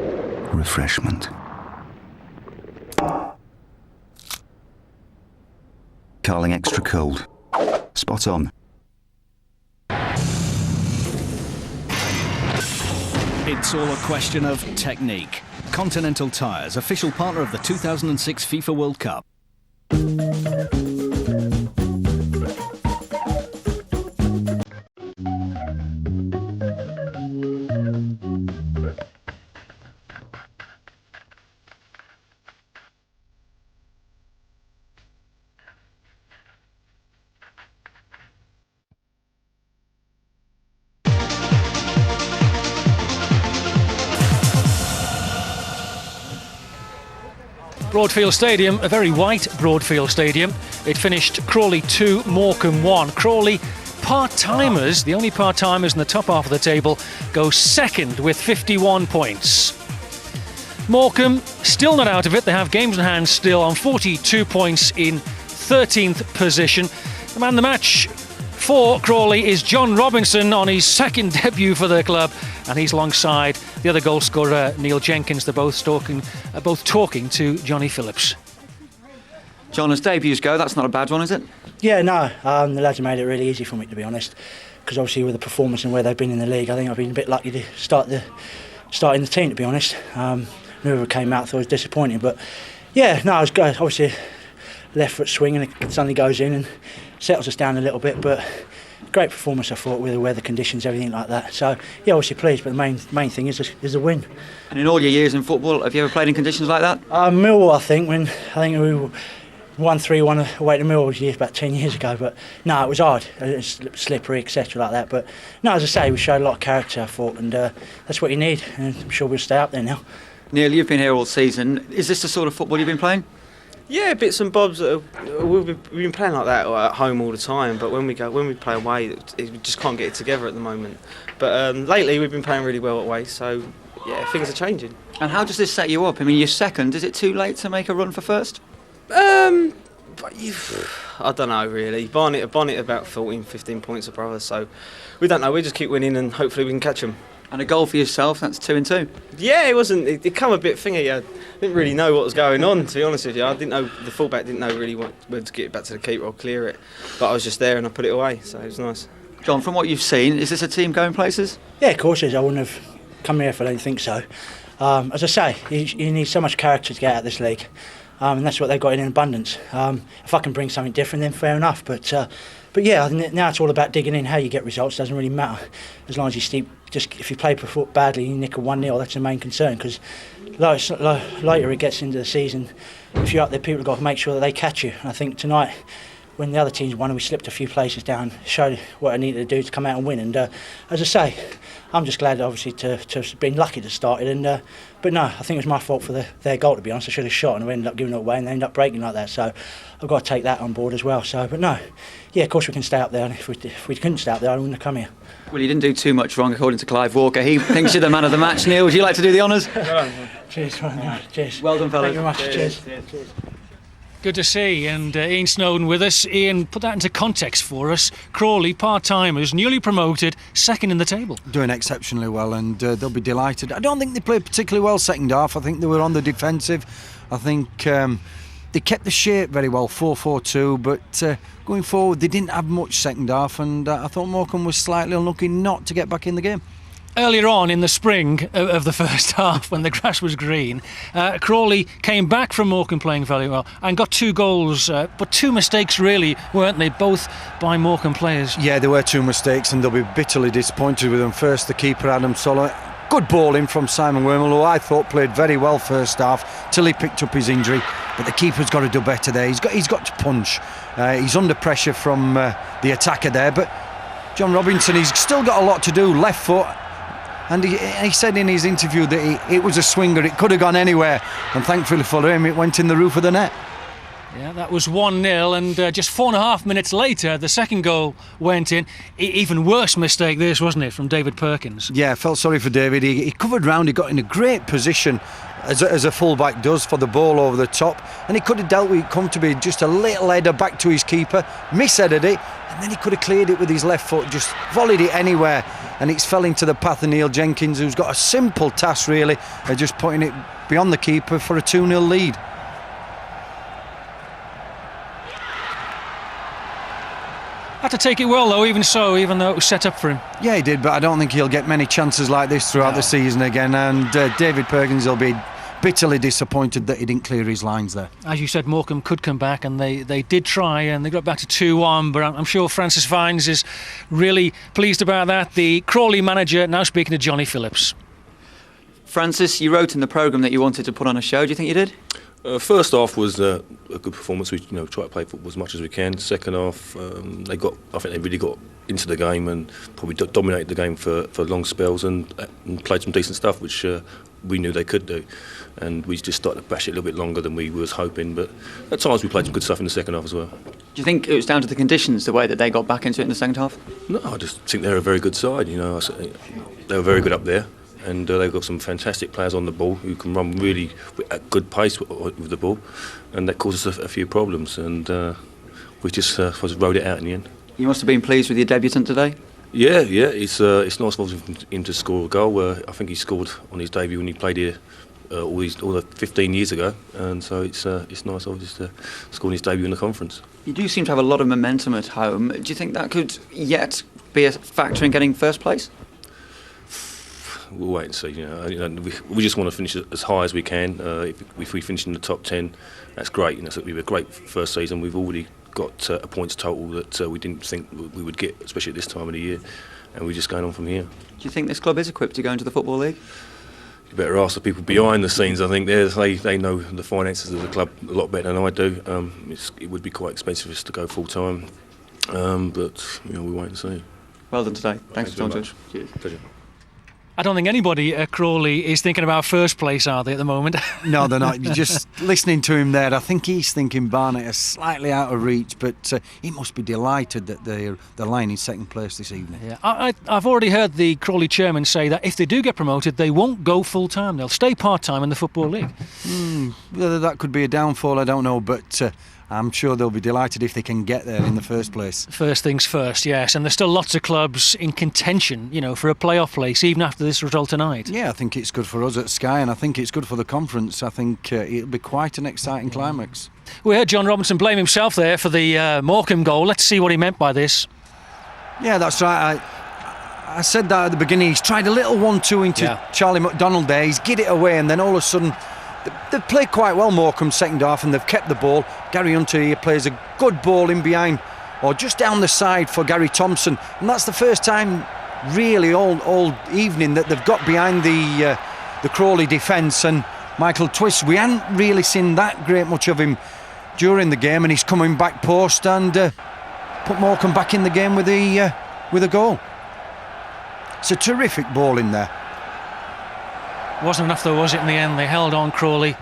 refreshment. Carling Extra Cold. Spot on. It's all a question of technique. Continental Tires, official partner of the 2006 FIFA World Cup. Broadfield Stadium, a very white Broadfield Stadium. It finished Crawley 2, Morecambe 1. Crawley part-timers, the only part-timers in the top half of the table, go second with 51 points. Morecambe still not out of it. They have games in hand still on 42 points in 13th position. The man of the match for Crawley is John Robinson on his second debut for the club, and he's alongside the other goal scorer, Neil Jenkins. They're both talking to Johnny Phillips. John, as debuts go, that's not a bad one, is it? Yeah, no. The lads have made it really easy for me, to be honest, because obviously with the performance and where they've been in the league, I think I've been a bit lucky to start in the team, to be honest. Whoever came out, thought it was disappointing, but yeah, no, I was good. Obviously, left foot swing and it suddenly goes in and settles us down a little bit, but great performance, I thought, with the weather conditions, everything like that. So yeah, obviously pleased, but the main thing is the win. And in all your years in football, have you ever played in conditions like that? Millwall, I think we won 3-1 away to Millwall about 10 years ago, but no, it was hard, it was slippery, etc. like that. But no, as I say, we showed a lot of character, I thought, and that's what you need, and I'm sure we'll stay up there now. Neil, you've been here all season. Is this the sort of football you've been playing? Yeah, bits and bobs. We've been playing like that at home all the time, but when we play away, we just can't get it together at the moment. But lately, we've been playing really well away, so yeah, things are changing. And how does this set you up? I mean, you're second. Is it too late to make a run for first? I don't know really. Barnet about 14-15 points above us, so we don't know. We just keep winning and hopefully we can catch them. And a goal for yourself, that's 2-2. Yeah, it come a bit thingy. I didn't really know what was going on, to be honest with you. I didn't know, the fullback didn't know really where to get it back to the keeper or clear it. But I was just there and I put it away, so it was nice. John, from what you've seen, is this a team going places? Yeah, of course it is. I wouldn't have come here if I didn't think so. As I say, you need so much character to get out of this league. And that's what they've got in abundance. If I can bring something different, then fair enough. But yeah, now it's all about digging in. How you get results doesn't really matter, as long as you steep. Just if you play badly, you nick a 1-0. That's the main concern, because later it gets into the season. If you're up there, people have got to make sure that they catch you. And I think tonight, when the other teams won and we slipped a few places down, showed what I needed to do to come out and win. And as I say, I'm just glad, obviously, to have been lucky to start it. And but no, I think it was my fault for their goal, to be honest. I should have shot and we ended up giving it away and they ended up breaking like that. So I've got to take that on board as well. So, but no, yeah, of course we can stay up there. And if we couldn't stay up there, I wouldn't have come here. Well, you didn't do too much wrong, according to Clive Walker. He thinks you're the man of the match. Neil, would you like to do the honours? Cheers, cheers. Well done, fellas. Thank you very much. Cheers. Cheers. Good to see, and Ian Snowden with us. Ian, put that into context for us. Crawley, part-timers, newly promoted, second in the table. Doing exceptionally well, and they'll be delighted. I don't think they played particularly well second half. I think they were on the defensive. I think they kept the shape very well, 4-4-2, but going forward they didn't have much second half, and I thought Morecambe was slightly unlucky not to get back in the game. Earlier on in the spring of the first half, when the grass was green, Crawley came back from Morecambe playing very well and got 2 goals, but 2 mistakes really, weren't they, both by Morecambe players? Yeah, there were 2 mistakes and they'll be bitterly disappointed with them. First, the keeper, Adam Solomon. Good ball in from Simon Wormel, who I thought played very well first half till he picked up his injury, but the keeper's got to do better there. He's got to punch. He's under pressure from the attacker there, but John Robinson, he's still got a lot to do. Left foot, And he said in his interview that it was a swinger, it could have gone anywhere, and thankfully for him it went in the roof of the net. Yeah, that was 1-0, and just 4.5 minutes later, the second goal went in. Even worse mistake this, wasn't it, from David Perkins? Yeah, I felt sorry for David. He covered round, he got in a great position, as a full-back does, for the ball over the top, and he could have dealt with it comfortably, just a little header back to his keeper, misheaded it, and then he could have cleared it with his left foot, just volleyed it anywhere, and it's fell into the path of Neil Jenkins, who's got a simple task really, of just putting it beyond the keeper for a 2-0 lead. Had to take it well though, even though it was set up for him. Yeah, he did, but I don't think he'll get many chances like this throughout the season again, and David Perkins will be bitterly disappointed that he didn't clear his lines there. As you said, Morecambe could come back, and they did try, and they got back to 2-1, but I'm sure Francis Vines is really pleased about that. The Crawley manager now speaking to Johnny Phillips. Francis, you wrote in the programme that you wanted to put on a show. Do you think you did? First half was a good performance. We tried to play football as much as we can. Second half, I think they really got into the game and probably dominated the game for long spells and played some decent stuff, which we knew they could do. And we just started to bash it a little bit longer than we was hoping. But at times we played some good stuff in the second half as well. Do you think it was down to the conditions, the way that they got back into it in the second half? No, I just think they're a very good side. They were very good up there. And they've got some fantastic players on the ball who can run really at good pace with the ball, and that caused us a few problems. And we just rode it out in the end. You must have been pleased with your debutant today. Yeah. It's nice for him to score a goal. I think he scored on his debut when he played here all the 15 years ago, and so it's nice obviously to score on his debut in the conference. You do seem to have a lot of momentum at home. Do you think that could yet be a factor in getting first place? We'll wait and see. We just want to finish as high as we can. If we finish in the top 10, that's great. It'll be a great first season. We've already got a points total that we didn't think we would get, especially at this time of the year, and we're just going on from here. Do you think this club is equipped to go into the Football League? You better ask the people behind the scenes. I think they know the finances of the club a lot better than I do. It would be quite expensive for us to go full time, but we wait and see. Well done today. Thanks for talking to us. Cheers. Pleasure. I don't think anybody at Crawley is thinking about first place, are they, at the moment? No, they're not. Just listening to him there, I think he's thinking Barnet is slightly out of reach, but he must be delighted that they're lying in second place this evening. Yeah, I've already heard the Crawley chairman say that if they do get promoted, they won't go full-time. They'll stay part-time in the Football League. Whether that could be a downfall, I don't know, but I'm sure they'll be delighted if they can get there in the first place. First things first, yes. And there's still lots of clubs in contention, for a playoff place, even after this result tonight. Yeah, I think it's good for us at Sky, and I think it's good for the conference. I think it'll be quite an exciting climax. We heard John Robinson blame himself there for the Morecambe goal. Let's see what he meant by this. Yeah, that's right. I said that at the beginning. He's tried a little 1-2 into Charlie McDonald there. He's get it away, and then all of a sudden they've played quite well, Morecambe, second half, and they've kept the ball. Gary Hunter here plays a good ball in behind, or just down the side for Gary Thompson, and that's the first time really all evening that they've got behind the Crawley defence. And Michael Twist, we hadn't really seen that great much of him during the game, and he's coming back post and put Morecambe back in the game with a goal. It's a terrific ball in there. Wasn't enough though, was it, in the end? They held on Crawley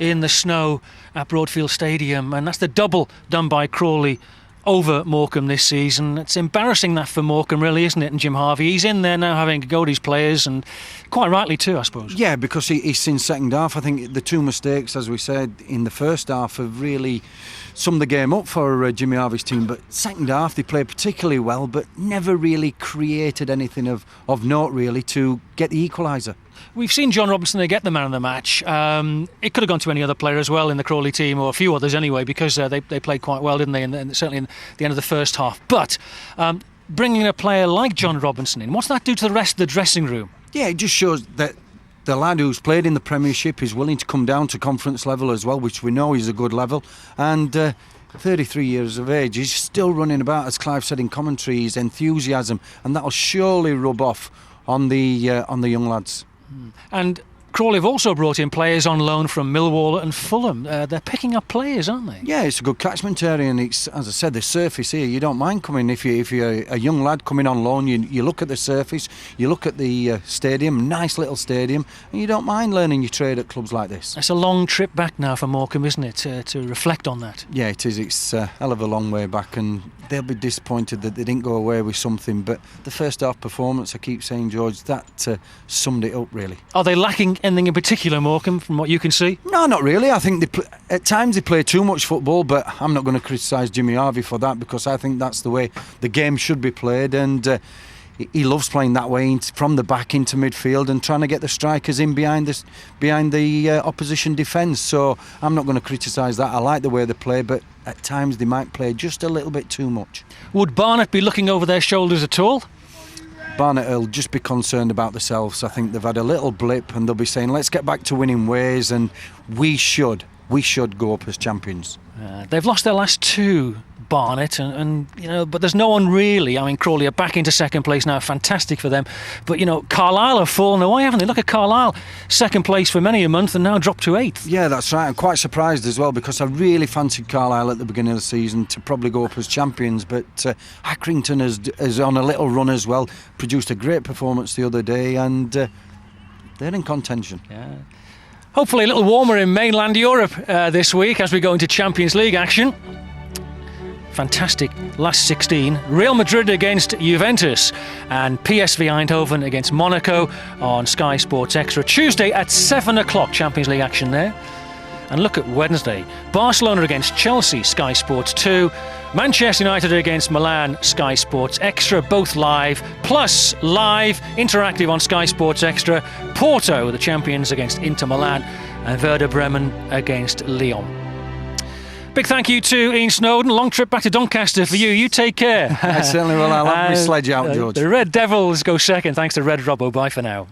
in the snow at Broadfield Stadium, and that's the double done by Crawley over Morecambe this season. It's embarrassing that for Morecambe, really, isn't it? And Jim Harvey, he's in there now having a go at his players, and quite rightly too, I suppose. Yeah, because he's seen second half. I think the two mistakes, as we said, in the first half have really summed the game up for Jimmy Harvey's team. But second half, they played particularly well, but never really created anything of note, really, to get the equaliser. We've seen John Robinson there get the man of the match. It could have gone to any other player as well in the Crawley team, or a few others anyway, because they played quite well, didn't they? And certainly in the end of the first half. But bringing a player like John Robinson in, what's that do to the rest of the dressing room? Yeah, it just shows that the lad who's played in the Premiership is willing to come down to conference level as well, which we know is a good level. And 33 years of age, he's still running about, as Clive said in commentary, his enthusiasm, and that'll surely rub off on the young lads. And Crawley have also brought in players on loan from Millwall and Fulham. They're picking up players, aren't they? Yeah, it's a good catchment area, and it's, as I said, the surface here, you don't mind coming. If you're a young lad coming on loan, you look at the surface, you look at the stadium, nice little stadium, and you don't mind learning your trade at clubs like this. It's a long trip back now for Morecambe, isn't it, to reflect on that? Yeah, it is. It's a hell of a long way back, and they'll be disappointed that they didn't go away with something. But the first half performance, I keep saying, George, that summed it up, really. Are they lacking anything in particular, Morecambe, from what you can see? No, not really. I think at times they play too much football, but I'm not going to criticise Jimmy Harvey for that, because I think that's the way the game should be played, and he loves playing that way, from the back into midfield and trying to get the strikers in behind the opposition defence. So I'm not going to criticise that. I like the way they play, but at times they might play just a little bit too much. Would Barnet be looking over their shoulders at all? Barnet will just be concerned about themselves. I think they've had a little blip, and they'll be saying, let's get back to winning ways, and we should go up as champions. They've lost their last two, Barnet, and but there's no one really. I mean, Crawley are back into second place now, fantastic for them. But Carlisle have fallen away, haven't they? Look at Carlisle, second place for many a month, and now dropped to 8th. Yeah, that's right. I'm quite surprised as well, because I really fancied Carlisle at the beginning of the season to probably go up as champions. But Accrington is on a little run as well. Produced a great performance the other day, and they're in contention. Yeah. Hopefully a little warmer in mainland Europe this week as we go into Champions League action. Fantastic last 16. Real Madrid against Juventus and PSV Eindhoven against Monaco on Sky Sports Extra. Tuesday at 7 o'clock, Champions League action there. And look at Wednesday. Barcelona against Chelsea, Sky Sports 2. Manchester United against Milan, Sky Sports Extra, both live. Plus live, interactive on Sky Sports Extra. Porto, the champions, against Inter Milan. And Werder Bremen against Lyon. Big thank you to Ian Snowden. Long trip back to Doncaster for you. You take care. I certainly will. I'll have my sledge out, George. The Red Devils go second, thanks to Red Robbo. Bye for now.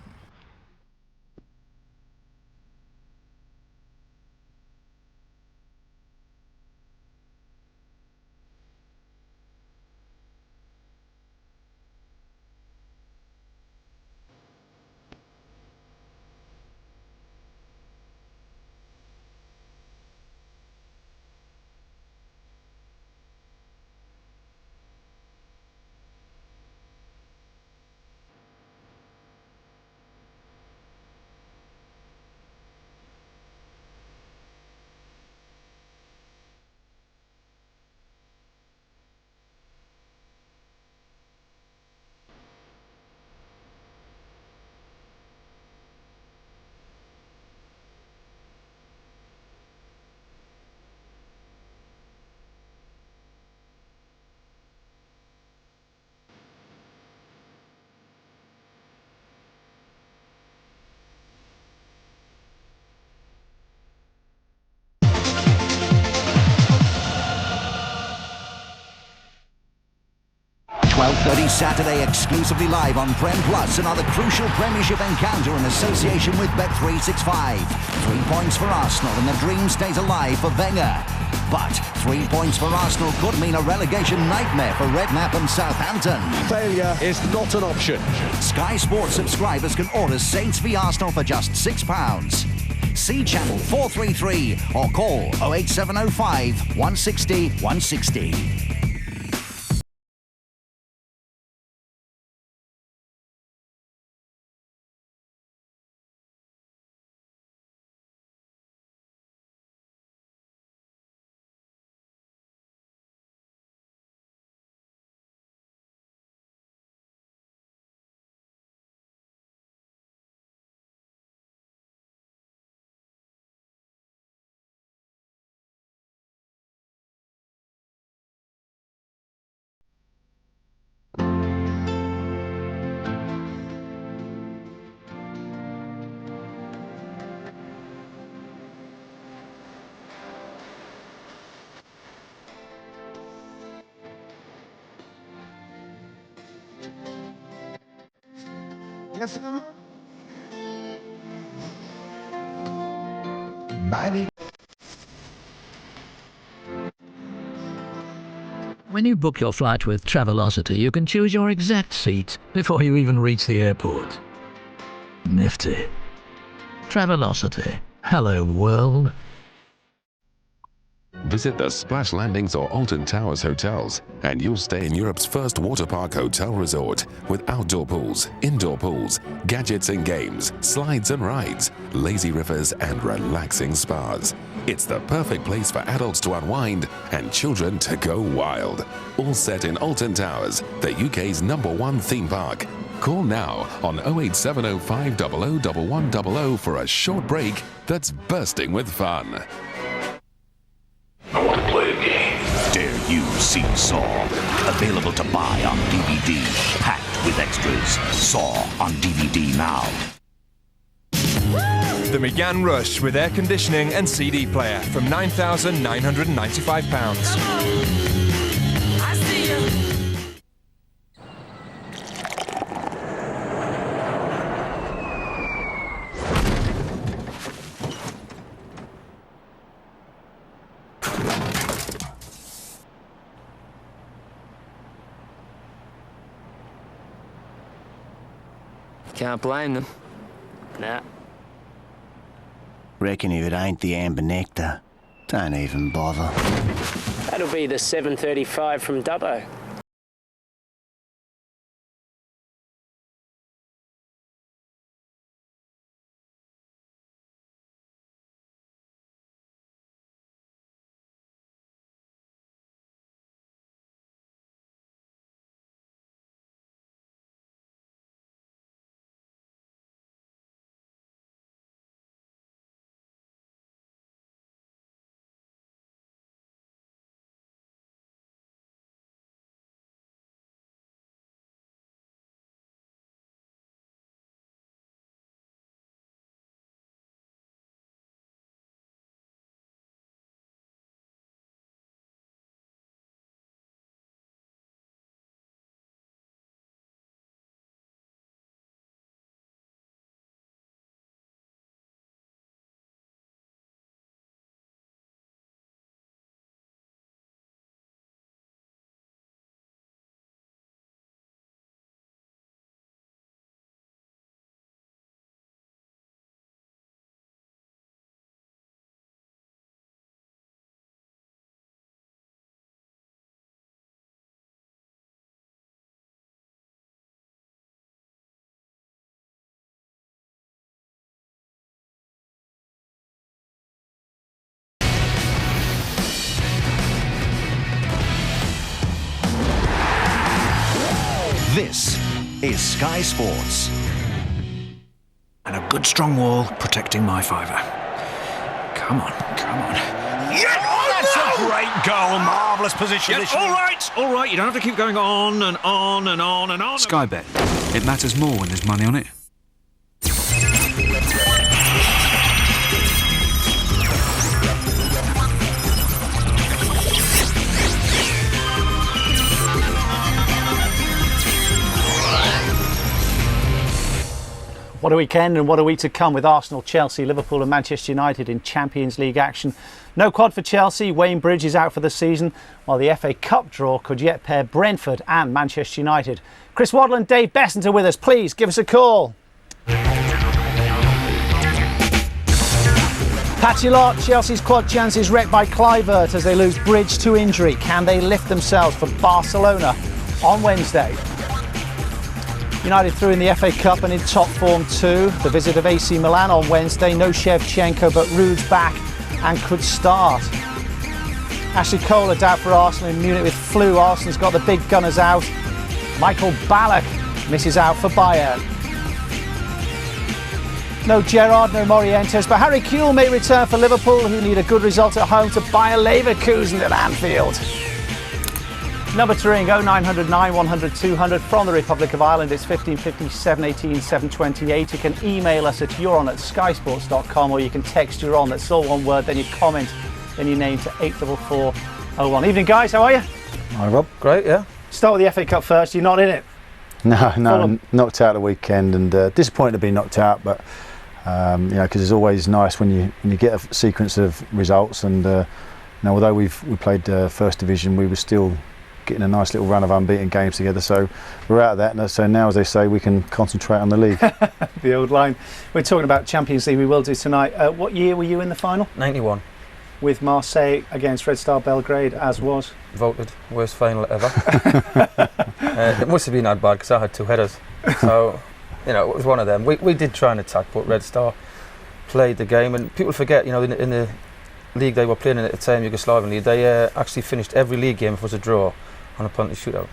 Saturday, exclusively live on Prem Plus, another crucial Premiership encounter in association with Bet365. 3 points for Arsenal and the dream stays alive for Wenger. But 3 points for Arsenal could mean a relegation nightmare for Redknapp and Southampton. Failure is not an option. Sky Sports subscribers can order Saints v Arsenal for just £6. See channel 433 or call 08705 160 160. Yes, sir. Mighty. When you book your flight with Travelocity, you can choose your exact seat before you even reach the airport. Nifty. Travelocity. Hello, world. Visit the Splash Landings or Alton Towers hotels, and you'll stay in Europe's first water park hotel resort with outdoor pools, indoor pools, gadgets and games, slides and rides, lazy rivers and relaxing spas. It's the perfect place for adults to unwind and children to go wild. All set in Alton Towers, the UK's #1 theme park. Call now on 08705 001100 for a short break that's bursting with fun. I want to play a game. Dare You See Saw. Available to buy on DVD. Packed with extras. Saw on DVD now. The Megane Rush with air conditioning and CD player from £9,995. Can't blame them. Nah. Reckon if it ain't the amber nectar, don't even bother. That'll be the 735 from Dubbo. This is Sky Sports. And a good strong wall protecting my fiver. Come on, come on. Yeah, that's a great goal. Marvellous position. All right. You don't have to keep going on and on and on and on. Sky Bet. It matters more when there's money on it. What a weekend and what a week to come with Arsenal, Chelsea, Liverpool and Manchester United in Champions League action. No quad for Chelsea, Wayne Bridge is out for the season, while the FA Cup draw could yet pair Brentford and Manchester United. Chris Waddle and Dave Besant are with us. Please give us a call. Patchy lot, Chelsea's quad chances wrecked by Kluivert as they lose Bridge to injury. Can they lift themselves for Barcelona on Wednesday? United through in the FA Cup and in top form too. The visit of AC Milan on Wednesday. No Shevchenko, but Ruud's back and could start. Ashley Cole a doubt for Arsenal in Munich with flu. Arsenal's got the big gunners out. Michael Ballack misses out for Bayern. No Gerrard, no Morientes, but Harry Kewell may return for Liverpool, who need a good result at home to Bayer Leverkusen at Anfield. Number to ring 09009 100 200 from the Republic of Ireland. It's 1550 718 728. You can email us at youron@skysports.com, or you can text you're on. That's all one word. Then you comment, then your name to 84401. Evening, guys. How are you? Hi, Rob. Great, yeah. Start with the FA Cup first. You're not in it. No, knocked out the weekend, and disappointed to be knocked out. But because it's always nice when you get a sequence of results, and although we played first division, we were still getting a nice little run of unbeaten games together. So we're out of that, and so now, as they say, we can concentrate on the league. The old line. We're talking about Champions League. We will do tonight. What year were you in the final? 91. With Marseille against Red Star Belgrade, as was? Voted worst final ever. It must have been that bad because I had 2 headers. So, it was one of them. We did try and attack, but Red Star played the game. And people forget, in the league they were playing in at the time, Yugoslavian league, they actually finished every league game if it was a draw on a penalty shootout.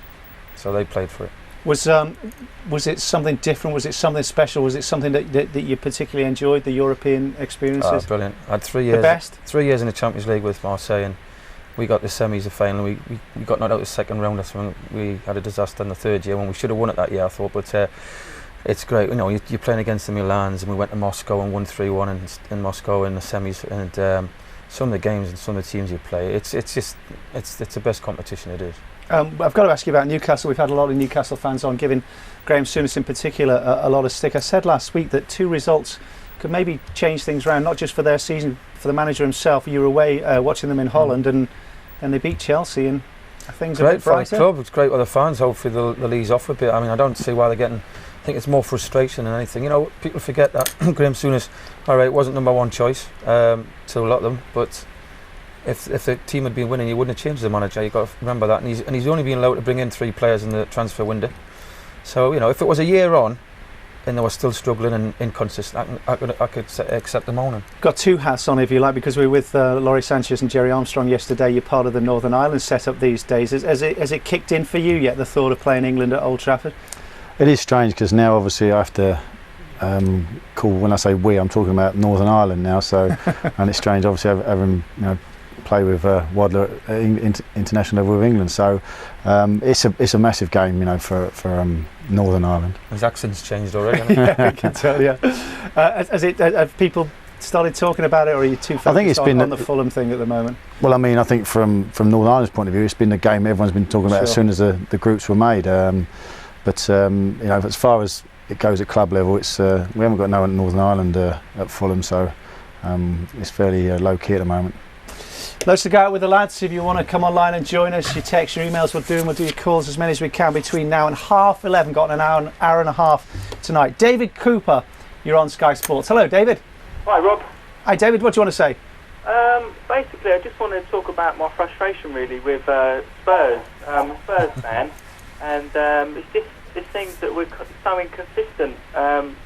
So they played for it. Was it something different? Was it something special? Was it something that you particularly enjoyed, the European experiences? Oh, brilliant. I had 3 years. The best? 3 years in the Champions League with Marseille, and we got the semis, the final. We got knocked out the second round. That's when we had a disaster in the third year when we should have won it that year, I thought. But it's great. You're playing against the Milans, and we went to Moscow and won 3-1 in Moscow in the semis. And some of the games and some of the teams you play, it's the best competition it is. I've got to ask you about Newcastle. We've had a lot of Newcastle fans on, giving Graham Souness in particular a lot of stick. I said last week that 2 results could maybe change things around, not just for their season, for the manager himself. You were away watching them in Holland, and they beat Chelsea, and things are a bit brighter. Great for the club. It's great with the fans. Hopefully they'll ease off a bit. I mean, I don't see why they're getting. I think it's more frustration than anything. People forget that Graham Souness, all right, wasn't number 1 choice to a lot of them, but. If the team had been winning, you wouldn't have changed the manager. You've got to remember that. And he's only been allowed to bring in 3 players in the transfer window. So, if it was a year on and they were still struggling and inconsistent, I could accept the moaning. Got 2 hats on, if you like, because we were with Laurie Sanchez and Jerry Armstrong yesterday. You're part of the Northern Ireland setup these days. Has it kicked in for you yet, the thought of playing England at Old Trafford? It is strange because now obviously I have to call, when I say we, I'm talking about Northern Ireland now. So, and it's strange obviously having play with Wadler at international level with England, so it's a massive game, for Northern Ireland. His accent's changed already. Yeah, I can tell. Yeah, have people started talking about it, or are you too focused on the Fulham thing at the moment? Well, I mean, I think from Northern Ireland's point of view, it's been the game everyone's been talking about as soon as the groups were made. But as far as it goes at club level, it's we haven't got no one at Northern Ireland at Fulham, so it's fairly low key at the moment. Loads to go out with the lads. If you want to come online and join us, your texts, your emails will do, and we'll do your calls, as many as we can between now and 11:30. Got an hour and a half tonight. David Cooper, you're on Sky Sports. Hello, David. Hi, Rob. Hi, David. What do you want to say? Basically, I just wanted to talk about my frustration really with Spurs. I'm a Spurs fan, and it seems that we're so inconsistent.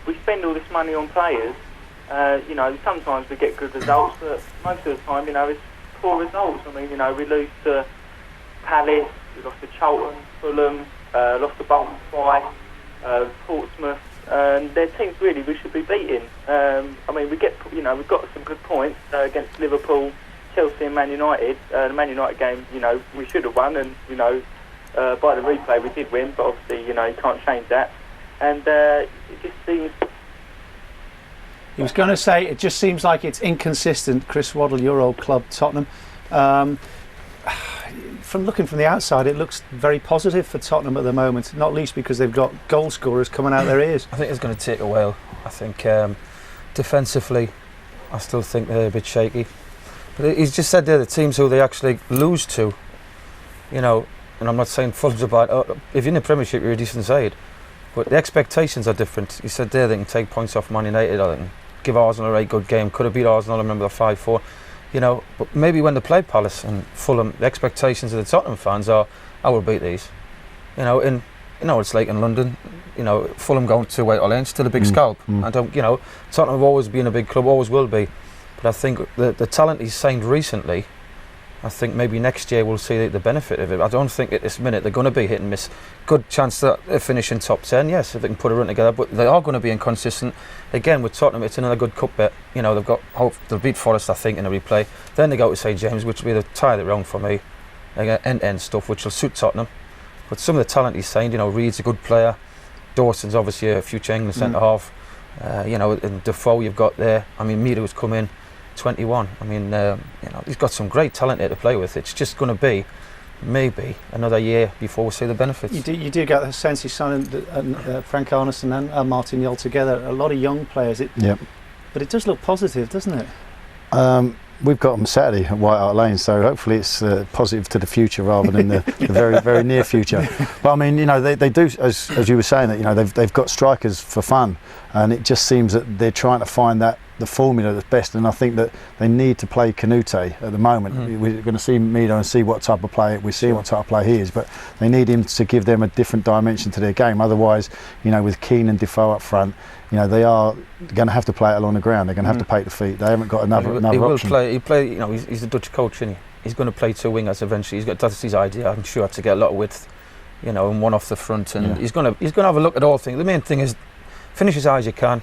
We spend all this money on players. Sometimes we get good results, but most of the time, it's poor results. I mean, we lose to Palace, we lost to Charlton, Fulham, lost to Bolton twice, Portsmouth, and they're teams really we should be beating. We've got some good points against Liverpool, Chelsea and Man United. The Man United game, we should have won, and by the replay we did win, but obviously, you can't change that. And it just seems. He was going to say it just seems like it's inconsistent. Chris Waddle, your old club, Tottenham. From looking from the outside, it looks very positive for Tottenham at the moment, not least because they've got goal scorers coming out their ears. I think it's going to take a while. I think defensively, I still think they're a bit shaky. But he's just said there the teams who they actually lose to, and I'm not saying Fulham's about. If you're in the Premiership, you're a decent side. But the expectations are different. He said there they can take points off Man United. I think give Arsenal a very good game. Could have beat Arsenal. I remember the 5-4. But maybe when they played Palace and Fulham, the expectations of the Tottenham fans are, I will beat these. It's like in London. Fulham going to White Hart Lane, still a big scalp. I don't. Tottenham have always been a big club, always will be. But I think the talent he's signed recently, I think maybe next year we'll see the benefit of it. I don't think at this minute they're going to be hit and miss. Good chance that they finish in top 10, yes, if they can put a run together. But they are going to be inconsistent. Again, with Tottenham, it's another good cup bet. They've got hope. They'll beat Forest, I think, in a replay. Then they go to St James, which will be the tie it round for me. End-to-end stuff, which will suit Tottenham. But some of the talent he's signed, Reed's a good player. Dawson's obviously a future England centre-half. And Defoe you've got there. I mean, Miro's come in. 21. I mean, he's got some great talent here to play with. It's just going to be maybe another year before we see the benefits. You do get the sense he's signing Frank Arneson and Martin Jol together. A lot of young players. But it does look positive, doesn't it? we've got them Saturday at White Hart Lane, so hopefully it's positive to the future rather than the very, very near future. But I mean, you know, they do, as you were saying, that, you know, they've got strikers for fun, and it just seems that they're trying to find the formula that's best. And I think that they need to play Canute at the moment. We're going to see Mido and see what type of player we're seeing, what type of player he is, but they need him to give them a different dimension to their game. Otherwise, you know, with Keane and Defoe up front, you know, they are going to have to play it along the ground. They're going to have to pay the feet. They haven't got another he will option. play. You know, he's a Dutch coach, isn't he? He's going to play two wingers eventually. That's his idea, I'm sure, to get a lot of width, you know, and one off the front. And he's going to have a look at all things. The main thing is finish as high as you can.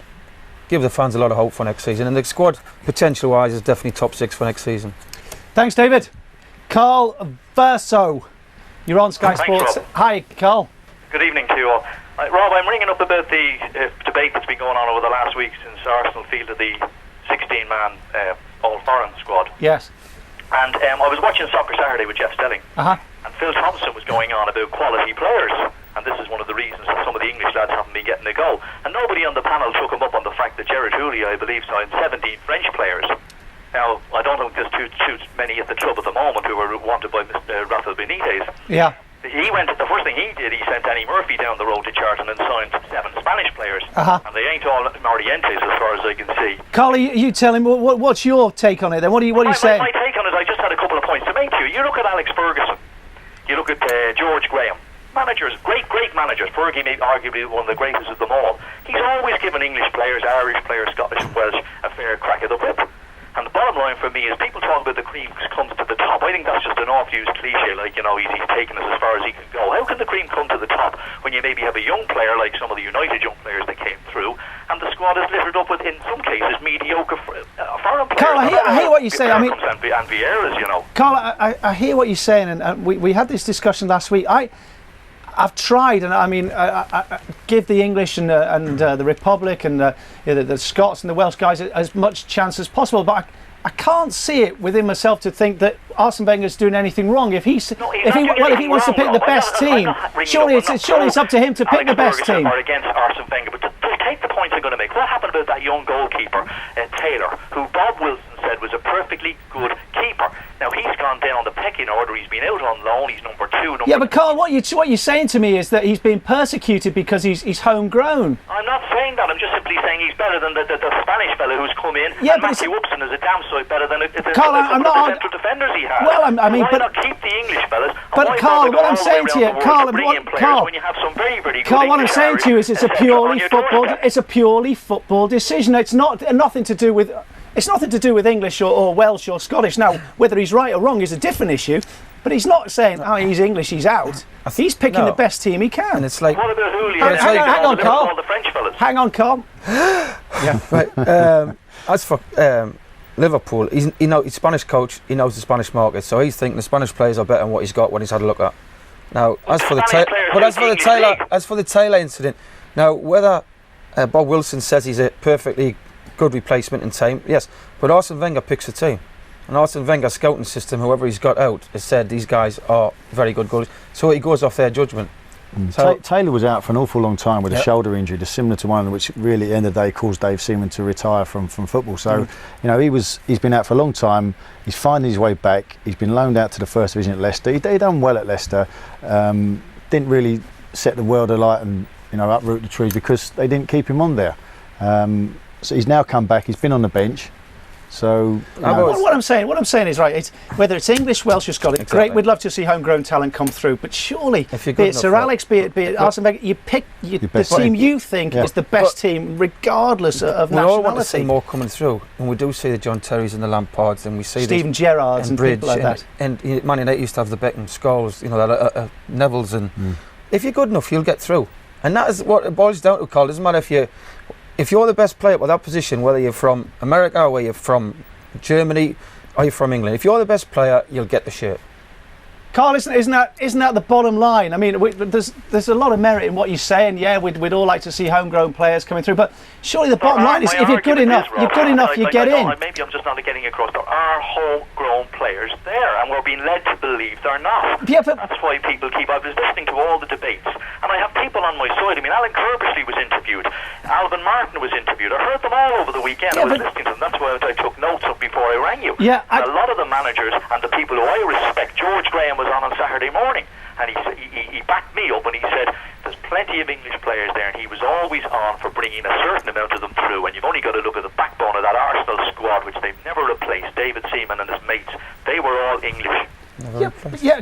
Give the fans a lot of hope for next season, and the squad potential-wise is definitely top 6 for next season. Thanks, David. Carl Verso, you're on Sky Sports. Rob. Hi, Carl. Good evening to you all. Rob, I'm ringing up about the debate that's been going on over the last week since Arsenal fielded the 16-man all-foreign squad. Yes. And I was watching Soccer Saturday with Jeff Stelling, and Phil Thompson was going on about quality players. And this is one of the reasons that some of the English lads haven't been getting a go. And nobody on the panel took him up on the fact that Gerard Houllier, I believe, signed 17 French players. Now, I don't think there's too many at the club at the moment who were wanted by Mr. Rafael Benitez. Yeah. The first thing he did, he sent Danny Murphy down the road to Charlton and signed 7 Spanish players. And they ain't all Morientes as far as I can see. Carl, you tell him, what's your take on it then? What are you saying? My take on it, I just had a couple of points to make to you. You look at Alex Ferguson. You look at George Graham. Managers, great managers. Fergie may arguably one of the greatest of them all. He's always given English players, Irish players, Scottish and Welsh a fair crack of the whip. And the bottom line for me is people talk about the cream comes to the top. I think that's just an oft-used cliche, like, you know, he's taken us as far as he can go. How can the cream come to the top when you maybe have a young player like some of the United young players that came through, and the squad is littered up with, in some cases, mediocre foreign players? Carl, I hear what you say. I mean, and Vieira's, you know. Carl, I hear what you're saying, and we had this discussion last week. I've tried, and I mean, I give the English and the Republic and the Scots and the Welsh guys as much chance as possible, but I can't see it within myself to think that Arsene Wenger's doing anything wrong. If he wants to pick the best team, surely it's up to him to pick the best team. Or against Arsene Wenger, but to take the point I'm going to make, what happened about that young goalkeeper, Taylor, who Bob Wilson said was a perfectly good keeper? Now he's gone down the pecking order. He's been out on loan. He's number 2. Yeah, but Carl, what you're saying to me is that he's being persecuted because he's homegrown. I'm not saying that. I'm just simply saying he's better than the Spanish fellow who's come in. Yeah, and but Matthew Upson is a damn sight better than the central defenders he has. Well, I mean, why not keep the English fellas? But Carl, what I'm saying to you, Carl, when you have some very, very good Carl, what I'm saying to you is it's a purely football decision. It's nothing to do with. It's nothing to do with English or Welsh or Scottish. Now, whether he's right or wrong is a different issue. But he's not saying, he's English, he's out. He's picking the best team he can. And it's like, what about Houllier? Hang on, Carl. All the French fellas. Hang on, Carl. Yeah, right. As for Liverpool, he's Spanish coach. He knows the Spanish market, so he's thinking the Spanish players are better than what he's got when he's had a look at. Now, as for the Taylor incident, now whether Bob Wilson says he's a perfectly good replacement in time, yes, but Arsene Wenger picks the team, and Arsene Wenger's scouting system, whoever he's got out, has said these guys are very good goalies, so he goes off their judgment. So Taylor was out for an awful long time with a shoulder injury, just similar to one which really at the end of the day caused Dave Seaman to retire from football. So you know, he's been out for a long time. He's finding his way back. He's been loaned out to the First Division at Leicester. He done well at Leicester. Didn't really set the world alight and, you know, uproot the trees because they didn't keep him on there. So he's now come back. He's been on the bench. So what I'm saying is right. It's whether it's English, Welsh, or Scottish. Great, we'd love to see homegrown talent come through. But surely, be it Sir Alex, be it Arsene Wenger, you pick the team you think is the best team, regardless of nationality. We all want to see more coming through, and we do see the John Terrys and the Lampards, and we see Steven Gerrards and Bridge, people like that. And Man United used to have the Beckham, Scholes, you know, Neville's, and if you're good enough, you'll get through. And that is what it boils down to, Carl. It doesn't matter if you're the best player at that position, whether you're from America or whether you're from Germany or you're from England, if you're the best player, you'll get the shirt. Carl, isn't that the bottom line? I mean, there's a lot of merit in what you're saying. Yeah, we'd all like to see homegrown players coming through, but surely the bottom line is if you're good enough, you get in. Maybe I'm just not getting across. There are homegrown players there, and we're being led to believe they're not. Yeah, but that's why people keep. I was listening to all the debates, and I have people people on my side. I mean, Alan Kirbysley was interviewed, Alvin Martin was interviewed. I heard them all over the weekend. I was listening to them. That's why I took notes of before I rang you. Yeah, and a lot of the managers and the people who I respect. George Graham was on Saturday morning, and he backed me up, and he said there's plenty of English players there, and he was always on for bringing a certain amount of them through. And you've only got to look at the backbone of that Arsenal squad, which they've never replaced. David Seaman and his mates, they were all English.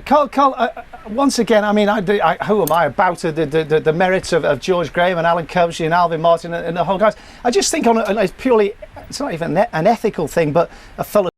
Carl, once again, I mean, who am I about the merits of George Graham and Alan Kirbysley and Alvin Martin and the whole guys? I just think on a purely, it's not even an ethical thing, but a fellow